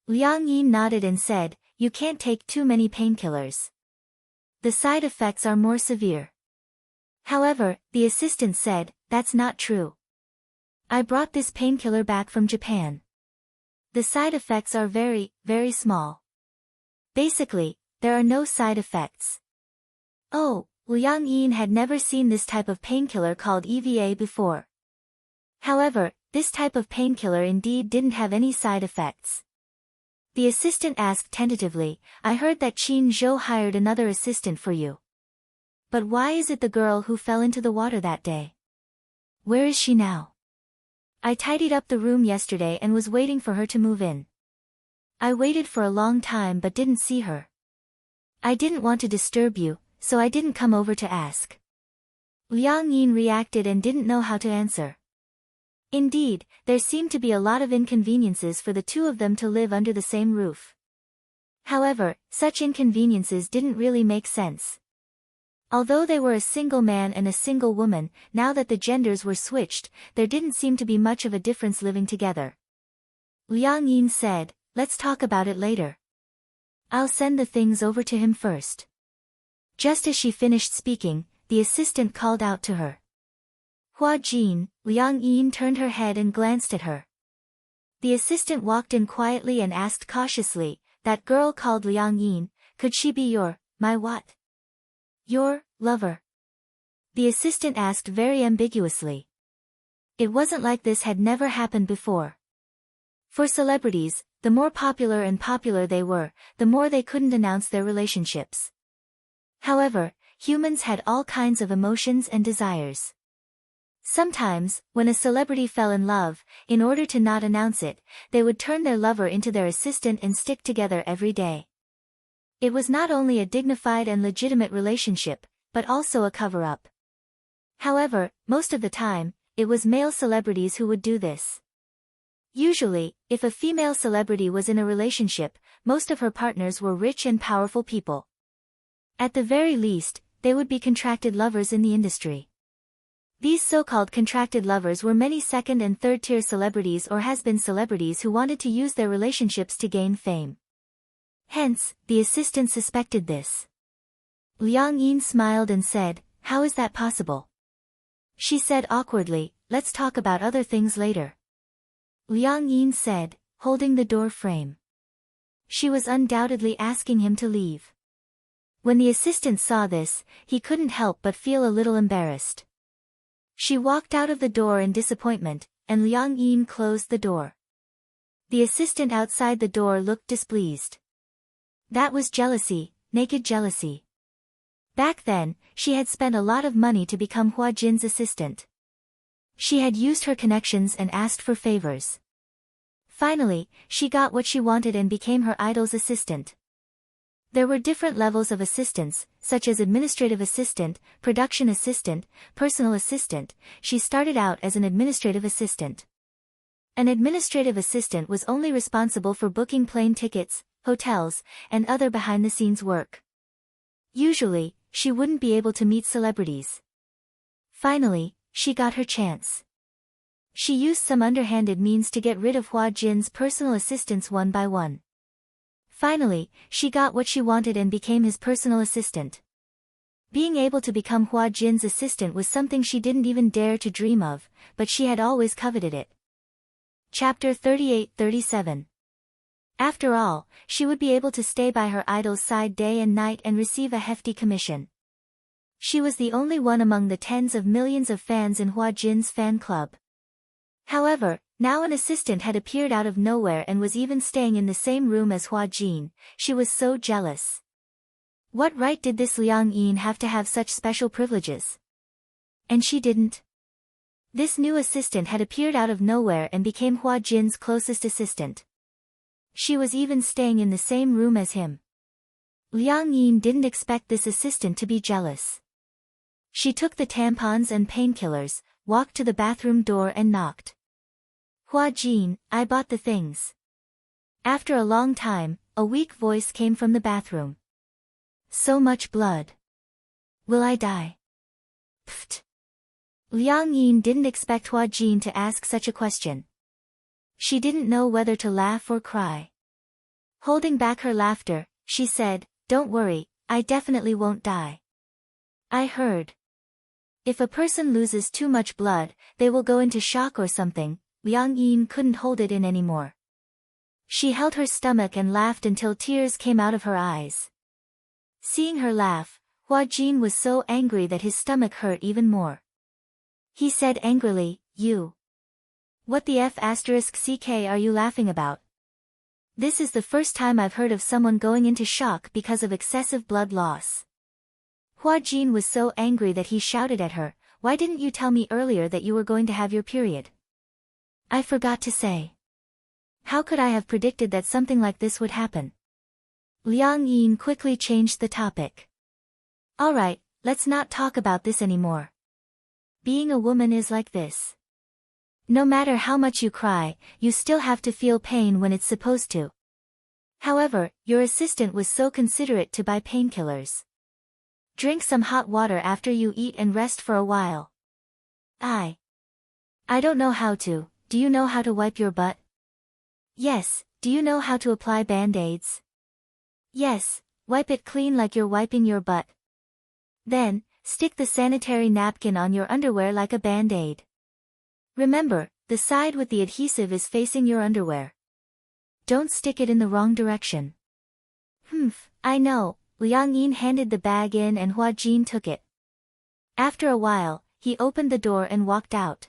Liang Yin nodded and said, "You can't take too many painkillers. The side effects are more severe." However, the assistant said, "That's not true. I brought this painkiller back from Japan. The side effects are very, very small. Basically, there are no side effects." Oh, Liang Yin had never seen this type of painkiller called EVA before. However, this type of painkiller indeed didn't have any side effects. The assistant asked tentatively, "I heard that Qin Zhou hired another assistant for you. But why is it the girl who fell into the water that day? Where is she now? I tidied up the room yesterday and was waiting for her to move in. I waited for a long time but didn't see her. I didn't want to disturb you, so I didn't come over to ask." Liang Yin reacted and didn't know how to answer. Indeed, there seemed to be a lot of inconveniences for the two of them to live under the same roof. However, such inconveniences didn't really make sense. Although they were a single man and a single woman, now that the genders were switched, there didn't seem to be much of a difference living together. Liang Yin said, "Let's talk about it later. I'll send the things over to him first." Just as she finished speaking, the assistant called out to her. "Hua Jin." Liang Yin turned her head and glanced at her. The assistant walked in quietly and asked cautiously, "That girl called Liang Yin, could she be my what? Your lover?" The assistant asked very ambiguously. It wasn't like this had never happened before. For celebrities, the more popular they were, the more they couldn't announce their relationships. However, humans had all kinds of emotions and desires. Sometimes, when a celebrity fell in love, in order to not announce it, they would turn their lover into their assistant and stick together every day. It was not only a dignified and legitimate relationship, but also a cover-up. However, most of the time, it was male celebrities who would do this. Usually, if a female celebrity was in a relationship, most of her partners were rich and powerful people. At the very least, they would be contracted lovers in the industry. These so-called contracted lovers were many second- and third-tier celebrities or has-been celebrities who wanted to use their relationships to gain fame. Hence, the assistant suspected this. Liang Yin smiled and said, "How is that possible?" She said awkwardly, "Let's talk about other things later." Liang Yin said, holding the door frame. She was undoubtedly asking him to leave. When the assistant saw this, he couldn't help but feel a little embarrassed. She walked out of the door in disappointment, and Liang Yin closed the door. The assistant outside the door looked displeased. That was jealousy, naked jealousy. Back then, she had spent a lot of money to become Hua Jin's assistant. She had used her connections and asked for favors. Finally, she got what she wanted and became her idol's assistant. There were different levels of assistants, such as administrative assistant, production assistant, personal assistant. She started out as an administrative assistant. An administrative assistant was only responsible for booking plane tickets, hotels, and other behind-the-scenes work. Usually, she wouldn't be able to meet celebrities. Finally, she got her chance. She used some underhanded means to get rid of Hua Jin's personal assistants one by one. Finally, she got what she wanted and became his personal assistant. Being able to become Hua Jin's assistant was something she didn't even dare to dream of, but she had always coveted it. Chapter 38-37. After all, she would be able to stay by her idol's side day and night and receive a hefty commission. She was the only one among the tens of millions of fans in Hua Jin's fan club. However, now an assistant had appeared out of nowhere and was even staying in the same room as Hua Jin. She was so jealous. What right did this Liang Yin have to have such special privileges? And she didn't. This new assistant had appeared out of nowhere and became Hua Jin's closest assistant. She was even staying in the same room as him. Liang Yin didn't expect this assistant to be jealous. She took the tampons and painkillers, walked to the bathroom door and knocked. Hua Jin, I bought the things. After a long time, a weak voice came from the bathroom. So much blood. Will I die? Pfft. Liang Yin didn't expect Hua Jin to ask such a question. She didn't know whether to laugh or cry. Holding back her laughter, she said, Don't worry, I definitely won't die. I heard. If a person loses too much blood, they will go into shock or something. Liang Yin couldn't hold it in anymore. She held her stomach and laughed until tears came out of her eyes. Seeing her laugh, Hua Jin was so angry that his stomach hurt even more. He said angrily, You. What the **ck are you laughing about? This is the first time I've heard of someone going into shock because of excessive blood loss. Hua Jin was so angry that he shouted at her, Why didn't you tell me earlier that you were going to have your period? I forgot to say. How could I have predicted that something like this would happen? Liang Yin quickly changed the topic. Alright, let's not talk about this anymore. Being a woman is like this. No matter how much you cry, you still have to feel pain when it's supposed to. However, your assistant was so considerate to buy painkillers. Drink some hot water after you eat and rest for a while. I don't know how to. Do you know how to wipe your butt? Yes. Do you know how to apply band-aids? Yes. Wipe it clean like you're wiping your butt. Then, stick the sanitary napkin on your underwear like a band-aid. Remember, the side with the adhesive is facing your underwear. Don't stick it in the wrong direction. I know. Liang Yin handed the bag in and Hua Jin took it. After a while, he opened the door and walked out.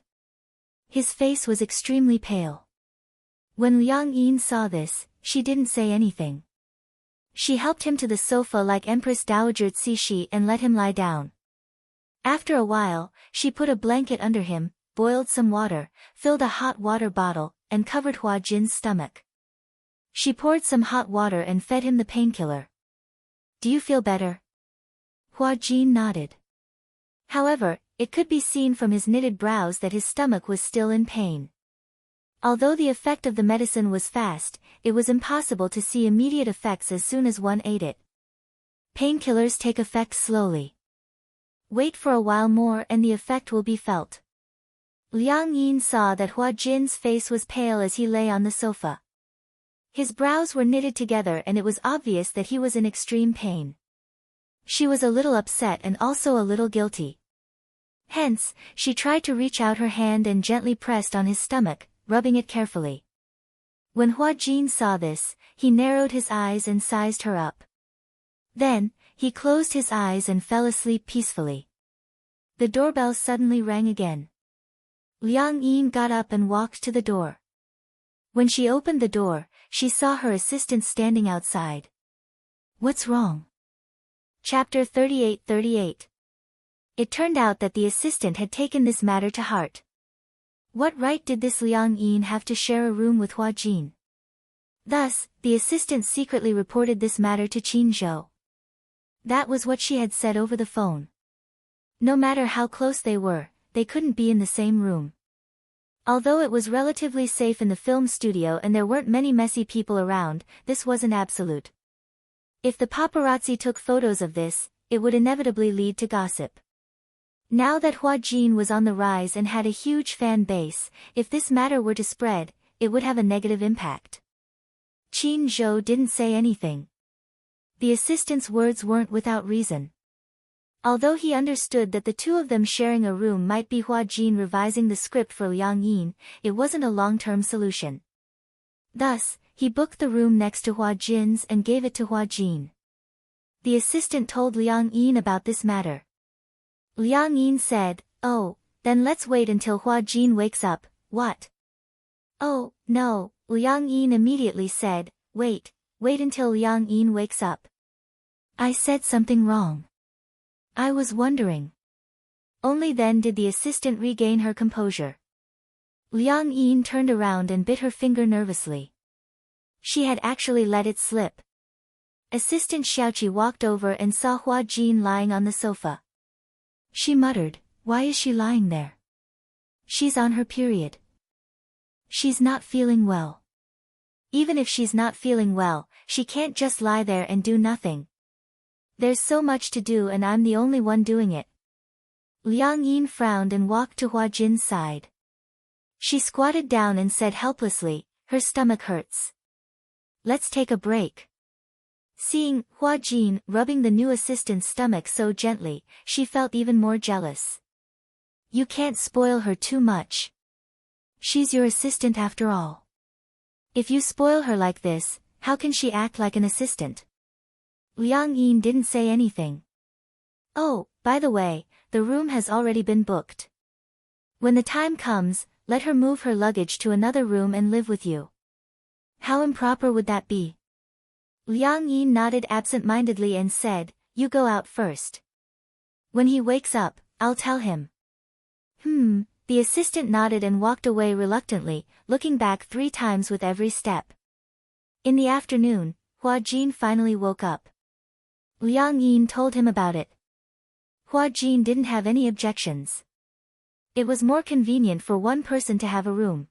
His face was extremely pale. When Liang Yin saw this, she didn't say anything. She helped him to the sofa like Empress Dowager Cixi and let him lie down. After a while, she put a blanket under him, boiled some water, filled a hot water bottle, and covered Hua Jin's stomach. She poured some hot water and fed him the painkiller. Do you feel better? Hua Jin nodded. However, it could be seen from his knitted brows that his stomach was still in pain. Although the effect of the medicine was fast, it was impossible to see immediate effects as soon as one ate it. Painkillers take effect slowly. Wait for a while more and the effect will be felt. Liang Yin saw that Hua Jin's face was pale as he lay on the sofa. His brows were knitted together and it was obvious that he was in extreme pain. She was a little upset and also a little guilty. Hence, she tried to reach out her hand and gently pressed on his stomach, rubbing it carefully. When Hua Jin saw this, he narrowed his eyes and sized her up. Then, he closed his eyes and fell asleep peacefully. The doorbell suddenly rang again. Liang Yin got up and walked to the door. When she opened the door, she saw her assistant standing outside. What's wrong? Chapter 38. It turned out that the assistant had taken this matter to heart. What right did this Liang Yin have to share a room with Hua Jin? Thus, the assistant secretly reported this matter to Qin Zhou. That was what she had said over the phone. No matter how close they were, they couldn't be in the same room. Although it was relatively safe in the film studio and there weren't many messy people around, this wasn't absolute. If the paparazzi took photos of this, it would inevitably lead to gossip. Now that Hua Jin was on the rise and had a huge fan base, if this matter were to spread, it would have a negative impact. Qin Zhou didn't say anything. The assistant's words weren't without reason. Although he understood that the two of them sharing a room might be Hua Jin revising the script for Liang Yin, it wasn't a long-term solution. Thus, he booked the room next to Hua Jin's and gave it to Hua Jin. The assistant told Liang Yin about this matter. Liang Yin said, "Oh, then let's wait until Hua Jin wakes up." What? Oh, no, Liang Yin immediately said, wait until Liang Yin wakes up. I said something wrong. I was wondering. Only then did the assistant regain her composure. Liang Yin turned around and bit her finger nervously. She had actually let it slip. Assistant Xiaoqi walked over and saw Hua Jin lying on the sofa. She muttered, "Why is she lying there? She's on her period. She's not feeling well." Even if she's not feeling well, she can't just lie there and do nothing. There's so much to do and I'm the only one doing it. Liang Yin frowned and walked to Hua Jin's side. She squatted down and said helplessly, "Her stomach hurts. Let's take a break." Seeing Hua Jin rubbing the new assistant's stomach so gently, she felt even more jealous. You can't spoil her too much. She's your assistant after all. If you spoil her like this, how can she act like an assistant? Liang Yin didn't say anything. Oh, by the way, the room has already been booked. When the time comes, let her move her luggage to another room and live with you. How improper would that be? Liang Yin nodded absent-mindedly and said, You go out first. When he wakes up, I'll tell him. The assistant nodded and walked away reluctantly, looking back 3 times with every step. In the afternoon, Hua Jin finally woke up. Liang Yin told him about it. Hua Jin didn't have any objections. It was more convenient for one person to have a room.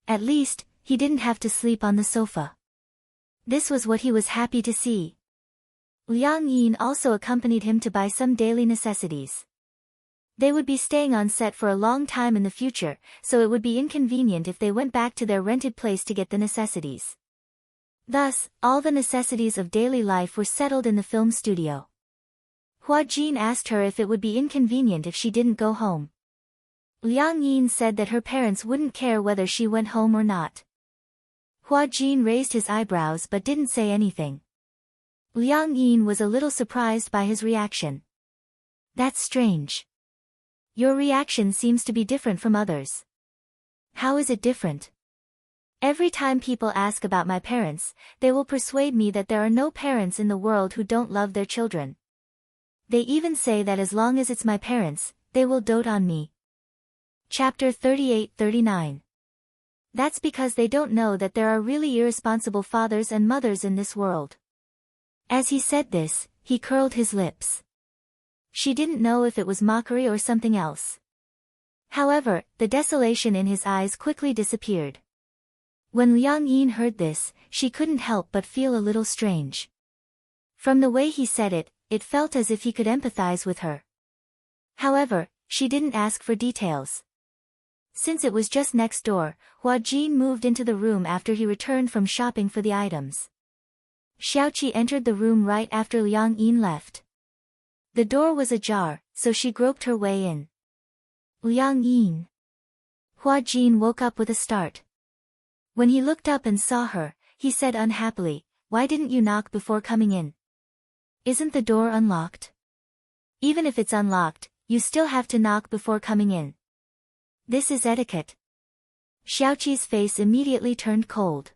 At least, he didn't have to sleep on the sofa. This was what he was happy to see. Liang Yin also accompanied him to buy some daily necessities. They would be staying on set for a long time in the future, so it would be inconvenient if they went back to their rented place to get the necessities. Thus, all the necessities of daily life were settled in the film studio. Hua Jin asked her if it would be inconvenient if she didn't go home. Liang Yin said that her parents wouldn't care whether she went home or not. Hua Jin raised his eyebrows but didn't say anything. Liang Yin was a little surprised by his reaction. That's strange. Your reaction seems to be different from others. How is it different? Every time people ask about my parents, they will persuade me that there are no parents in the world who don't love their children. They even say that as long as it's my parents, they will dote on me. Chapter 38-39. That's because they don't know that there are really irresponsible fathers and mothers in this world. As he said this, he curled his lips. She didn't know if it was mockery or something else. However, the desolation in his eyes quickly disappeared. When Liang Yin heard this, she couldn't help but feel a little strange. From the way he said it, it felt as if he could empathize with her. However, she didn't ask for details. Since it was just next door, Hua Jin moved into the room after he returned from shopping for the items. Xiaoqi entered the room right after Liang Yin left. The door was ajar, so she groped her way in. Liang Yin. Hua Jin woke up with a start. When he looked up and saw her, he said unhappily, "Why didn't you knock before coming in? Isn't the door unlocked? Even if it's unlocked, you still have to knock before coming in. This is etiquette." Xiaoqi's face immediately turned cold.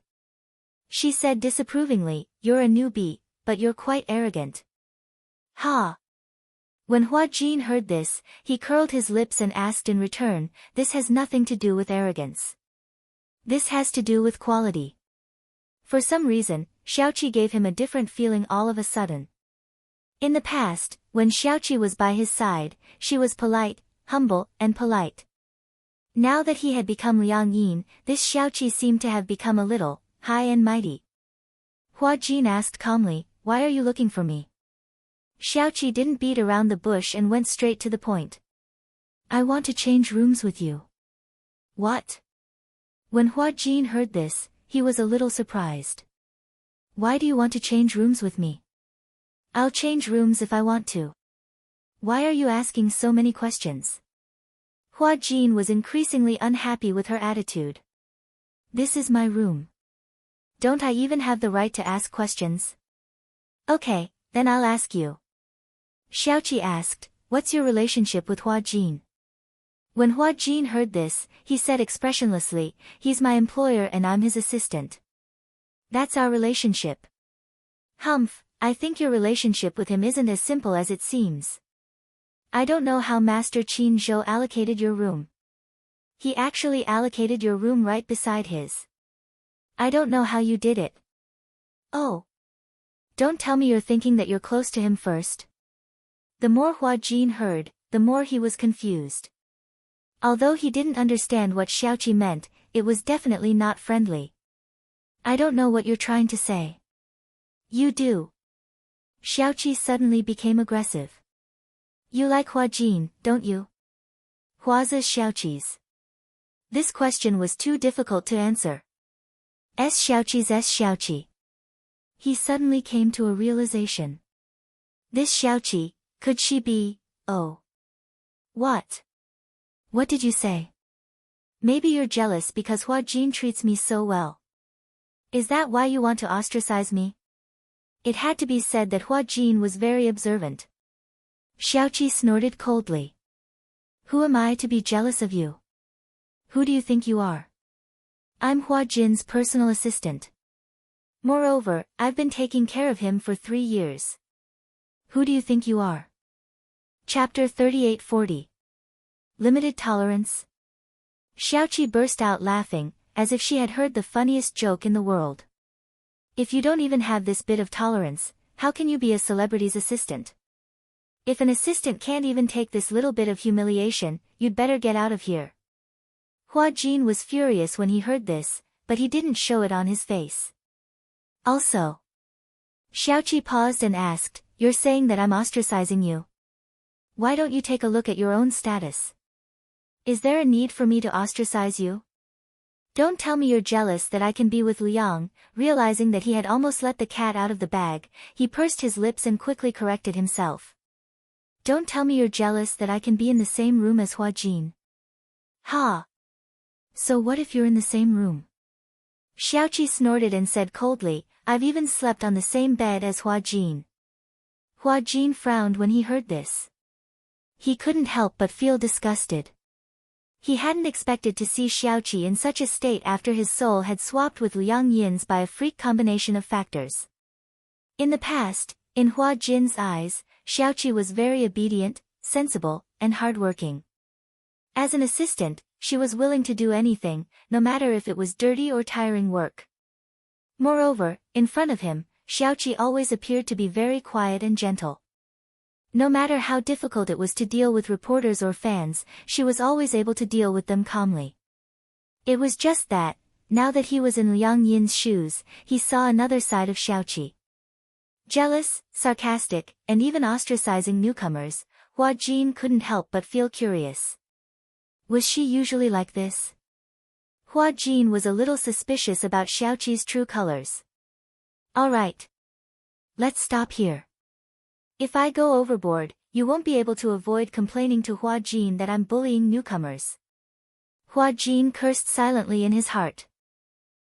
She said disapprovingly, "You're a newbie, but you're quite arrogant." Ha! When Hua Jin heard this, he curled his lips and asked in return, "This has nothing to do with arrogance. This has to do with quality." For some reason, Xiaoqi gave him a different feeling all of a sudden. In the past, when Xiaoqi was by his side, she was polite, humble, and polite. Now that he had become Liang Yin, this Xiaoqi seemed to have become a little, high and mighty. Hua Jin asked calmly, "Why are you looking for me?" Xiaoqi didn't beat around the bush and went straight to the point. "I want to change rooms with you." What? When Hua Jin heard this, he was a little surprised. "Why do you want to change rooms with me?" "I'll change rooms if I want to. Why are you asking so many questions?" Hua Jin was increasingly unhappy with her attitude. "This is my room. Don't I even have the right to ask questions?" "Okay, then I'll ask you." Xiaoqi asked, "What's your relationship with Hua Jin?" When Hua Jin heard this, he said expressionlessly, "He's my employer and I'm his assistant. That's our relationship." "Humph, I think your relationship with him isn't as simple as it seems. I don't know how Master Qin Zhou allocated your room. He actually allocated your room right beside his. I don't know how you did it. Oh. Don't tell me you're thinking that you're close to him first. The more Hua Jin heard, the more he was confused. Although he didn't understand what Xiaoqi meant, it was definitely not friendly. I don't know what you're trying to say. You do. Xiaoqi suddenly became aggressive. You like Hua Jin, don't you? Hua's Xiaoqi's. This question was too difficult to answer. Xiaoqi's Xiaoqi. He suddenly came to a realization. This Xiaoqi, could she be, oh. What? What did you say? Maybe you're jealous because Hua Jin treats me so well. Is that why you want to ostracize me? It had to be said that Hua Jin was very observant. Xiaoqi snorted coldly. Who am I to be jealous of you? Who do you think you are? I'm Hua Jin's personal assistant. Moreover, I've been taking care of him for 3 years. Who do you think you are? Chapter 3840. Limited Tolerance. Xiaoqi burst out laughing, as if she had heard the funniest joke in the world. If you don't even have this bit of tolerance, how can you be a celebrity's assistant? If an assistant can't even take this little bit of humiliation, you'd better get out of here. Hua Jin was furious when he heard this, but he didn't show it on his face. Also. Xiaoqi paused and asked, You're saying that I'm ostracizing you? Why don't you take a look at your own status? Is there a need for me to ostracize you? Don't tell me you're jealous that I can be with Liang. Realizing that he had almost let the cat out of the bag, he pursed his lips and quickly corrected himself. Don't tell me you're jealous that I can be in the same room as Hua Jin. Ha! So what if you're in the same room? Xiaoqi snorted and said coldly, I've even slept on the same bed as Hua Jin. Hua Jin frowned when he heard this. He couldn't help but feel disgusted. He hadn't expected to see Xiaoqi in such a state after his soul had swapped with Liang Yin's by a freak combination of factors. In the past, in Hua Jin's eyes, Xiaoqi was very obedient, sensible, and hardworking. As an assistant, she was willing to do anything, no matter if it was dirty or tiring work. Moreover, in front of him, Xiaoqi always appeared to be very quiet and gentle. No matter how difficult it was to deal with reporters or fans, she was always able to deal with them calmly. It was just that, now that he was in Liang Yin's shoes, he saw another side of Xiaoqi. Jealous, sarcastic, and even ostracizing newcomers, Hua Jin couldn't help but feel curious. Was she usually like this? Hua Jin was a little suspicious about Xiaoqi's true colors. Alright. Let's stop here. If I go overboard, you won't be able to avoid complaining to Hua Jin that I'm bullying newcomers. Hua Jin cursed silently in his heart.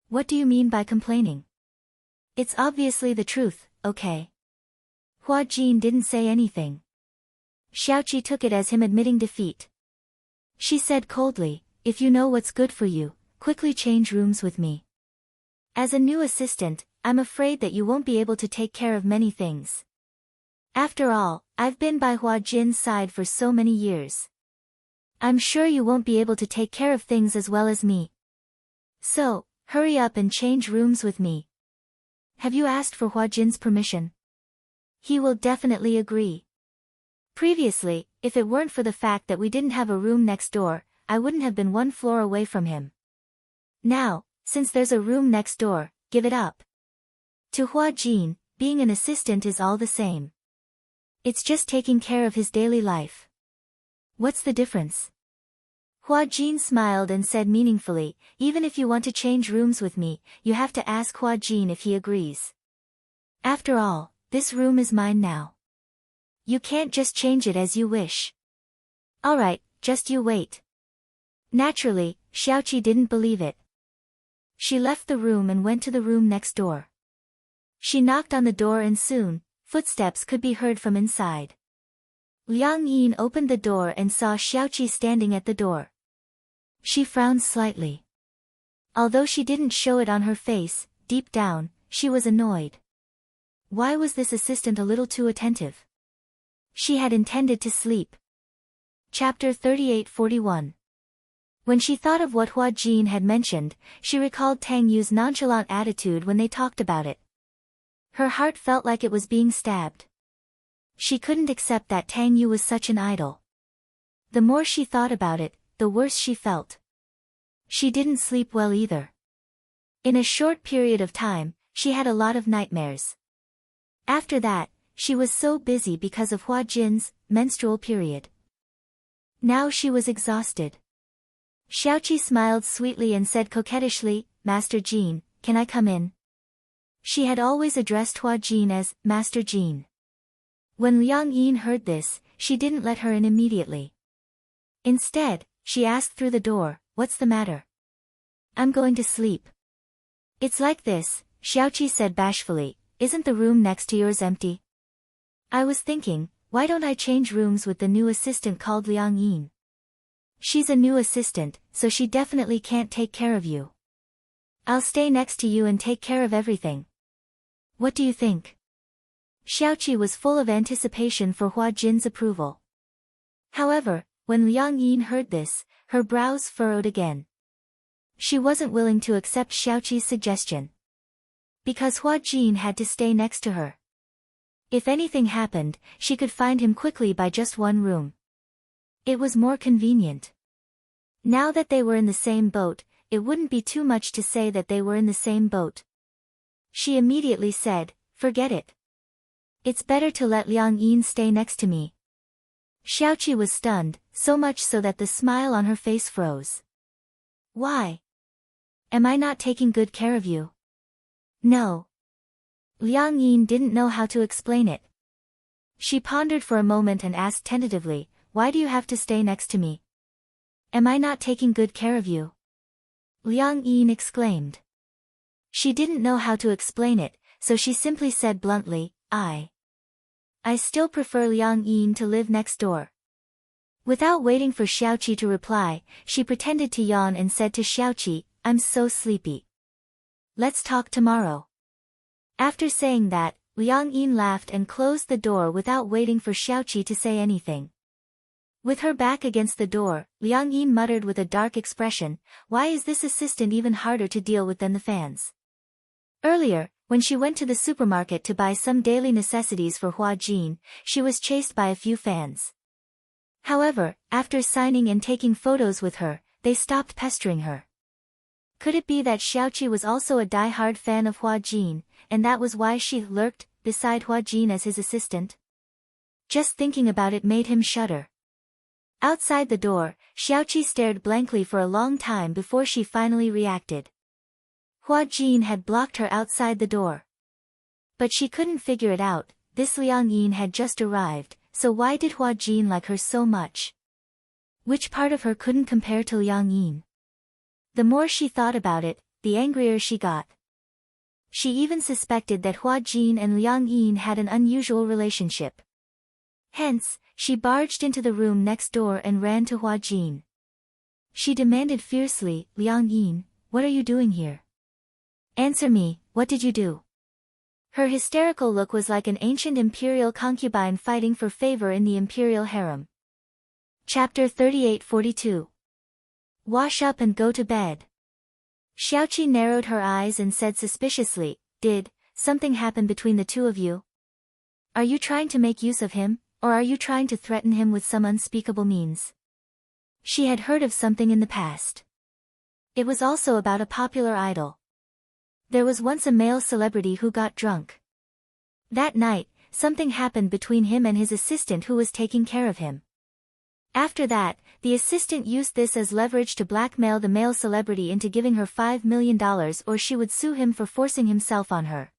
What do you mean by complaining? It's obviously the truth, okay? Hua Jin didn't say anything. Xiaoqi took it as him admitting defeat. She said coldly, if you know what's good for you, quickly change rooms with me. As a new assistant, I'm afraid that you won't be able to take care of many things. After all, I've been by Hua Jin's side for so many years. I'm sure you won't be able to take care of things as well as me. So, hurry up and change rooms with me. Have you asked for Hua Jin's permission? He will definitely agree. Previously, if it weren't for the fact that we didn't have a room next door, I wouldn't have been 1 floor away from him. Now, since there's a room next door, give it up. To Hua Jin, being an assistant is all the same. It's just taking care of his daily life. What's the difference? Hua Jin smiled and said meaningfully, even if you want to change rooms with me, you have to ask Hua Jin if he agrees. After all, this room is mine now. You can't just change it as you wish. Alright, just you wait. Naturally, Xiaoqi didn't believe it. She left the room and went to the room next door. She knocked on the door and soon, footsteps could be heard from inside. Liang Yin opened the door and saw Xiaoqi standing at the door. She frowned slightly. Although she didn't show it on her face, deep down, she was annoyed. Why was this assistant a little too attentive? She had intended to sleep. Chapter 3841. When she thought of what Hua Jin had mentioned, she recalled Tang Yu's nonchalant attitude when they talked about it. Her heart felt like it was being stabbed. She couldn't accept that Tang Yu was such an idol. The more she thought about it, the worse she felt. She didn't sleep well either. In a short period of time, she had a lot of nightmares. After that, she was so busy because of Hua Jin's menstrual period. Now she was exhausted. Xiaoqi smiled sweetly and said coquettishly, "Master Jin, can I come in?" She had always addressed Hua Jin as Master Jin. When Liang Yin heard this, she didn't let her in immediately. Instead, she asked through the door, "What's the matter?" "I'm going to sleep." "It's like this," Xiaoqi said bashfully, "isn't the room next to yours empty?" "I was thinking, why don't I change rooms with the new assistant called Liang Yin? She's a new assistant, so she definitely can't take care of you. I'll stay next to you and take care of everything. What do you think?" Xiaoqi was full of anticipation for Hua Jin's approval. However, when Liang Yin heard this, her brows furrowed again. She wasn't willing to accept Xiaoqi's suggestion. Because Hua Jin had to stay next to her. If anything happened, she could find him quickly by just one room. It was more convenient. Now that they were in the same boat, it wouldn't be too much to say that they were in the same boat. She immediately said, "Forget it. It's better to let Liang Yin stay next to me." Xiaoqi was stunned, so much so that the smile on her face froze. "Why? Am I not taking good care of you?" "No." Liang Yin didn't know how to explain it. She pondered for a moment and asked tentatively, "Why do you have to stay next to me? Am I not taking good care of you?" Liang Yin exclaimed. She didn't know how to explain it, so she simply said bluntly, I still prefer Liang Yin to live next door." Without waiting for Xiaoqi to reply, she pretended to yawn and said to Xiaoqi, "I'm so sleepy. Let's talk tomorrow." After saying that, Liang Yin laughed and closed the door without waiting for Xiaoqi to say anything. With her back against the door, Liang Yin muttered with a dark expression, "Why is this assistant even harder to deal with than the fans?" Earlier, when she went to the supermarket to buy some daily necessities for Hua Jin, she was chased by a few fans. However, after signing and taking photos with her, they stopped pestering her. Could it be that Xiaoqi was also a die-hard fan of Hua Jin, and that was why she lurked beside Hua Jin as his assistant? Just thinking about it made him shudder. Outside the door, Xiaoqi stared blankly for a long time before she finally reacted. Hua Jin had blocked her outside the door. But she couldn't figure it out. This Liang Yin had just arrived, so why did Hua Jin like her so much? Which part of her couldn't compare to Liang Yin? The more she thought about it, the angrier she got. She even suspected that Hua Jin and Liang Yin had an unusual relationship. Hence, she barged into the room next door and ran to Hua Jin. She demanded fiercely, "Liang Yin, what are you doing here? Answer me, what did you do?" Her hysterical look was like an ancient imperial concubine fighting for favor in the imperial harem. Chapter 38-42. Wash up and go to bed. Xiaoqi narrowed her eyes and said suspiciously, "Did something happen between the two of you? Are you trying to make use of him, or are you trying to threaten him with some unspeakable means?" She had heard of something in the past. It was also about a popular idol. There was once a male celebrity who got drunk. That night, something happened between him and his assistant who was taking care of him. After that, the assistant used this as leverage to blackmail the male celebrity into giving her $5 million or she would sue him for forcing himself on her.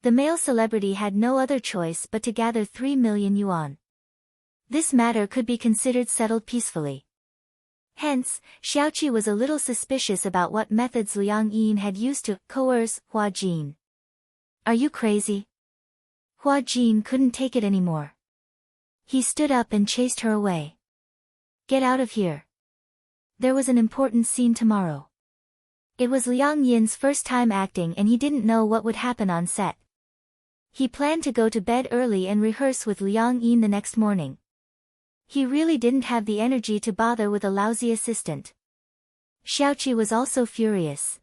The male celebrity had no other choice but to gather 3 million yuan. This matter could be considered settled peacefully. Hence, Xiaoqi was a little suspicious about what methods Liang Yin had used to coerce Hua Jin. "Are you crazy?" Hua Jin couldn't take it anymore. He stood up and chased her away. "Get out of here. There was an important scene tomorrow." It was Liang Yin's first time acting and he didn't know what would happen on set. He planned to go to bed early and rehearse with Liang Yin the next morning. He really didn't have the energy to bother with a lousy assistant. Xiaoqi was also furious.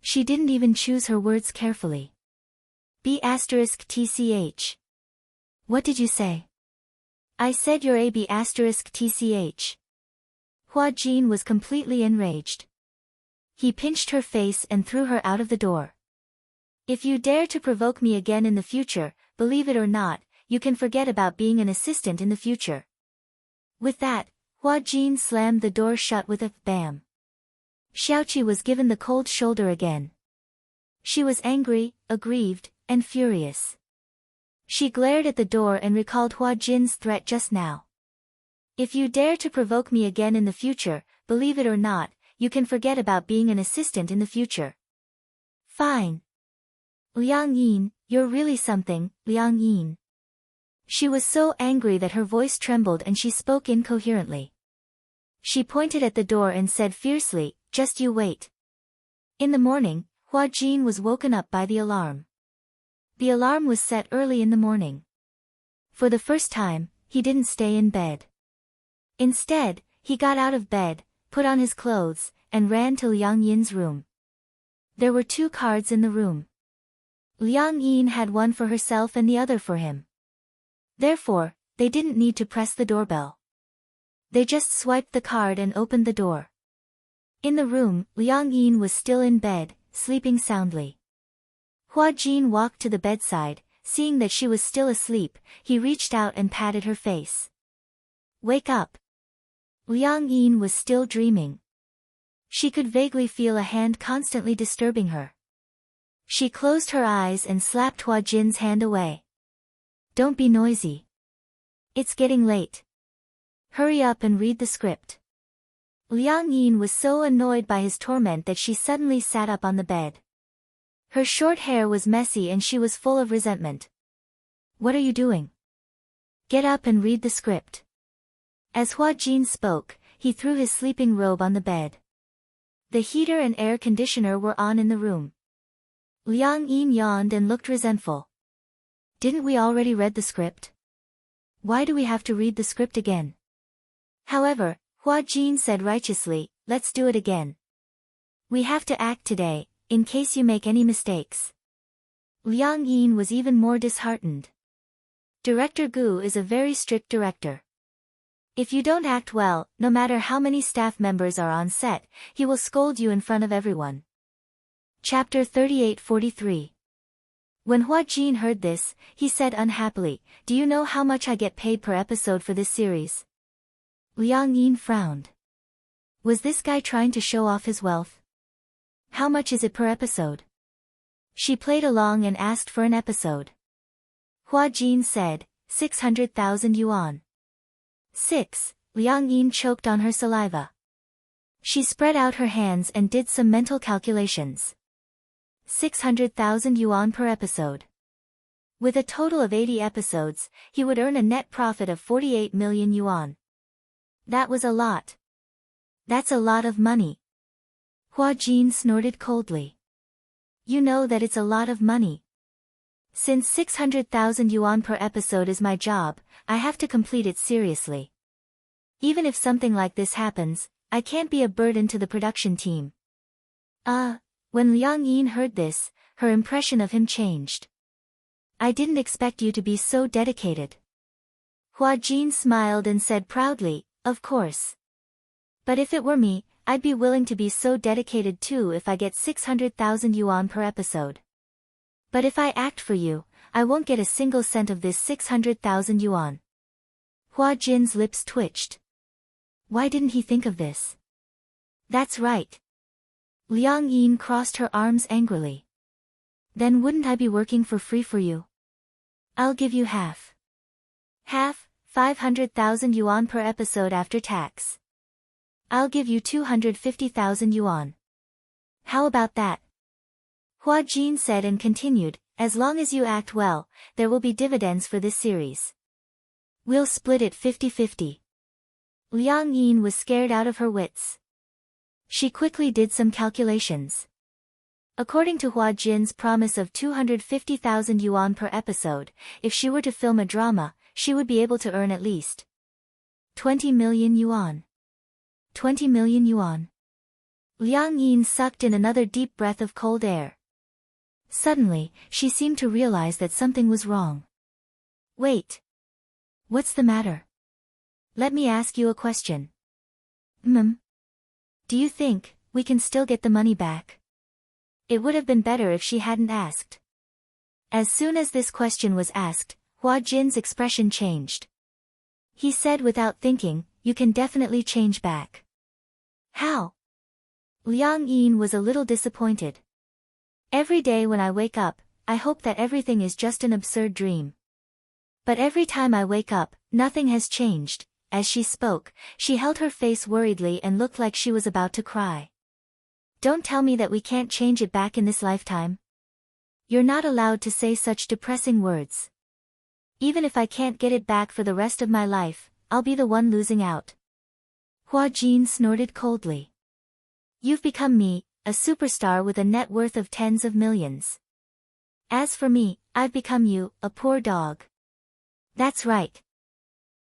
She didn't even choose her words carefully. B*tch. What did you say? I said you're a B*tch. Hua Jin was completely enraged. He pinched her face and threw her out of the door. If you dare to provoke me again in the future, believe it or not, you can forget about being an assistant in the future. With that, Hua Jin slammed the door shut with a bam. Xiaoqi was given the cold shoulder again. She was angry, aggrieved, and furious. She glared at the door and recalled Hua Jin's threat just now. If you dare to provoke me again in the future, believe it or not, you can forget about being an assistant in the future. Fine. Liang Yin, you're really something, Liang Yin. She was so angry that her voice trembled and she spoke incoherently. She pointed at the door and said fiercely, just you wait. In the morning, Hua Jin was woken up by the alarm. The alarm was set early in the morning. For the first time, he didn't stay in bed. Instead, he got out of bed, put on his clothes, and ran to Liang Yin's room. There were 2 cards in the room. Liang Yin had one for herself and the other for him. Therefore, they didn't need to press the doorbell. They just swiped the card and opened the door. In the room, Liang Yin was still in bed, sleeping soundly. Hua Jin walked to the bedside, seeing that she was still asleep, he reached out and patted her face. Wake up. Liang Yin was still dreaming. She could vaguely feel a hand constantly disturbing her. She closed her eyes and slapped Hua Jin's hand away. Don't be noisy. It's getting late. Hurry up and read the script. Liang Yin was so annoyed by his torment that she suddenly sat up on the bed. Her short hair was messy and she was full of resentment. What are you doing? Get up and read the script. As Hua Jin spoke, he threw his sleeping robe on the bed. The heater and air conditioner were on in the room. Liang Yin yawned and looked resentful. Didn't we already read the script? Why do we have to read the script again? However, Hua Jin said righteously, let's do it again. We have to act today, in case you make any mistakes. Liang Yin was even more disheartened. Director Gu is a very strict director. If you don't act well, no matter how many staff members are on set, he will scold you in front of everyone. Chapter 38-43. When Hua Jin heard this, he said unhappily, do you know how much I get paid per episode for this series? Liang Yin frowned. Was this guy trying to show off his wealth? How much is it per episode? She played along and asked for an episode. Hua Jin said, 600,000 yuan. 6. Liang Yin choked on her saliva. She spread out her hands and did some mental calculations. 600,000 yuan per episode. With a total of 80 episodes, he would earn a net profit of 48 million yuan. That was a lot. That's a lot of money. Hua Jin snorted coldly. You know that it's a lot of money. Since 600,000 yuan per episode is my job, I have to complete it seriously. Even if something like this happens, I can't be a burden to the production team. When Liang Yin heard this, her impression of him changed. I didn't expect you to be so dedicated. Hua Jin smiled and said proudly, of course. But if it were me, I'd be willing to be so dedicated too if I get 600,000 yuan per episode. But if I act for you, I won't get a single cent of this 600,000 yuan. Hua Jin's lips twitched. Why didn't he think of this? That's right. Liang Yin crossed her arms angrily. Then wouldn't I be working for free for you? I'll give you half. Half, 500,000 yuan per episode after tax. I'll give you 250,000 yuan. How about that? Hua Jin said and continued, as long as you act well, there will be dividends for this series. We'll split it 50-50. Liang Yin was scared out of her wits. She quickly did some calculations. According to Hua Jin's promise of 250,000 yuan per episode, if she were to film a drama, she would be able to earn at least 20 million yuan. 20 million yuan. Liang Yin sucked in another deep breath of cold air. Suddenly, she seemed to realize that something was wrong. Wait. What's the matter? Let me ask you a question. Do you think we can still get the money back? It would have been better if she hadn't asked. As soon as this question was asked, Hua Jin's expression changed. He said without thinking, you can definitely change back. How? Liang Yin was a little disappointed. Every day when I wake up, I hope that everything is just an absurd dream. But every time I wake up, nothing has changed. As she spoke, she held her face worriedly and looked like she was about to cry. Don't tell me that we can't change it back in this lifetime. You're not allowed to say such depressing words. Even if I can't get it back for the rest of my life, I'll be the one losing out. Hua Jin snorted coldly. You've become me, a superstar with a net worth of tens of millions. As for me, I've become you, a poor dog. That's right.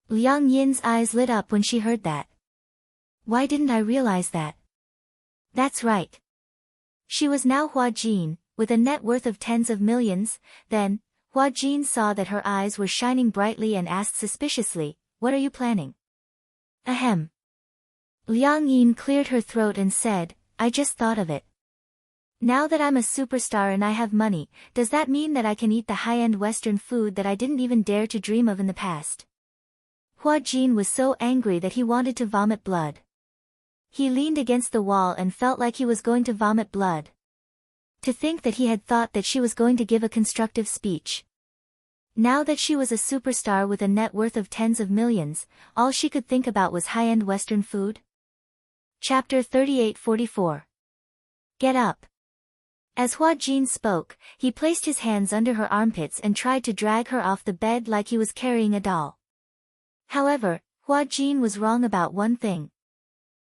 Liang Yin's eyes lit up when she heard that. Why didn't I realize that? That's right. She was now Hua Jin, with a net worth of tens of millions. Then, Hua Jin saw that her eyes were shining brightly and asked suspiciously, what are you planning? Ahem. Liang Yin cleared her throat and said, I just thought of it. Now that I'm a superstar and I have money, does that mean that I can eat the high-end Western food that I didn't even dare to dream of in the past? Hua Jin was so angry that he wanted to vomit blood. He leaned against the wall and felt like he was going to vomit blood. To think that he had thought that she was going to give a constructive speech. Now that she was a superstar with a net worth of tens of millions, all she could think about was high-end Western food. Chapter 38-44. Get up. As Hua Jin spoke, he placed his hands under her armpits and tried to drag her off the bed like he was carrying a doll. However, Hua Jin was wrong about one thing.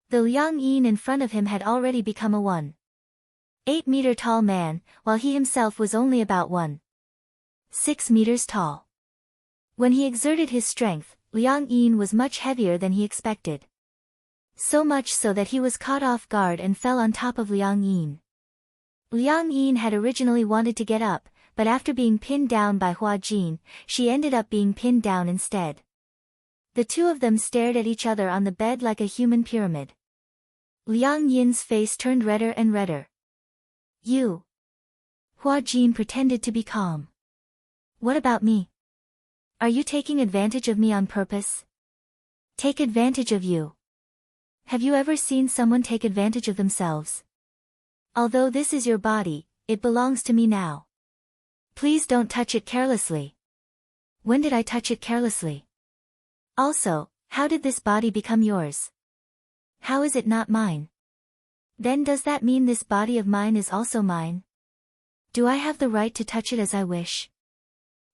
The Liang Yin in front of him had already become a 1.8-meter tall man, while he himself was only about 1.6 meters tall. When he exerted his strength, Liang Yin was much heavier than he expected. So much so that he was caught off guard and fell on top of Liang Yin. Liang Yin had originally wanted to get up, but after being pinned down by Hua Jin, she ended up being pinned down instead. The two of them stared at each other on the bed like a human pyramid. Liang Yin's face turned redder and redder. You. Hua Jin pretended to be calm. What about me? Are you taking advantage of me on purpose? Take advantage of you. Have you ever seen someone take advantage of themselves? Although this is your body, it belongs to me now. Please don't touch it carelessly. When did I touch it carelessly? Also, how did this body become yours? How is it not mine? Then does that mean this body of mine is also mine? Do I have the right to touch it as I wish?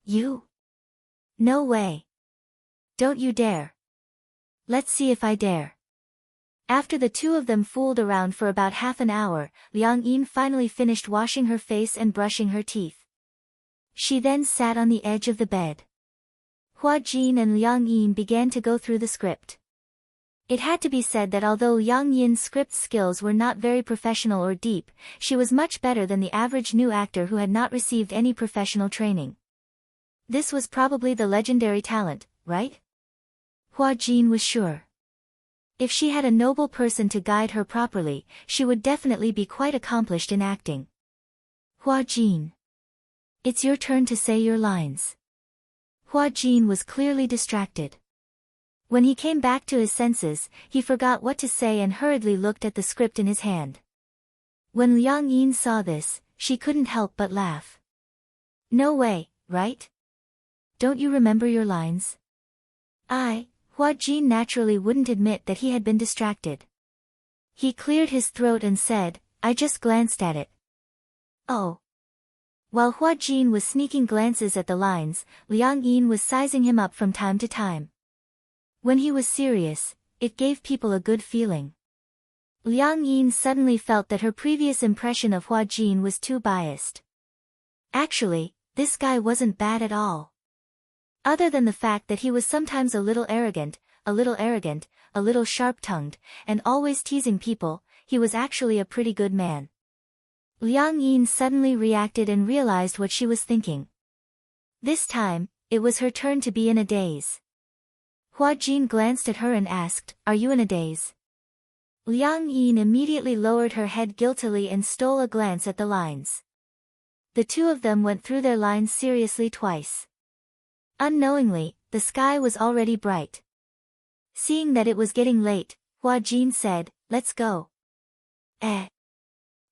You? No way. Don't you dare. Let's see if I dare. After the two of them fooled around for about half an hour, Liang Yin finally finished washing her face and brushing her teeth. She then sat on the edge of the bed. Hua Jin and Liang Yin began to go through the script. It had to be said that although Liang Yin's script skills were not very professional or deep, she was much better than the average new actor who had not received any professional training. This was probably the legendary talent, right? Hua Jin was sure. If she had a noble person to guide her properly, she would definitely be quite accomplished in acting. Hua Jin. It's your turn to say your lines. Hua Jin was clearly distracted. When he came back to his senses, he forgot what to say and hurriedly looked at the script in his hand. When Liang Yin saw this, she couldn't help but laugh. No way, right? Don't you remember your lines? Hua Jin naturally wouldn't admit that he had been distracted. He cleared his throat and said, I just glanced at it. Oh. While Hua Jin was sneaking glances at the lines, Liang Yin was sizing him up from time to time. When he was serious, it gave people a good feeling. Liang Yin suddenly felt that her previous impression of Hua Jin was too biased. Actually, this guy wasn't bad at all. Other than the fact that he was sometimes a little arrogant, a little sharp-tongued, and always teasing people, he was actually a pretty good man. Liang Yin suddenly reacted and realized what she was thinking. This time, it was her turn to be in a daze. Hua Jin glanced at her and asked, "Are you in a daze?" Liang Yin immediately lowered her head guiltily and stole a glance at the lines. The two of them went through their lines seriously twice. Unknowingly, the sky was already bright. Seeing that it was getting late, Hua Jin said, "Let's go." "Eh?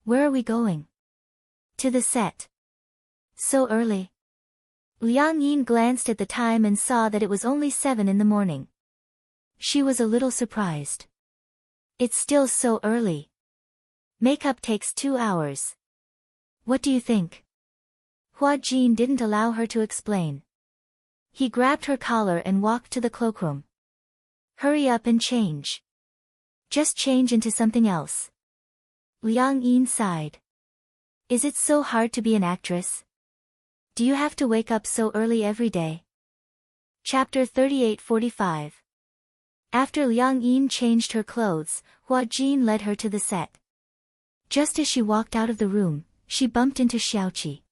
Where are we going?" "To the set." "So early?" Liang Yin glanced at the time and saw that it was only 7 in the morning. She was a little surprised. "It's still so early. Makeup takes 2 hours. What do you think?" Hua Jin didn't allow her to explain. He grabbed her collar and walked to the cloakroom. "Hurry up and change. Just change into something else." Liang Yin sighed. "Is it so hard to be an actress? Do you have to wake up so early every day?" Chapter 38-45. After Liang Yin changed her clothes, Hua Jin led her to the set. Just as she walked out of the room, she bumped into Xiaoqi.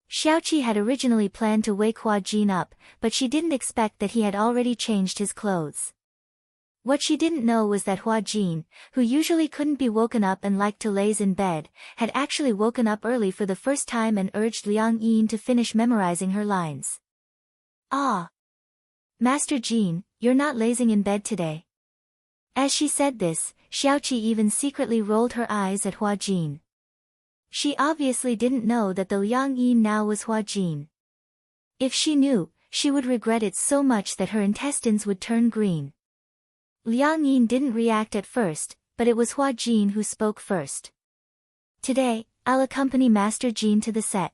Xiaoqi had originally planned to wake Hua Jin up, but she didn't expect that he had already changed his clothes. What she didn't know was that Hua Jin, who usually couldn't be woken up and liked to laze in bed, had actually woken up early for the first time and urged Liang Yin to finish memorizing her lines. "Ah! Master Jin, you're not lazing in bed today." As she said this, Xiaoqi even secretly rolled her eyes at Hua Jin. She obviously didn't know that the Liang Yin now was Hua Jin. If she knew, she would regret it so much that her intestines would turn green. Liang Yin didn't react at first, but it was Hua Jin who spoke first. "Today, I'll accompany Master Jin to the set.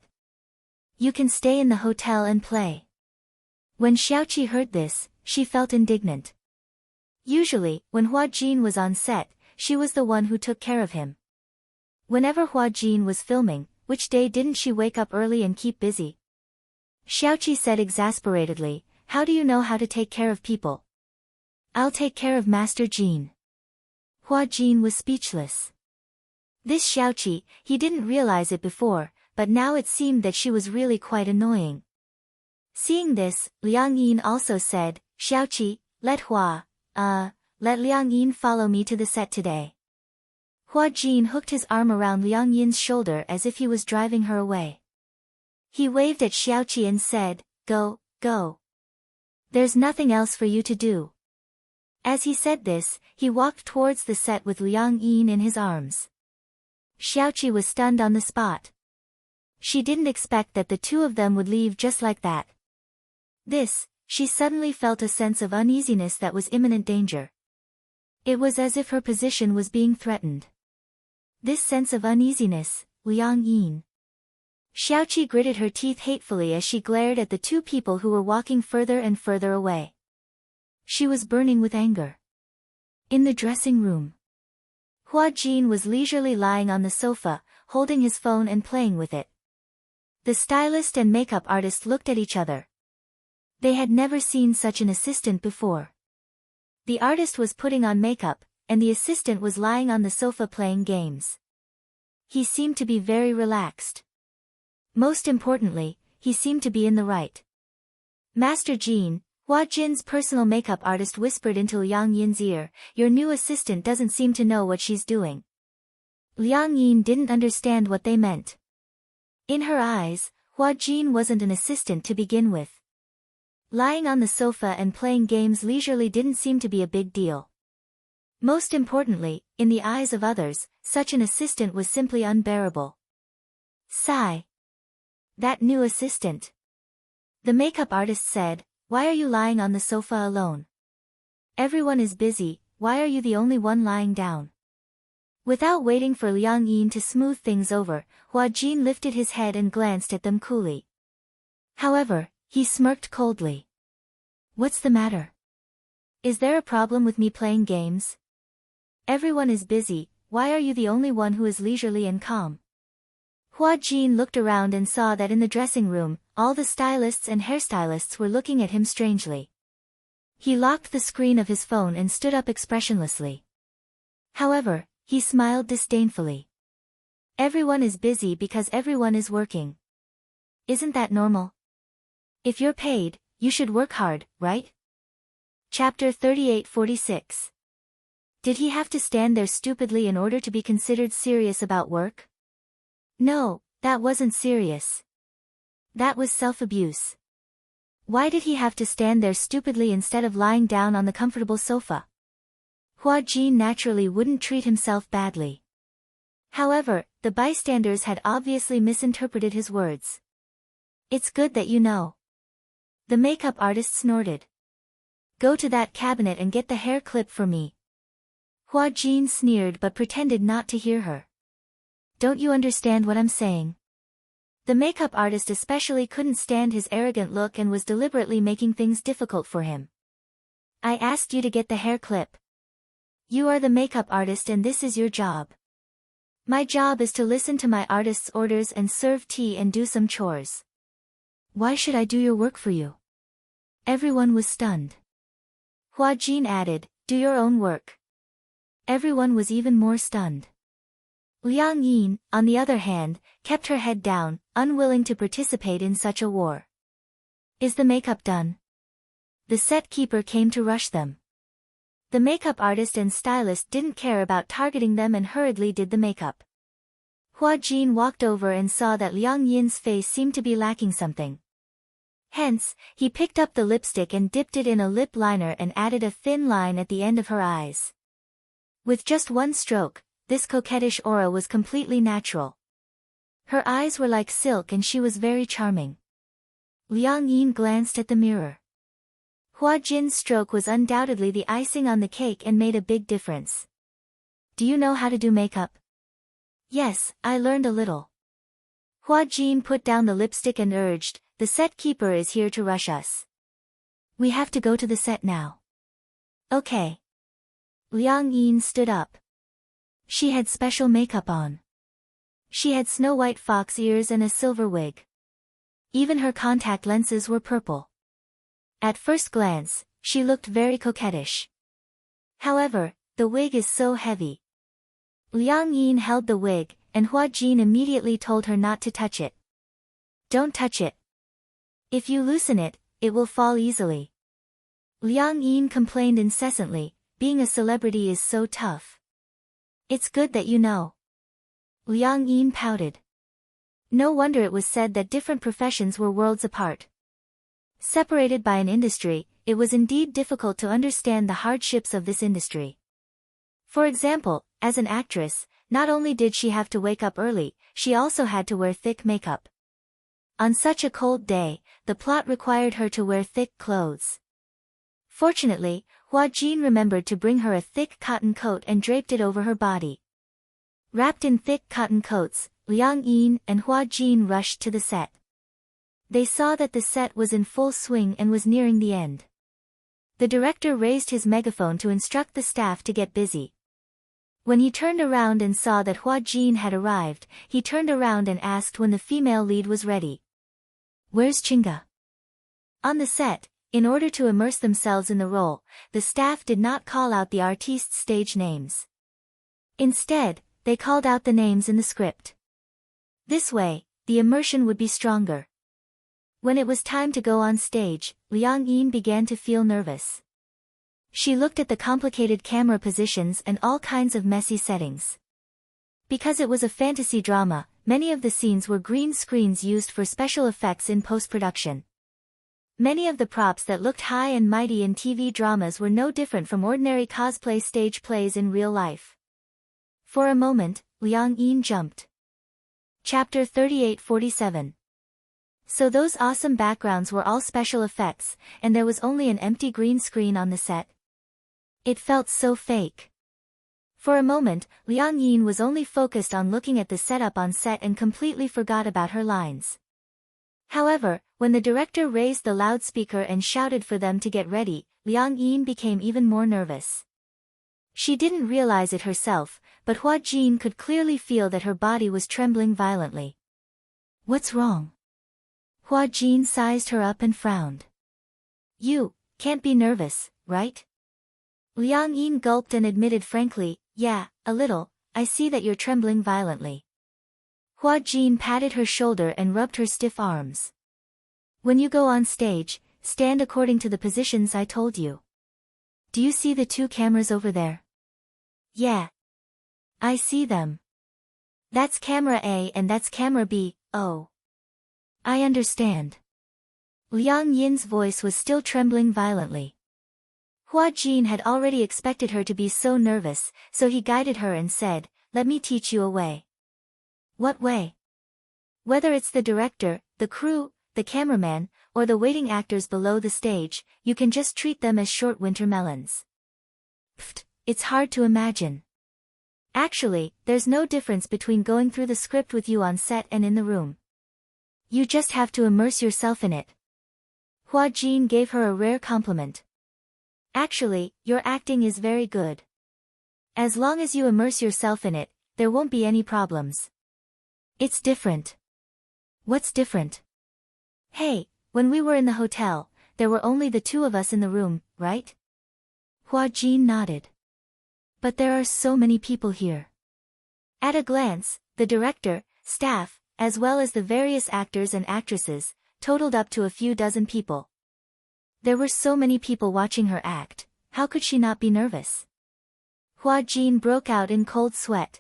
You can stay in the hotel and play." When Xiaoqi heard this, she felt indignant. Usually, when Hua Jin was on set, she was the one who took care of him. Whenever Hua Jin was filming, which day didn't she wake up early and keep busy? Xiaoqi said exasperatedly, "How do you know how to take care of people?" "I'll take care of Master Jin." Hua Jin was speechless. This Xiaoqi, he didn't realize it before, but now it seemed that she was really quite annoying. Seeing this, Liang Yin also said, "Xiaoqi, let Liang Yin follow me to the set today." Hua Jin hooked his arm around Liang Yin's shoulder as if he was driving her away. He waved at Xiaoqi and said, "Go, go. There's nothing else for you to do." As he said this, he walked towards the set with Liang Yin in his arms. Xiaoqi was stunned on the spot. She didn't expect that the two of them would leave just like that. She suddenly felt a sense of uneasiness that was imminent danger. It was as if her position was being threatened. This sense of uneasiness, Liang Yin. Xiaoqi gritted her teeth hatefully as she glared at the two people who were walking further and further away. She was burning with anger. In the dressing room, Hua Jin was leisurely lying on the sofa, holding his phone and playing with it. The stylist and makeup artist looked at each other. They had never seen such an assistant before. The artist was putting on makeup, and the assistant was lying on the sofa playing games. He seemed to be very relaxed. Most importantly, he seemed to be in the right. "Master Jin," Hua Jin's personal makeup artist whispered into Liang Yin's ear, "your new assistant doesn't seem to know what she's doing." Liang Yin didn't understand what they meant. In her eyes, Hua Jin wasn't an assistant to begin with. Lying on the sofa and playing games leisurely didn't seem to be a big deal. Most importantly, in the eyes of others, such an assistant was simply unbearable. Sigh. That new assistant. The makeup artist said, "Why are you lying on the sofa alone? Everyone is busy, why are you the only one lying down?" Without waiting for Liang Yin to smooth things over, Hua Jin lifted his head and glanced at them coolly. However, he smirked coldly. "What's the matter? Is there a problem with me playing games? Everyone is busy, why are you the only one who is leisurely and calm?" Hua Jin looked around and saw that in the dressing room, all the stylists and hairstylists were looking at him strangely. He locked the screen of his phone and stood up expressionlessly. However, He smiled disdainfully. Everyone is busy because everyone is working. Isn't that normal? If you're paid, you should work hard, right? Chapter 38-46. Did he have to stand there stupidly in order to be considered serious about work? No, that wasn't serious. That was self-abuse. Why did he have to stand there stupidly instead of lying down on the comfortable sofa? Hua Jin naturally wouldn't treat himself badly. However, the bystanders had obviously misinterpreted his words. It's good that you know. The makeup artist snorted. Go to that cabinet and get the hair clip for me. Hua Jin sneered but pretended not to hear her. Don't you understand what I'm saying? The makeup artist especially couldn't stand his arrogant look and was deliberately making things difficult for him. I asked you to get the hair clip. You are the makeup artist and this is your job. My job is to listen to my artist's orders and serve tea and do some chores. Why should I do your work for you? Everyone was stunned. Hua Jin added, do your own work. Everyone was even more stunned. Liang Yin, on the other hand, kept her head down, unwilling to participate in such a war. Is the makeup done? The set keeper came to rush them. The makeup artist and stylist didn't care about targeting them and hurriedly did the makeup. Hua Jin walked over and saw that Liang Yin's face seemed to be lacking something. Hence, he picked up the lipstick and dipped it in a lip liner and added a thin line at the end of her eyes. With just one stroke, this coquettish aura was completely natural. Her eyes were like silk and she was very charming. Liang Yin glanced at the mirror. Hua Jin's stroke was undoubtedly the icing on the cake and made a big difference. Do you know how to do makeup? Yes, I learned a little. Hua Jin put down the lipstick and urged, the set keeper is here to rush us. We have to go to the set now. Okay. Liang Yin stood up. She had special makeup on. She had snow-white fox ears and a silver wig. Even her contact lenses were purple. At first glance, she looked very coquettish. However, the wig is so heavy. Liang Yin held the wig, and Hua Jin immediately told her not to touch it. Don't touch it. If you loosen it, it will fall easily. Liang Yin complained incessantly, being a celebrity is so tough. It's good that you know. Liang Yin pouted. No wonder it was said that different professions were worlds apart. Separated by an industry, it was indeed difficult to understand the hardships of this industry. For example, as an actress, not only did she have to wake up early, she also had to wear thick makeup. On such a cold day, the plot required her to wear thick clothes. Fortunately, Hua Jin remembered to bring her a thick cotton coat and draped it over her body. Wrapped in thick cotton coats, Liang Yin and Hua Jin rushed to the set. They saw that the set was in full swing and was nearing the end. The director raised his megaphone to instruct the staff to get busy. When he turned around and saw that Hua Jin had arrived, he turned around and asked when the female lead was ready. Where's Chinga? On the set, in order to immerse themselves in the role, the staff did not call out the artistes' stage names. Instead, they called out the names in the script. This way, the immersion would be stronger. When it was time to go on stage, Liang Yin began to feel nervous. She looked at the complicated camera positions and all kinds of messy settings. Because it was a fantasy drama, many of the scenes were green screens used for special effects in post-production. Many of the props that looked high and mighty in TV dramas were no different from ordinary cosplay stage plays in real life. For a moment, Liang Yin jumped. Chapter 38-47. So those awesome backgrounds were all special effects, and there was only an empty green screen on the set. It felt so fake. For a moment, Liang Yin was only focused on looking at the setup on set and completely forgot about her lines. However, when the director raised the loudspeaker and shouted for them to get ready, Liang Yin became even more nervous. She didn't realize it herself, but Hua Jin could clearly feel that her body was trembling violently. What's wrong? Hua Jin sized her up and frowned. You can't be nervous, right? Liang Yin gulped and admitted frankly, yeah, a little, I see that you're trembling violently. Hua Jin patted her shoulder and rubbed her stiff arms. When you go on stage, stand according to the positions I told you. Do you see the two cameras over there? Yeah. I see them. That's camera A and that's camera B. Oh. I understand. Liang Yin's voice was still trembling violently. Hua Jin had already expected her to be so nervous, so he guided her and said, "Let me teach you a way." What way? Whether it's the director, the crew, the cameraman, or the waiting actors below the stage, you can just treat them as short winter melons. Pfft, it's hard to imagine. Actually, there's no difference between going through the script with you on set and in the room. You just have to immerse yourself in it. Hua Jin gave her a rare compliment. Actually, your acting is very good. As long as you immerse yourself in it, there won't be any problems. It's different. What's different? Hey, when we were in the hotel, there were only the two of us in the room, right? Hua Jin nodded. But there are so many people here. At a glance, the director, staff, as well as the various actors and actresses, totaled up to a few dozen people. There were so many people watching her act, how could she not be nervous? Hua Jin broke out in cold sweat.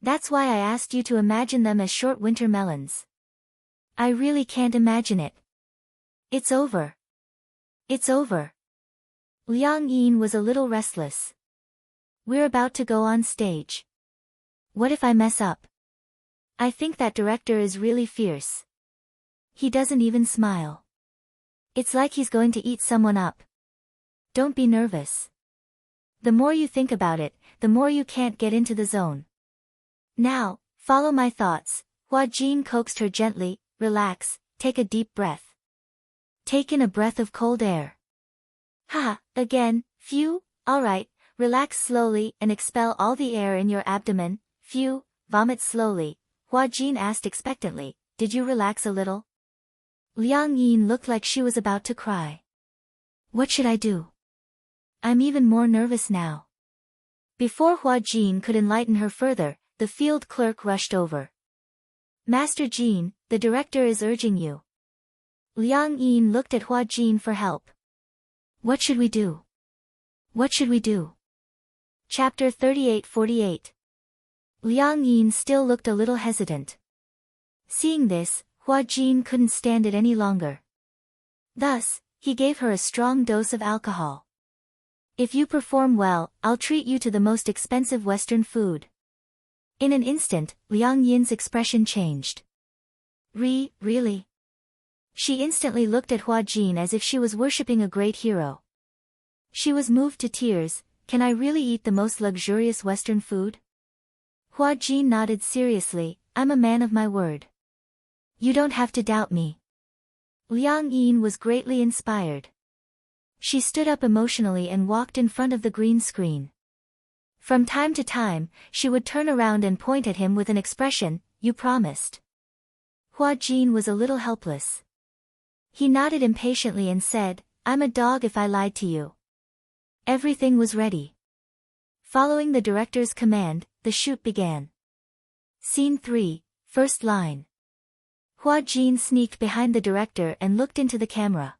That's why I asked you to imagine them as short winter melons. I really can't imagine it. It's over. It's over. Liang Yin was a little restless. We're about to go on stage. What if I mess up? I think that director is really fierce. He doesn't even smile. It's like he's going to eat someone up. Don't be nervous. The more you think about it, the more you can't get into the zone. Now, follow my thoughts. Hua Jin coaxed her gently. Relax, take a deep breath. Take in a breath of cold air. Ha, again, phew, alright, relax slowly and expel all the air in your abdomen, phew, vomit slowly. Hua Jin asked expectantly, did you relax a little? Liang Yin looked like she was about to cry. What should I do? I'm even more nervous now. Before Hua Jin could enlighten her further, the field clerk rushed over. Master Jin, the director is urging you. Liang Yin looked at Hua Jin for help. What should we do? What should we do? Chapter 38-48. Liang Yin still looked a little hesitant. Seeing this, Hua Jin couldn't stand it any longer. Thus, he gave her a strong dose of alcohol. If you perform well, I'll treat you to the most expensive Western food. In an instant, Liang Yin's expression changed. Really? She instantly looked at Hua Jin as if she was worshipping a great hero. She was moved to tears. Can I really eat the most luxurious Western food? Hua Jin nodded seriously. I'm a man of my word. You don't have to doubt me. Liang Yin was greatly inspired. She stood up emotionally and walked in front of the green screen. From time to time, she would turn around and point at him with an expression, you promised. Hua Jin was a little helpless. He nodded impatiently and said, I'm a dog if I lied to you. Everything was ready. Following the director's command, the shoot began. Scene 3, first line. Hua Jin sneaked behind the director and looked into the camera.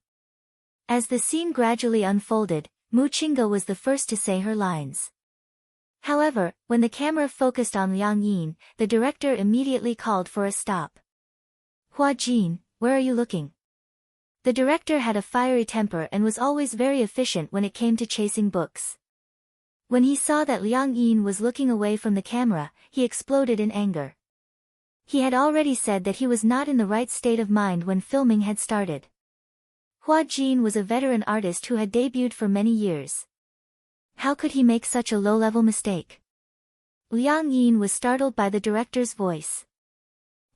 As the scene gradually unfolded, Mu Qingge was the first to say her lines. However, when the camera focused on Liang Yin, the director immediately called for a stop. Hua Jin, where are you looking? The director had a fiery temper and was always very efficient when it came to chasing books. When he saw that Liang Yin was looking away from the camera, he exploded in anger. He had already said that he was not in the right state of mind when filming had started. Hua Jin was a veteran artist who had debuted for many years. How could he make such a low-level mistake? Liang Yin was startled by the director's voice.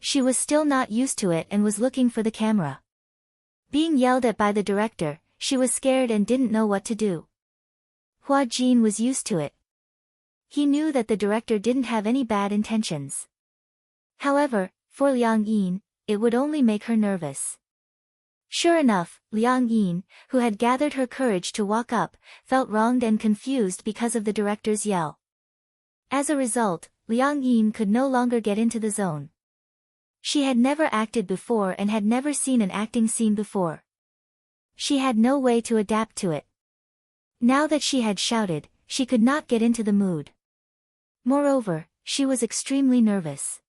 She was still not used to it and was looking for the camera. Being yelled at by the director, she was scared and didn't know what to do. Hua Jin was used to it. He knew that the director didn't have any bad intentions. However, for Liang Yin, it would only make her nervous. Sure enough, Liang Yin, who had gathered her courage to walk up, felt wronged and confused because of the director's yell. As a result, Liang Yin could no longer get into the zone. She had never acted before and had never seen an acting scene before. She had no way to adapt to it. Now that she had shouted, she could not get into the mood. Moreover, she was extremely nervous.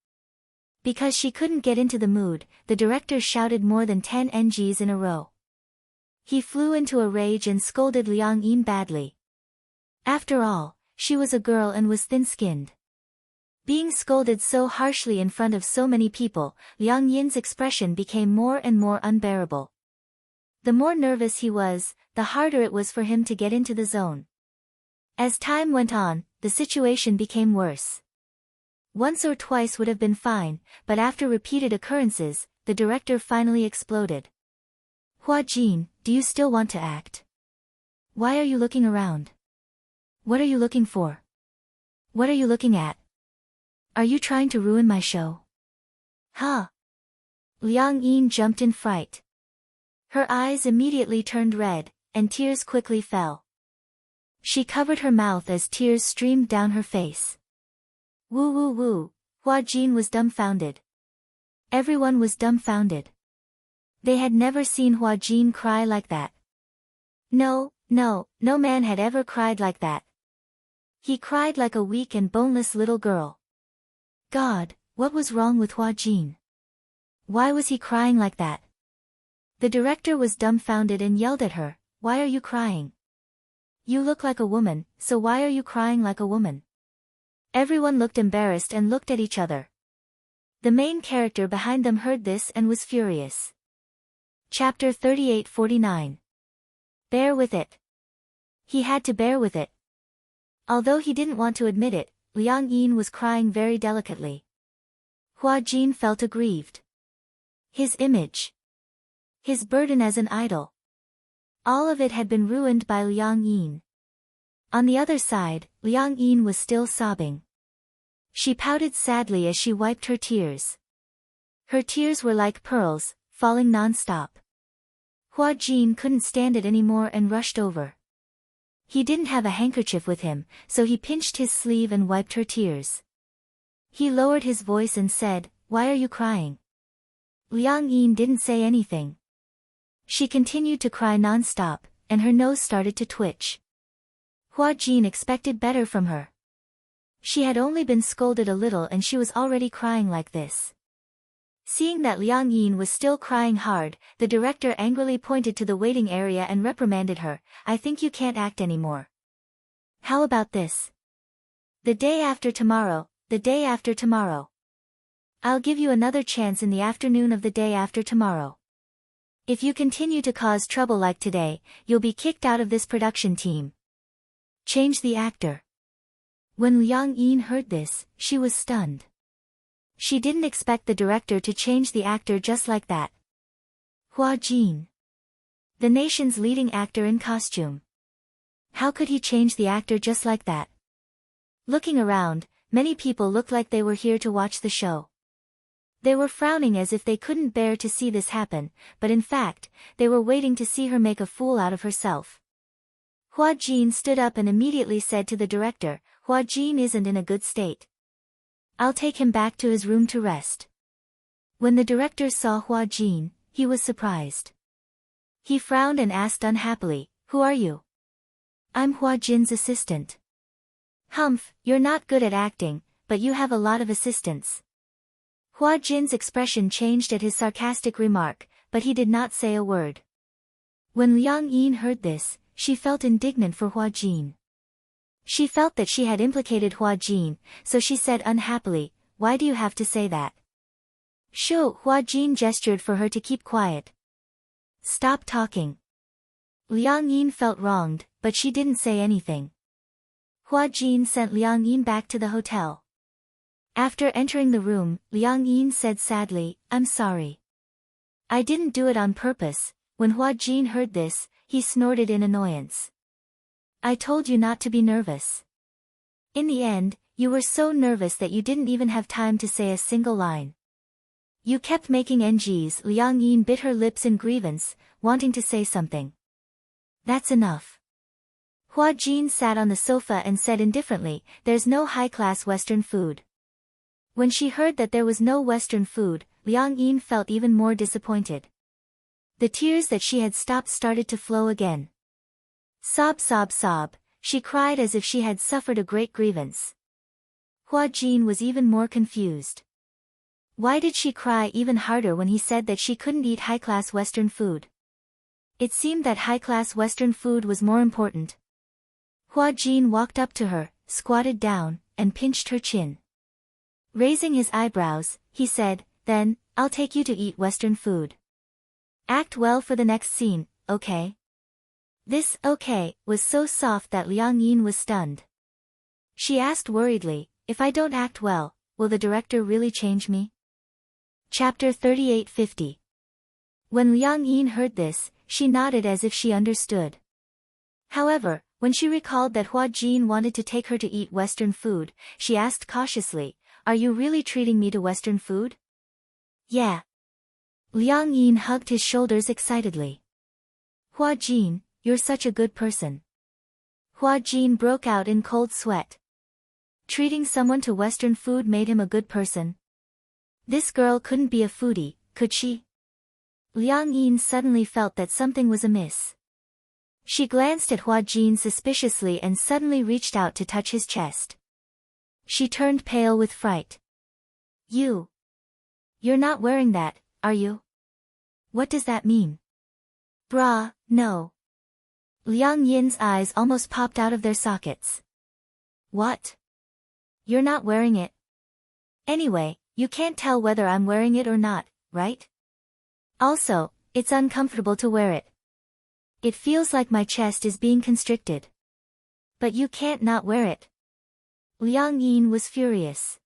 Because she couldn't get into the mood, the director shouted more than 10 NGs in a row. He flew into a rage and scolded Liang Yin badly. After all, she was a girl and was thin-skinned. Being scolded so harshly in front of so many people, Liang Yin's expression became more and more unbearable. The more nervous he was, the harder it was for him to get into the zone. As time went on, the situation became worse. Once or twice would have been fine, but after repeated occurrences, the director finally exploded. Hua Jin, do you still want to act? Why are you looking around? What are you looking for? What are you looking at? Are you trying to ruin my show? Huh? Liang Yin jumped in fright. Her eyes immediately turned red, and tears quickly fell. She covered her mouth as tears streamed down her face. Woo woo woo, Hua Jin was dumbfounded. Everyone was dumbfounded. They had never seen Hua Jin cry like that. No man had ever cried like that. He cried like a weak and boneless little girl. God, what was wrong with Hua Jin? Why was he crying like that? The director was dumbfounded and yelled at her, why are you crying? You look like a woman, so why are you crying like a woman? Everyone looked embarrassed and looked at each other. The main character behind them heard this and was furious. Chapter 38-49. Bear with it. He had to bear with it. Although he didn't want to admit it, Liang Yin was crying very delicately. Hua Jin felt aggrieved. His image. His burden as an idol. All of it had been ruined by Liang Yin. On the other side, Liang Yin was still sobbing. She pouted sadly as she wiped her tears. Her tears were like pearls, falling non-stop. Hua Jin couldn't stand it anymore and rushed over. He didn't have a handkerchief with him, so he pinched his sleeve and wiped her tears. He lowered his voice and said, why are you crying? Liang Yin didn't say anything. She continued to cry non-stop, and her nose started to twitch. Hua Jin expected better from her. She had only been scolded a little and she was already crying like this. Seeing that Liang Yin was still crying hard, the director angrily pointed to the waiting area and reprimanded her, I think you can't act anymore. How about this? The day after tomorrow. I'll give you another chance in the afternoon of the day after tomorrow. If you continue to cause trouble like today, you'll be kicked out of this production team. Change the actor. When Liang Yin heard this, she was stunned. She didn't expect the director to change the actor just like that. Hua Jin. The nation's leading actor in costume. How could he change the actor just like that? Looking around, many people looked like they were here to watch the show. They were frowning as if they couldn't bear to see this happen, but in fact, they were waiting to see her make a fool out of herself. Hua Jin stood up and immediately said to the director, Hua Jin isn't in a good state. I'll take him back to his room to rest. When the director saw Hua Jin, he was surprised. He frowned and asked unhappily, who are you? I'm Hua Jin's assistant. Humph, you're not good at acting, but you have a lot of assistants. Hua Jin's expression changed at his sarcastic remark, but he did not say a word. When Liang Yin heard this, she felt indignant for Hua Jin. She felt that she had implicated Hua Jin, so she said unhappily, why do you have to say that? Shoo, Hua Jin gestured for her to keep quiet. Stop talking. Liang Yin felt wronged, but she didn't say anything. Hua Jin sent Liang Yin back to the hotel. After entering the room, Liang Yin said sadly, I'm sorry. I didn't do it on purpose. When Hua Jin heard this, he snorted in annoyance. I told you not to be nervous. In the end, you were so nervous that you didn't even have time to say a single line. You kept making NGs. Liang Yin bit her lips in grievance, wanting to say something. That's enough. Hua Jin sat on the sofa and said indifferently, "There's no high-class Western food." When she heard that there was no Western food, Liang Yin felt even more disappointed. The tears that she had stopped started to flow again. Sob, sob, sob, she cried as if she had suffered a great grievance. Hua Jin was even more confused. Why did she cry even harder when he said that she couldn't eat high-class Western food? It seemed that high-class Western food was more important. Hua Jin walked up to her, squatted down, and pinched her chin. Raising his eyebrows, he said, "Then, I'll take you to eat Western food. Act well for the next scene, okay?" This "okay" was so soft that Liang Yin was stunned. She asked worriedly, "If I don't act well, will the director really change me?" Chapter 3850. When Liang Yin heard this, she nodded as if she understood. However, when she recalled that Hua Jin wanted to take her to eat Western food, she asked cautiously, "Are you really treating me to Western food?" "Yeah." Liang Yin hugged his shoulders excitedly. "Hua Jin, you're such a good person." Hua Jin broke out in cold sweat. Treating someone to Western food made him a good person. This girl couldn't be a foodie, could she? Liang Yin suddenly felt that something was amiss. She glanced at Hua Jin suspiciously and suddenly reached out to touch his chest. She turned pale with fright. You're not wearing that, are you?" "What does that mean?" "Bra, no." Liang Yin's eyes almost popped out of their sockets. "What? You're not wearing it? Anyway, you can't tell whether I'm wearing it or not, right? Also, it's uncomfortable to wear it. It feels like my chest is being constricted. But you can't not wear it." Liang Yin was furious.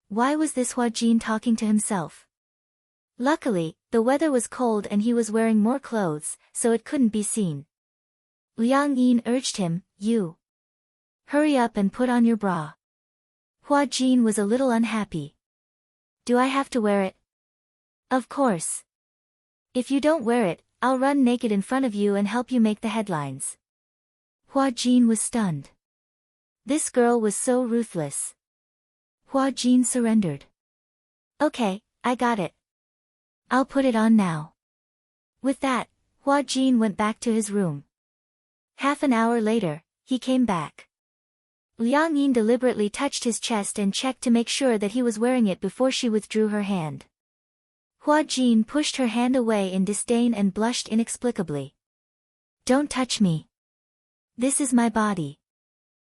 Why was this Hua Jin talking to himself? Luckily, the weather was cold and he was wearing more clothes, so it couldn't be seen. Liang Yin urged him, "You hurry up and put on your bra." Hua Jin was a little unhappy. "Do I have to wear it?" "Of course. If you don't wear it, I'll run naked in front of you and help you make the headlines." Hua Jin was stunned. This girl was so ruthless. Hua Jin surrendered. "Okay, I got it. I'll put it on now." With that, Hua Jin went back to his room. Half an hour later, he came back. Liang Yin deliberately touched his chest and checked to make sure that he was wearing it before she withdrew her hand. Hua Jin pushed her hand away in disdain and blushed inexplicably. "Don't touch me. This is my body."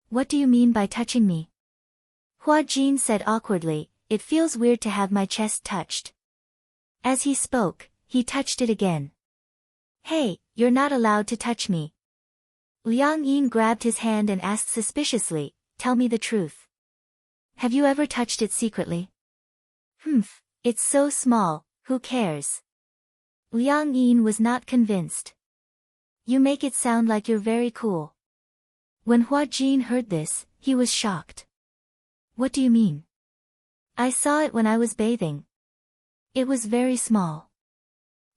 "What do you mean by touching me?" Hua Jin said awkwardly, "It feels weird to have my chest touched." As he spoke, he touched it again. "Hey, you're not allowed to touch me." Liang Yin grabbed his hand and asked suspiciously, "Tell me the truth. Have you ever touched it secretly?" "Humph, it's so small, who cares?" Liang Yin was not convinced. "You make it sound like you're very cool." When Hua Jin heard this, he was shocked. "What do you mean?" "I saw it when I was bathing. It was very small."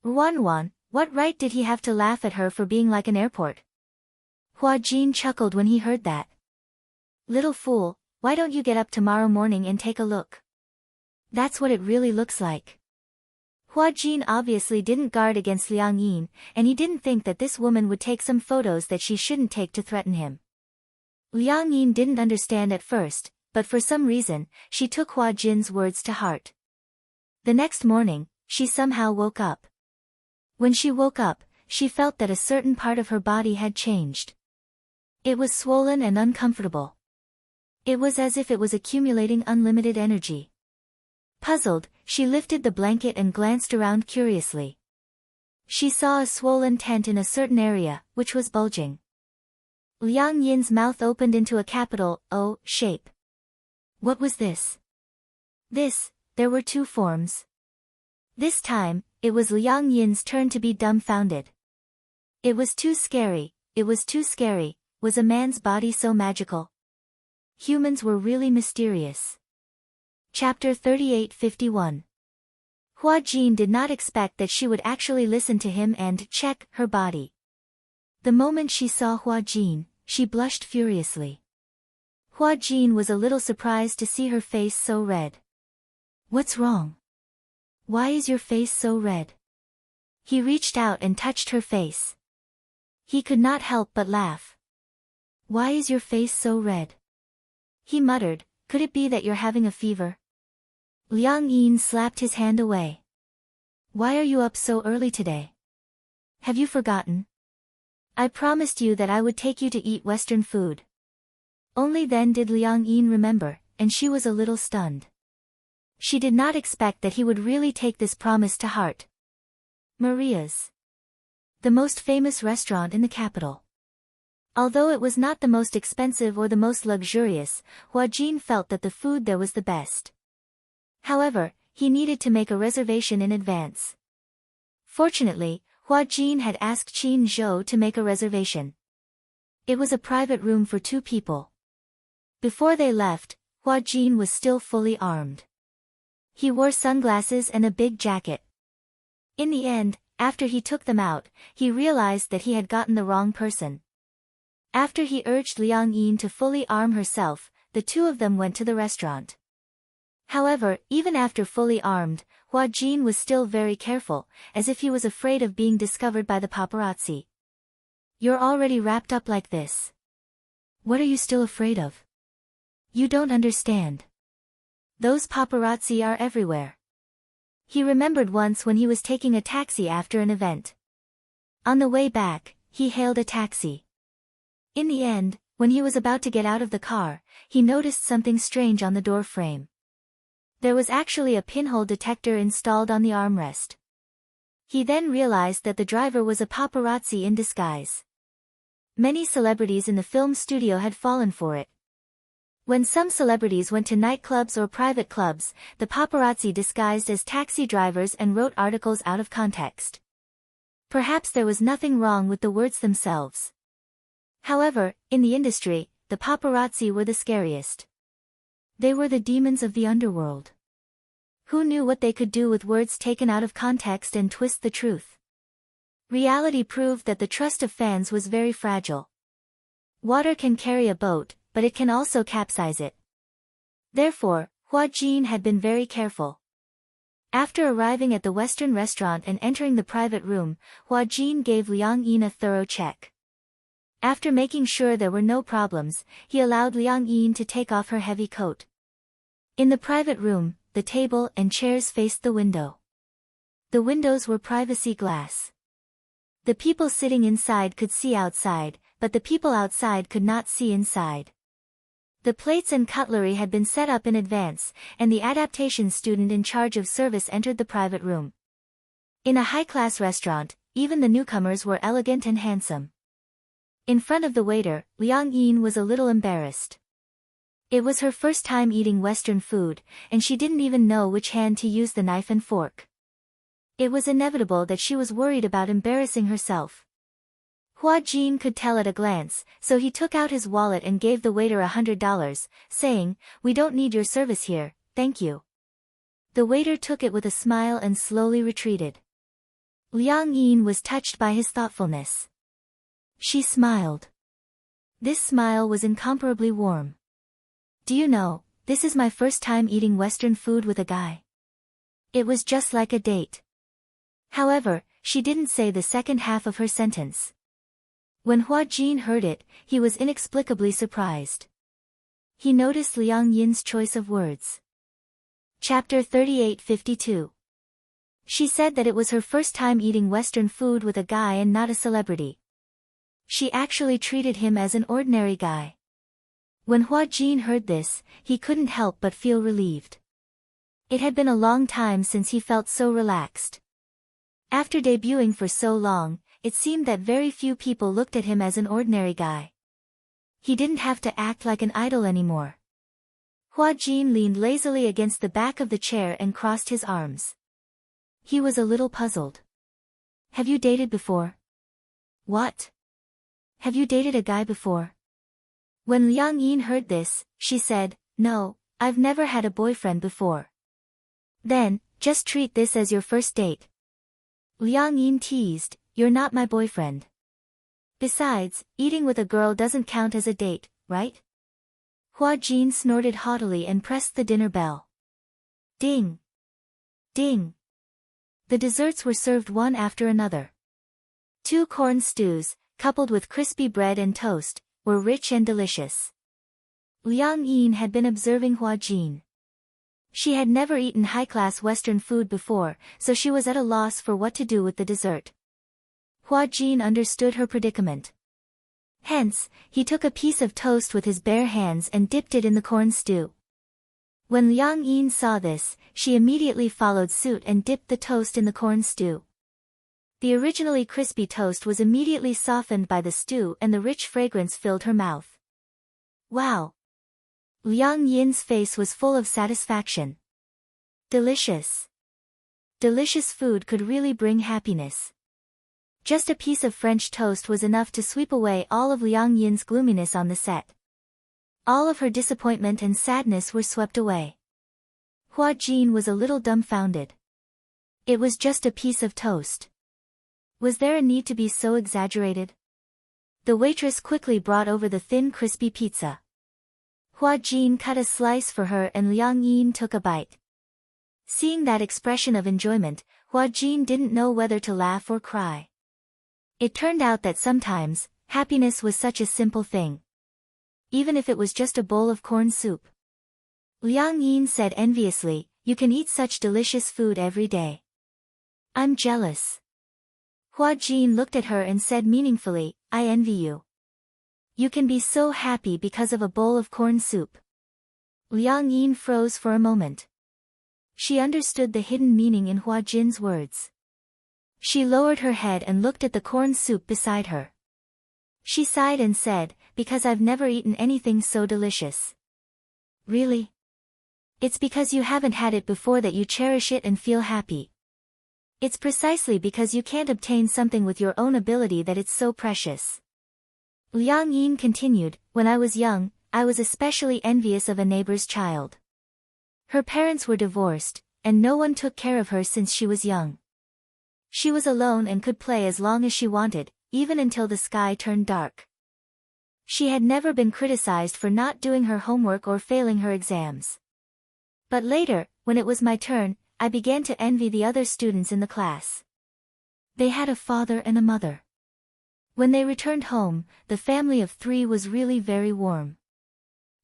Wan, what right did he have to laugh at her for being like an airport? Hua Jin chuckled when he heard that. "Little fool, why don't you get up tomorrow morning and take a look? That's what it really looks like." Hua Jin obviously didn't guard against Liang Yin, and he didn't think that this woman would take some photos that she shouldn't take to threaten him. Liang Yin didn't understand at first, but for some reason, she took Hua Jin's words to heart. The next morning, she somehow woke up. When she woke up, she felt that a certain part of her body had changed. It was swollen and uncomfortable. It was as if it was accumulating unlimited energy. Puzzled, she lifted the blanket and glanced around curiously. She saw a swollen tent in a certain area, which was bulging. Liang Yin's mouth opened into a capital O shape. What was this? There were two forms. This time, it was Liang Yin's turn to be dumbfounded. It was too scary. Was a man's body so magical? Humans were really mysterious. Chapter 3851. Hua Jin did not expect that she would actually listen to him and check her body. The moment she saw Hua Jin, she blushed furiously. Hua Jin was a little surprised to see her face so red. What's wrong? Why is your face so red? He reached out and touched her face. He could not help but laugh. Why is your face so red? He muttered, could it be that you're having a fever? Liang Yin slapped his hand away. Why are you up so early today? Have you forgotten? I promised you that I would take you to eat Western food. Only then did Liang Yin remember, and she was a little stunned. She did not expect that he would really take this promise to heart. Maria's, the most famous restaurant in the capital. Although it was not the most expensive or the most luxurious, Hua Jin felt that the food there was the best. However, he needed to make a reservation in advance. Fortunately, Hua Jin had asked Qin Zhou to make a reservation. It was a private room for 2 people. Before they left, Hua Jin was still fully armed. He wore sunglasses and a big jacket. In the end, after he took them out, he realized that he had gotten the wrong person. After he urged Liang Yin to fully arm herself, the 2 of them went to the restaurant. However, even after fully armed, Hua Jin was still very careful, as if he was afraid of being discovered by the paparazzi. You're already wrapped up like this. What are you still afraid of? You don't understand. Those paparazzi are everywhere. He remembered once when he was taking a taxi after an event. On the way back, he hailed a taxi. In the end, when he was about to get out of the car, he noticed something strange on the door frame. There was actually a pinhole detector installed on the armrest. He then realized that the driver was a paparazzi in disguise. Many celebrities in the film studio had fallen for it. When some celebrities went to nightclubs or private clubs, the paparazzi disguised as taxi drivers and wrote articles out of context. Perhaps there was nothing wrong with the words themselves. However, in the industry, the paparazzi were the scariest. They were the demons of the underworld. Who knew what they could do with words taken out of context and twist the truth? Reality proved that the trust of fans was very fragile. Water can carry a boat, but it can also capsize it. Therefore, Hua Jin had been very careful. After arriving at the Western restaurant and entering the private room, Hua Jin gave Liang Yin a thorough check. After making sure there were no problems, he allowed Liang Yin to take off her heavy coat. In the private room, the table and chairs faced the window. The windows were privacy glass. The people sitting inside could see outside, but the people outside could not see inside. The plates and cutlery had been set up in advance, and the adaptation student in charge of service entered the private room. In a high-class restaurant, even the newcomers were elegant and handsome. In front of the waiter, Liang Yin was a little embarrassed. It was her first time eating Western food, and she didn't even know which hand to use the knife and fork. It was inevitable that she was worried about embarrassing herself. Hua Jin could tell at a glance, so he took out his wallet and gave the waiter $100, saying, "We don't need your service here, thank you." The waiter took it with a smile and slowly retreated. Liang Yin was touched by his thoughtfulness. She smiled. This smile was incomparably warm. Do you know, this is my first time eating Western food with a guy. It was just like a date. However, she didn't say the second half of her sentence. When Hua Jin heard it, he was inexplicably surprised. He noticed Liang Yin's choice of words. Chapter 38:52. She said that it was her first time eating Western food with a guy and not a celebrity. She actually treated him as an ordinary guy. When Hua Jin heard this, he couldn't help but feel relieved. It had been a long time since he felt so relaxed. After debuting for so long, it seemed that very few people looked at him as an ordinary guy. He didn't have to act like an idol anymore. Hua Jin leaned lazily against the back of the chair and crossed his arms. He was a little puzzled. Have you dated before? What? Have you dated a guy before? When Liang Yin heard this, she said, "No, I've never had a boyfriend before." Then, just treat this as your first date. Liang Yin teased, "You're not my boyfriend." Besides, eating with a girl doesn't count as a date, right? Hua Jin snorted haughtily and pressed the dinner bell. Ding! Ding! The desserts were served one after another. 2 corn stews, coupled with crispy bread and toast, were rich and delicious. Liang Yin had been observing Hua Jin. She had never eaten high-class Western food before, so she was at a loss for what to do with the dessert. Hua Jin understood her predicament. Hence, he took a piece of toast with his bare hands and dipped it in the corn stew. When Liang Yin saw this, she immediately followed suit and dipped the toast in the corn stew. The originally crispy toast was immediately softened by the stew and the rich fragrance filled her mouth. Wow! Liang Yin's face was full of satisfaction. Delicious! Delicious food could really bring happiness. Just a piece of French toast was enough to sweep away all of Liang Yin's gloominess on the set. All of her disappointment and sadness were swept away. Hua Jin was a little dumbfounded. It was just a piece of toast. Was there a need to be so exaggerated? The waitress quickly brought over the thin crispy pizza. Hua Jin cut a slice for her and Liang Yin took a bite. Seeing that expression of enjoyment, Hua Jin didn't know whether to laugh or cry. It turned out that sometimes, happiness was such a simple thing. Even if it was just a bowl of corn soup. Liang Yin said enviously, "You can eat such delicious food every day. I'm jealous." Hua Jin looked at her and said meaningfully, "I envy you. You can be so happy because of a bowl of corn soup." Liang Yin froze for a moment. She understood the hidden meaning in Hua Jin's words. She lowered her head and looked at the corn soup beside her. She sighed and said, "Because I've never eaten anything so delicious." Really? It's because you haven't had it before that you cherish it and feel happy. It's precisely because you can't obtain something with your own ability that it's so precious. Liang Yin continued, "When I was young, I was especially envious of a neighbor's child. Her parents were divorced, and no one took care of her since she was young. She was alone and could play as long as she wanted, even until the sky turned dark. She had never been criticized for not doing her homework or failing her exams. But later, when it was my turn, I began to envy the other students in the class. They had a father and a mother. When they returned home, the family of 3 was really very warm."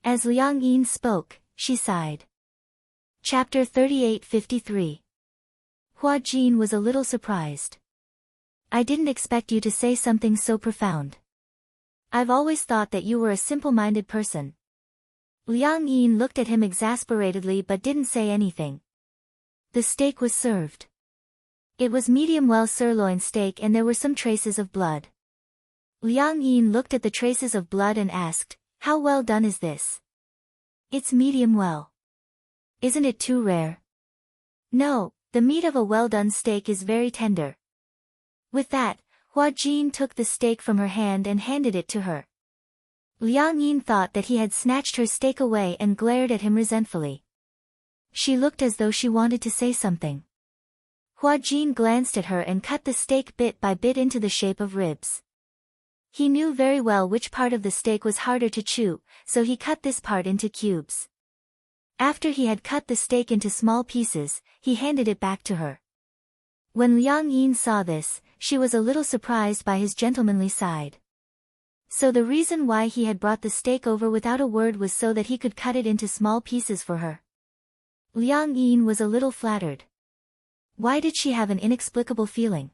As Liang Yin spoke, she sighed. Chapter 38:53. Hua Jin was a little surprised. "I didn't expect you to say something so profound. I've always thought that you were a simple-minded person." Liang Yin looked at him exasperatedly but didn't say anything. The steak was served. It was medium-well sirloin steak and there were some traces of blood. Liang Yin looked at the traces of blood and asked, "How well done is this?" "It's medium well." "Isn't it too rare?" "No, the meat of a well-done steak is very tender." With that, Hua Jin took the steak from her hand and handed it to her. Liang Yin thought that he had snatched her steak away and glared at him resentfully. She looked as though she wanted to say something. Hua Jin glanced at her and cut the steak bit by bit into the shape of ribs. He knew very well which part of the steak was harder to chew, so he cut this part into cubes. After he had cut the steak into small pieces, he handed it back to her. When Liang Yin saw this, she was a little surprised by his gentlemanly side. So the reason why he had brought the steak over without a word was so that he could cut it into small pieces for her. Liang Yin was a little flattered. Why did she have an inexplicable feeling?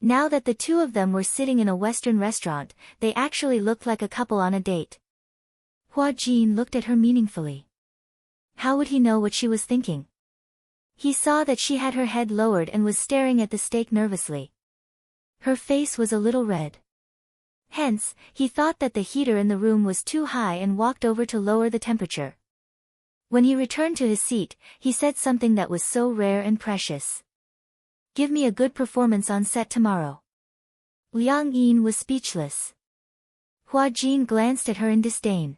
Now that the 2 of them were sitting in a Western restaurant, they actually looked like a couple on a date. Hua Jin looked at her meaningfully. How would he know what she was thinking? He saw that she had her head lowered and was staring at the steak nervously. Her face was a little red. Hence, he thought that the heater in the room was too high and walked over to lower the temperature. When he returned to his seat, he said something that was so rare and precious. "Give me a good performance on set tomorrow." Liang Yin was speechless. Hua Jin glanced at her in disdain.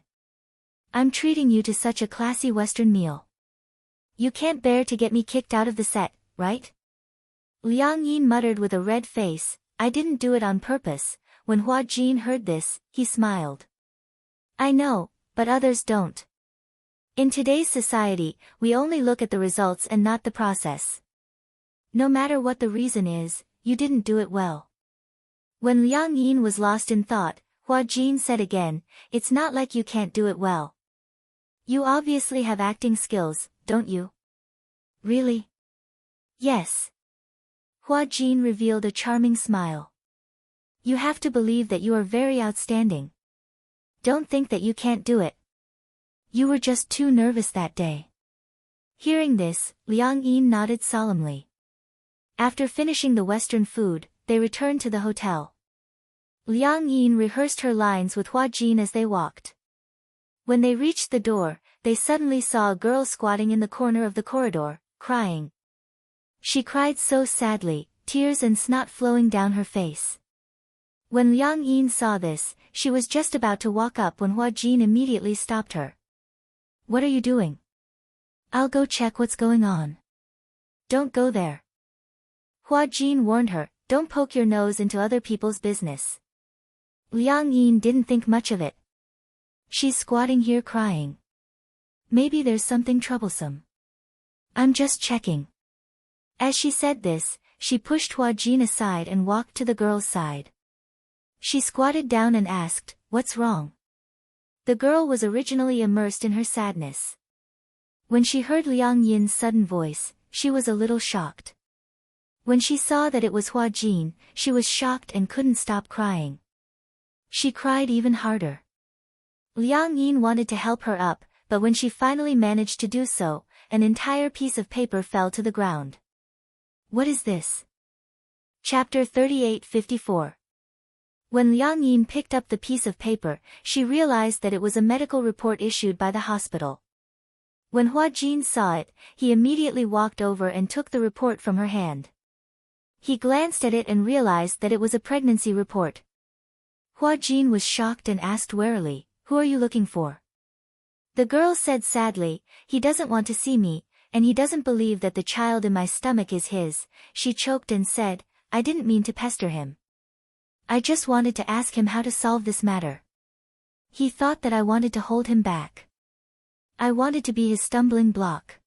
"I'm treating you to such a classy Western meal. You can't bear to get me kicked out of the set, right?" Liang Yin muttered with a red face, "I didn't do it on purpose. When Hua Jin heard this, he smiled. I know, but others don't. In today's society, we only look at the results and not the process. No matter what the reason is, you didn't do it well. When Liang Yin was lost in thought, Hua Jin said again, it's not like you can't do it well. You obviously have acting skills, don't you? Really? Yes. Hua Jin revealed a charming smile. You have to believe that you are very outstanding. Don't think that you can't do it. You were just too nervous that day. Hearing this, Liang Yin nodded solemnly. After finishing the Western food, they returned to the hotel. Liang Yin rehearsed her lines with Hua Jin as they walked. When they reached the door, they suddenly saw a girl squatting in the corner of the corridor, crying. She cried so sadly, tears and snot flowing down her face. When Liang Yin saw this, she was just about to walk up when Hua Jin immediately stopped her. What are you doing? I'll go check what's going on. Don't go there. Hua Jin warned her, don't poke your nose into other people's business. Liang Yin didn't think much of it. She's squatting here crying. Maybe there's something troublesome. I'm just checking. As she said this, she pushed Hua Jin aside and walked to the girl's side. She squatted down and asked, what's wrong? The girl was originally immersed in her sadness. When she heard Liang Yin's sudden voice, she was a little shocked. When she saw that it was Hua Jin, she was shocked and couldn't stop crying. She cried even harder. Liang Yin wanted to help her up, but when she finally managed to do so, an entire piece of paper fell to the ground. What is this? Chapter 3854. When Liang Yin picked up the piece of paper, she realized that it was a medical report issued by the hospital. When Hua Jin saw it, he immediately walked over and took the report from her hand. He glanced at it and realized that it was a pregnancy report. Hua Jin was shocked and asked warily, who are you looking for? The girl said sadly, he doesn't want to see me, and he doesn't believe that the child in my stomach is his. She choked and said, I didn't mean to pester him. I just wanted to ask him how to solve this matter. He thought that I wanted to hold him back. I wanted to be his stumbling block.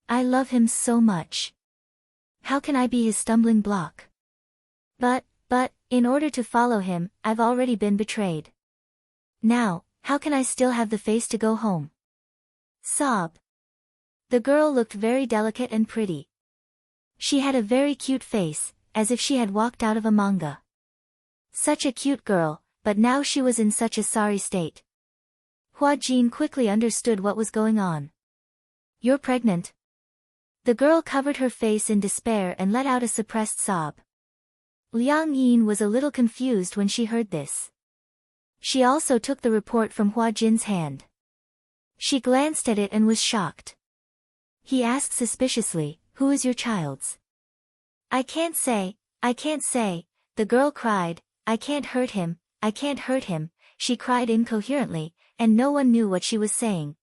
I love him so much. How can I be his stumbling block? But, in order to follow him, I've already been betrayed. Now, how can I still have the face to go home? Sob. The girl looked very delicate and pretty. She had a very cute face, as if she had walked out of a manga. Such a cute girl, but now she was in such a sorry state. Hua Jin quickly understood what was going on. You're pregnant? The girl covered her face in despair and let out a suppressed sob. Liang Yin was a little confused when she heard this. She also took the report from Hua Jin's hand. She glanced at it and was shocked. He asked suspiciously, who is your child's? I can't say, the girl cried, I can't hurt him, she cried incoherently, and no one knew what she was saying.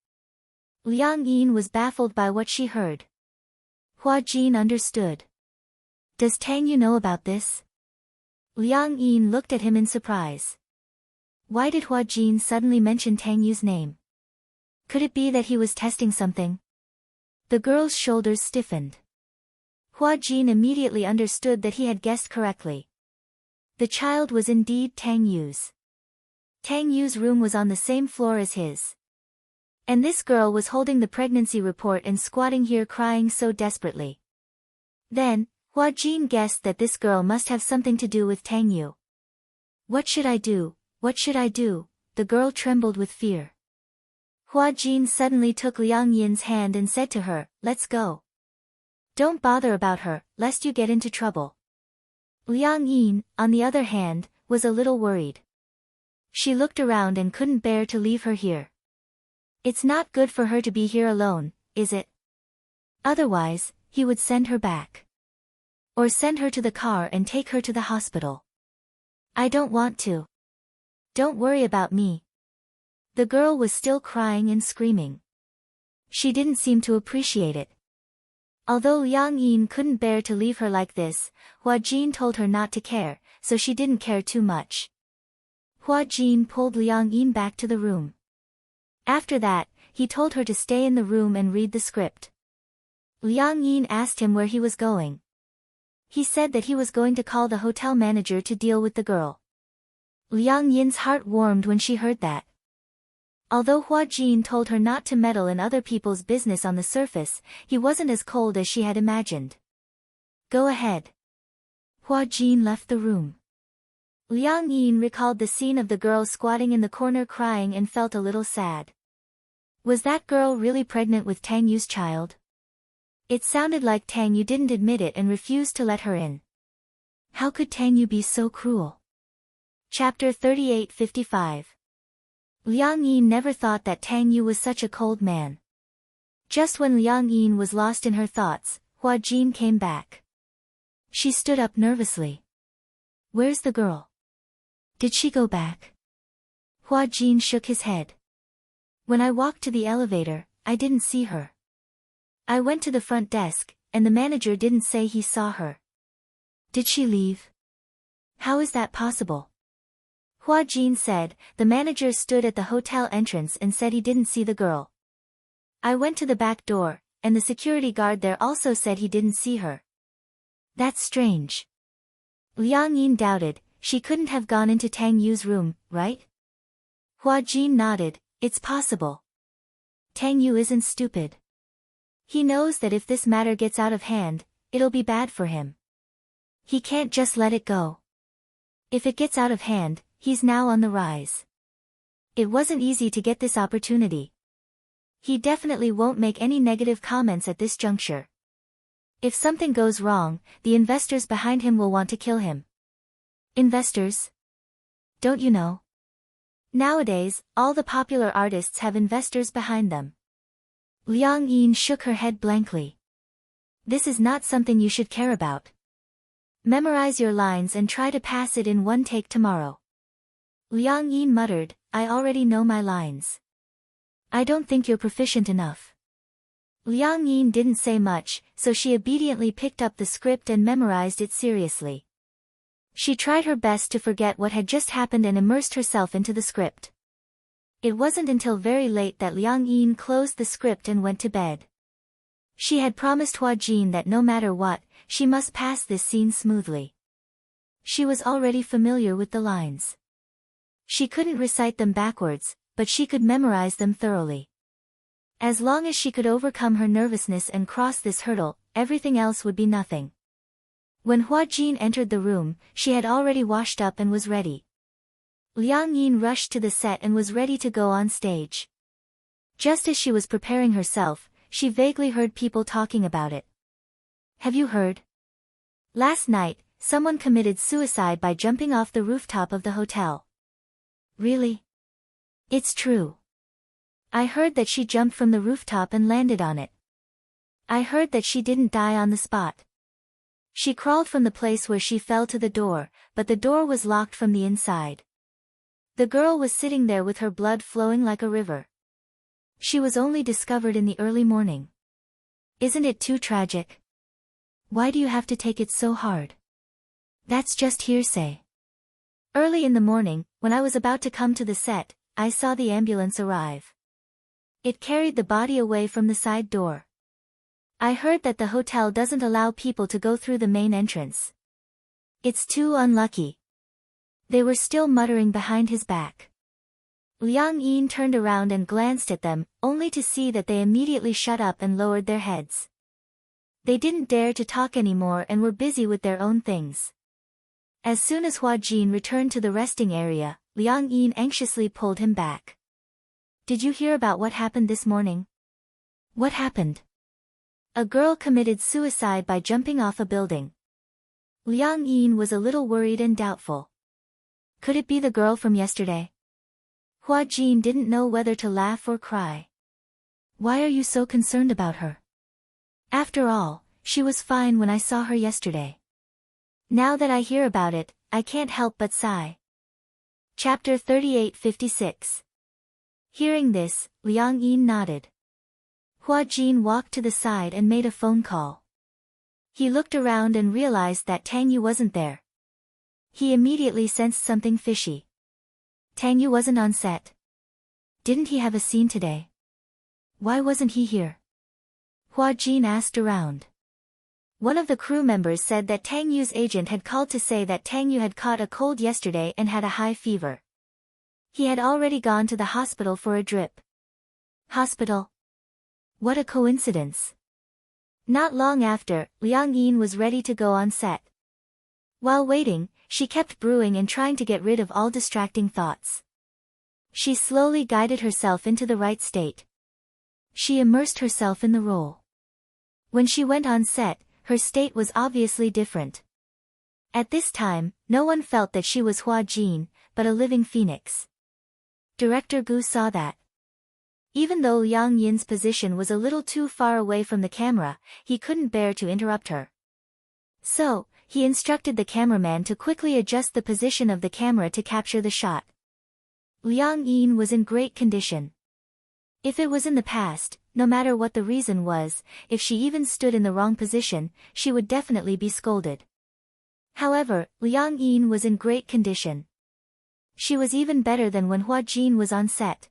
Liang Yin was baffled by what she heard. Hua Jin understood. Does Tang Yu know about this? Liang Yin looked at him in surprise. Why did Hua Jin suddenly mention Tang Yu's name? Could it be that he was testing something? The girl's shoulders stiffened. Hua Jin immediately understood that he had guessed correctly. The child was indeed Tang Yu's. Tang Yu's room was on the same floor as his. And this girl was holding the pregnancy report and squatting here crying so desperately. Then, Hua Jin guessed that this girl must have something to do with Tang Yu. What should I do? What should I do? The girl trembled with fear. Hua Jin suddenly took Liang Yin's hand and said to her, let's go. Don't bother about her, lest you get into trouble. Liang Yin, on the other hand, was a little worried. She looked around and couldn't bear to leave her here. It's not good for her to be here alone, is it? Otherwise, he would send her back. Or send her to the car and take her to the hospital. I don't want to. Don't worry about me. The girl was still crying and screaming. She didn't seem to appreciate it. Although Liang Yin couldn't bear to leave her like this, Hua Jin told her not to care, so she didn't care too much. Hua Jin pulled Liang Yin back to the room. After that, he told her to stay in the room and read the script. Liang Yin asked him where he was going. He said that he was going to call the hotel manager to deal with the girl. Liang Yin's heart warmed when she heard that. Although Hua Jin told her not to meddle in other people's business on the surface, he wasn't as cold as she had imagined. Go ahead. Hua Jin left the room. Liang Yin recalled the scene of the girl squatting in the corner crying and felt a little sad. Was that girl really pregnant with Tang Yu's child? It sounded like Tang Yu didn't admit it and refused to let her in. How could Tang Yu be so cruel? Chapter 38:55. Liang Yin never thought that Tang Yu was such a cold man. Just when Liang Yin was lost in her thoughts, Hua Jin came back. She stood up nervously. Where's the girl? Did she go back? Hua Jin shook his head. When I walked to the elevator, I didn't see her. I went to the front desk, and the manager didn't say he saw her. Did she leave? How is that possible? Hua Jin said. The manager stood at the hotel entrance and said he didn't see the girl. I went to the back door, and the security guard there also said he didn't see her. That's strange. Liang Yin doubted. She couldn't have gone into Tang Yu's room, right? Hua Jin nodded. It's possible. Tang Yu isn't stupid. He knows that if this matter gets out of hand, it'll be bad for him. He can't just let it go. If it gets out of hand, he's now on the rise. It wasn't easy to get this opportunity. He definitely won't make any negative comments at this juncture. If something goes wrong, the investors behind him will want to kill him. Investors? Don't you know? Nowadays, all the popular artists have investors behind them. Liang Yin shook her head blankly. This is not something you should care about. Memorize your lines and try to pass it in one take tomorrow. Liang Yin muttered, I already know my lines. I don't think you're proficient enough. Liang Yin didn't say much, so she obediently picked up the script and memorized it seriously. She tried her best to forget what had just happened and immersed herself into the script. It wasn't until very late that Liang Yin closed the script and went to bed. She had promised Hua Jin that no matter what, she must pass this scene smoothly. She was already familiar with the lines. She couldn't recite them backwards, but she could memorize them thoroughly. As long as she could overcome her nervousness and cross this hurdle, everything else would be nothing. When Hua Jin entered the room, she had already washed up and was ready. Liang Yin rushed to the set and was ready to go on stage. Just as she was preparing herself, she vaguely heard people talking about it. Have you heard? Last night, someone committed suicide by jumping off the rooftop of the hotel. Really? It's true. I heard that she jumped from the rooftop and landed on it. I heard that she didn't die on the spot. She crawled from the place where she fell to the door, but the door was locked from the inside. The girl was sitting there with her blood flowing like a river. She was only discovered in the early morning. Isn't it too tragic? Why do you have to take it so hard? That's just hearsay. Early in the morning, when I was about to come to the set, I saw the ambulance arrive. It carried the body away from the side door. I heard that the hotel doesn't allow people to go through the main entrance. It's too unlucky. They were still muttering behind his back. Liang Yin turned around and glanced at them, only to see that they immediately shut up and lowered their heads. They didn't dare to talk anymore and were busy with their own things. As soon as Hua Jin returned to the resting area, Liang Yin anxiously pulled him back. Did you hear about what happened this morning? What happened? A girl committed suicide by jumping off a building. Liang Yin was a little worried and doubtful. Could it be the girl from yesterday? Hua Jin didn't know whether to laugh or cry. Why are you so concerned about her? After all, she was fine when I saw her yesterday. Now that I hear about it, I can't help but sigh. Chapter 38:56. Hearing this, Liang Yin nodded. Hua Jin walked to the side and made a phone call. He looked around and realized that Tang Yu wasn't there. He immediately sensed something fishy. Tang Yu wasn't on set. Didn't he have a scene today? Why wasn't he here? Hua Jin asked around. One of the crew members said that Tang Yu's agent had called to say that Tang Yu had caught a cold yesterday and had a high fever. He had already gone to the hospital for a drip. Hospital? What a coincidence. Not long after, Liang Yin was ready to go on set. While waiting, she kept brewing and trying to get rid of all distracting thoughts. She slowly guided herself into the right state. She immersed herself in the role. When she went on set, her state was obviously different. At this time, no one felt that she was Hua Jin, but a living phoenix. Director Gu saw that. Even though Liang Yin's position was a little too far away from the camera, he couldn't bear to interrupt her. So, he instructed the cameraman to quickly adjust the position of the camera to capture the shot. Liang Yin was in great condition. If it was in the past, no matter what the reason was, if she even stood in the wrong position, she would definitely be scolded. However, Liang Yin was in great condition. She was even better than when Hua Jin was on set.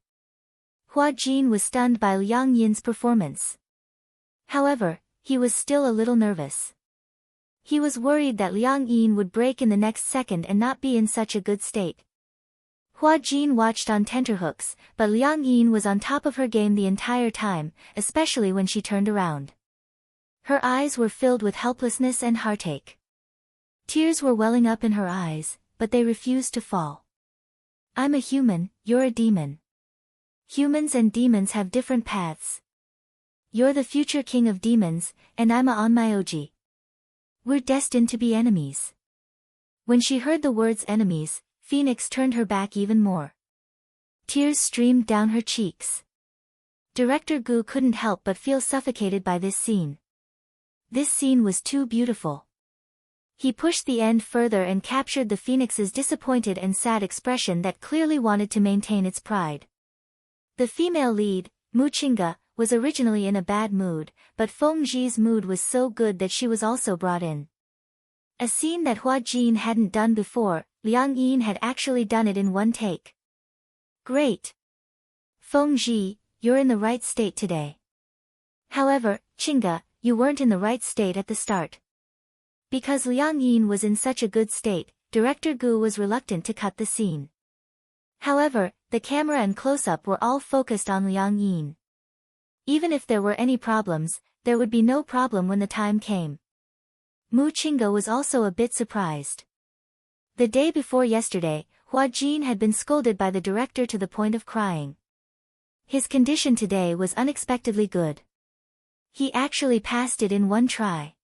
Hua Jin was stunned by Liang Yin's performance. However, he was still a little nervous. He was worried that Liang Yin would break in the next second and not be in such a good state. Hua Jin watched on tenterhooks, but Liang Yin was on top of her game the entire time, especially when she turned around. Her eyes were filled with helplessness and heartache. Tears were welling up in her eyes, but they refused to fall. I'm a human, you're a demon. Humans and demons have different paths. You're the future king of demons, and I'm a Onmyoji. We're destined to be enemies. When she heard the words enemies, Phoenix turned her back even more. Tears streamed down her cheeks. Director Gu couldn't help but feel suffocated by this scene. This scene was too beautiful. He pushed the end further and captured the Phoenix's disappointed and sad expression that clearly wanted to maintain its pride. The female lead, Mu Qingge, was originally in a bad mood, but Feng Zhi's mood was so good that she was also brought in. A scene that Hua Jin hadn't done before, Liang Yin had actually done it in one take. Great! Feng Zhi, you're in the right state today. However, Qingge, you weren't in the right state at the start. Because Liang Yin was in such a good state, Director Gu was reluctant to cut the scene. However, the camera and close-up were all focused on Liang Yin. Even if there were any problems, there would be no problem when the time came. Mu Qingge was also a bit surprised. The day before yesterday, Hua Jin had been scolded by the director to the point of crying. His condition today was unexpectedly good. He actually passed it in one try.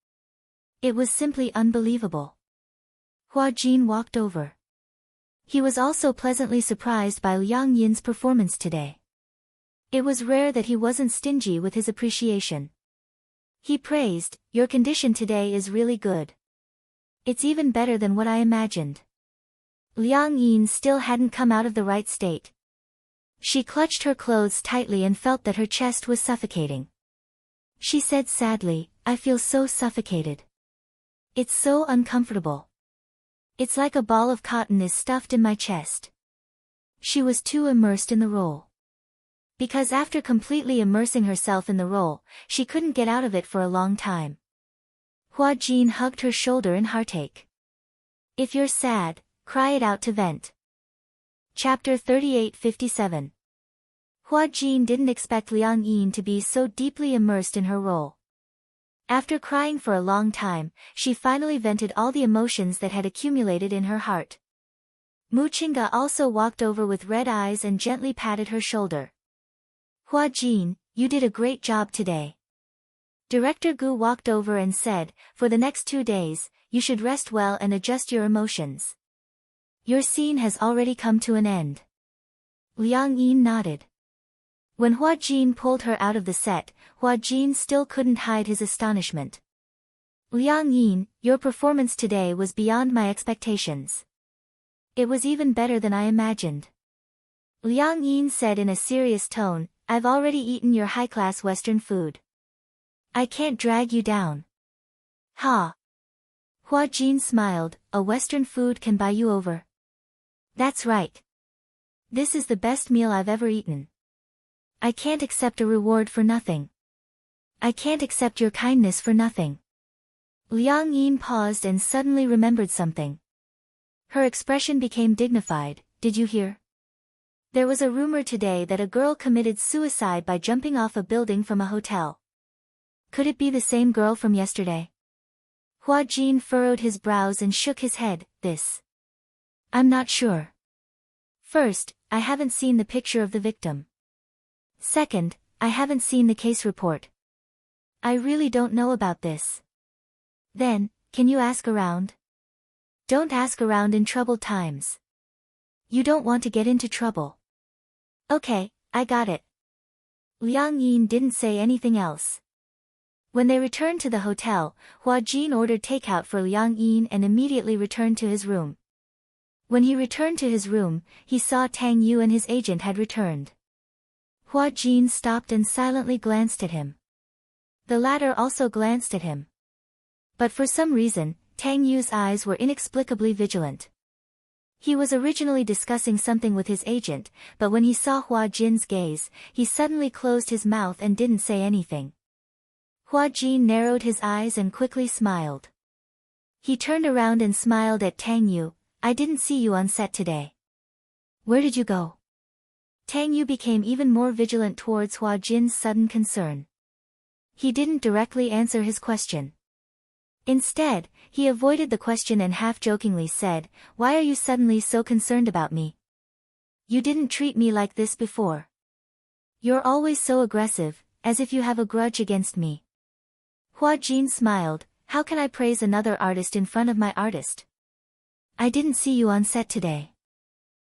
It was simply unbelievable. Hua Jin walked over. He was also pleasantly surprised by Liang Yin's performance today. It was rare that he wasn't stingy with his appreciation. He praised, "Your condition today is really good. It's even better than what I imagined." Liang Yin still hadn't come out of the right state. She clutched her clothes tightly and felt that her chest was suffocating. She said sadly, "I feel so suffocated. It's so uncomfortable. It's like a ball of cotton is stuffed in my chest." She was too immersed in the role. Because after completely immersing herself in the role, she couldn't get out of it for a long time. Hua Jin hugged her shoulder in heartache. If you're sad, cry it out to vent. Chapter 3857. Hua Jin didn't expect Liang Yin to be so deeply immersed in her role. After crying for a long time, she finally vented all the emotions that had accumulated in her heart. Mu Qingge also walked over with red eyes and gently patted her shoulder. "Hua Jin, you did a great job today." Director Gu walked over and said, "For the next 2 days, you should rest well and adjust your emotions. Your scene has already come to an end." Liang Yin nodded. When Hua Jin pulled her out of the set, Hua Jin still couldn't hide his astonishment. "Liang Yin, your performance today was beyond my expectations. It was even better than I imagined." Liang Yin said in a serious tone, "I've already eaten your high-class Western food. I can't drag you down." Ha! Hua Jin smiled, a Western food can buy you over. That's right. This is the best meal I've ever eaten. I can't accept a reward for nothing. I can't accept your kindness for nothing. Liang Yin paused and suddenly remembered something. Her expression became dignified. Did you hear? There was a rumor today that a girl committed suicide by jumping off a building from a hotel. Could it be the same girl from yesterday? Hua Jin furrowed his brows and shook his head. I'm not sure. First, I haven't seen the picture of the victim. Second, I haven't seen the case report. I really don't know about this. Then, can you ask around? Don't ask around in troubled times. You don't want to get into trouble. Okay, I got it. Liang Yin didn't say anything else. When they returned to the hotel, Hua Jin ordered takeout for Liang Yin and immediately returned to his room. When he returned to his room, he saw Tang Yu and his agent had returned. Hua Jin stopped and silently glanced at him. The latter also glanced at him. But for some reason, Tang Yu's eyes were inexplicably vigilant. He was originally discussing something with his agent, but when he saw Hua Jin's gaze, he suddenly closed his mouth and didn't say anything. Hua Jin narrowed his eyes and quickly smiled. He turned around and smiled at Tang Yu. I didn't see you on set today. Where did you go? Tang Yu became even more vigilant towards Hua Jin's sudden concern. He didn't directly answer his question. Instead, he avoided the question and half-jokingly said, Why are you suddenly so concerned about me? You didn't treat me like this before. You're always so aggressive, as if you have a grudge against me. Hua Jin smiled. How can I praise another artist in front of my artist? I didn't see you on set today.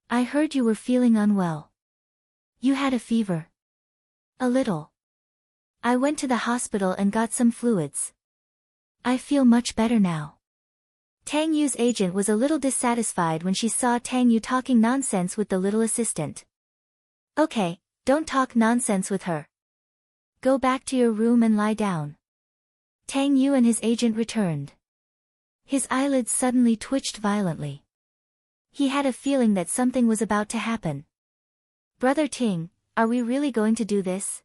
I heard you were feeling unwell. You had a fever. A little. I went to the hospital and got some fluids. I feel much better now. Tang Yu's agent was a little dissatisfied when she saw Tang Yu talking nonsense with the little assistant. Okay, don't talk nonsense with her. Go back to your room and lie down. Tang Yu and his agent returned. His eyelids suddenly twitched violently. He had a feeling that something was about to happen. Brother Ting, are we really going to do this?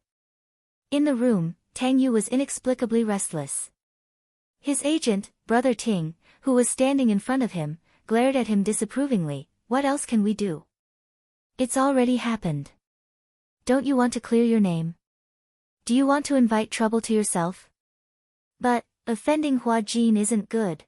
In the room, Tang Yu was inexplicably restless. His agent, Brother Ting, who was standing in front of him, glared at him disapprovingly. What else can we do? It's already happened. Don't you want to clear your name? Do you want to invite trouble to yourself? But, offending Hua Jin isn't good.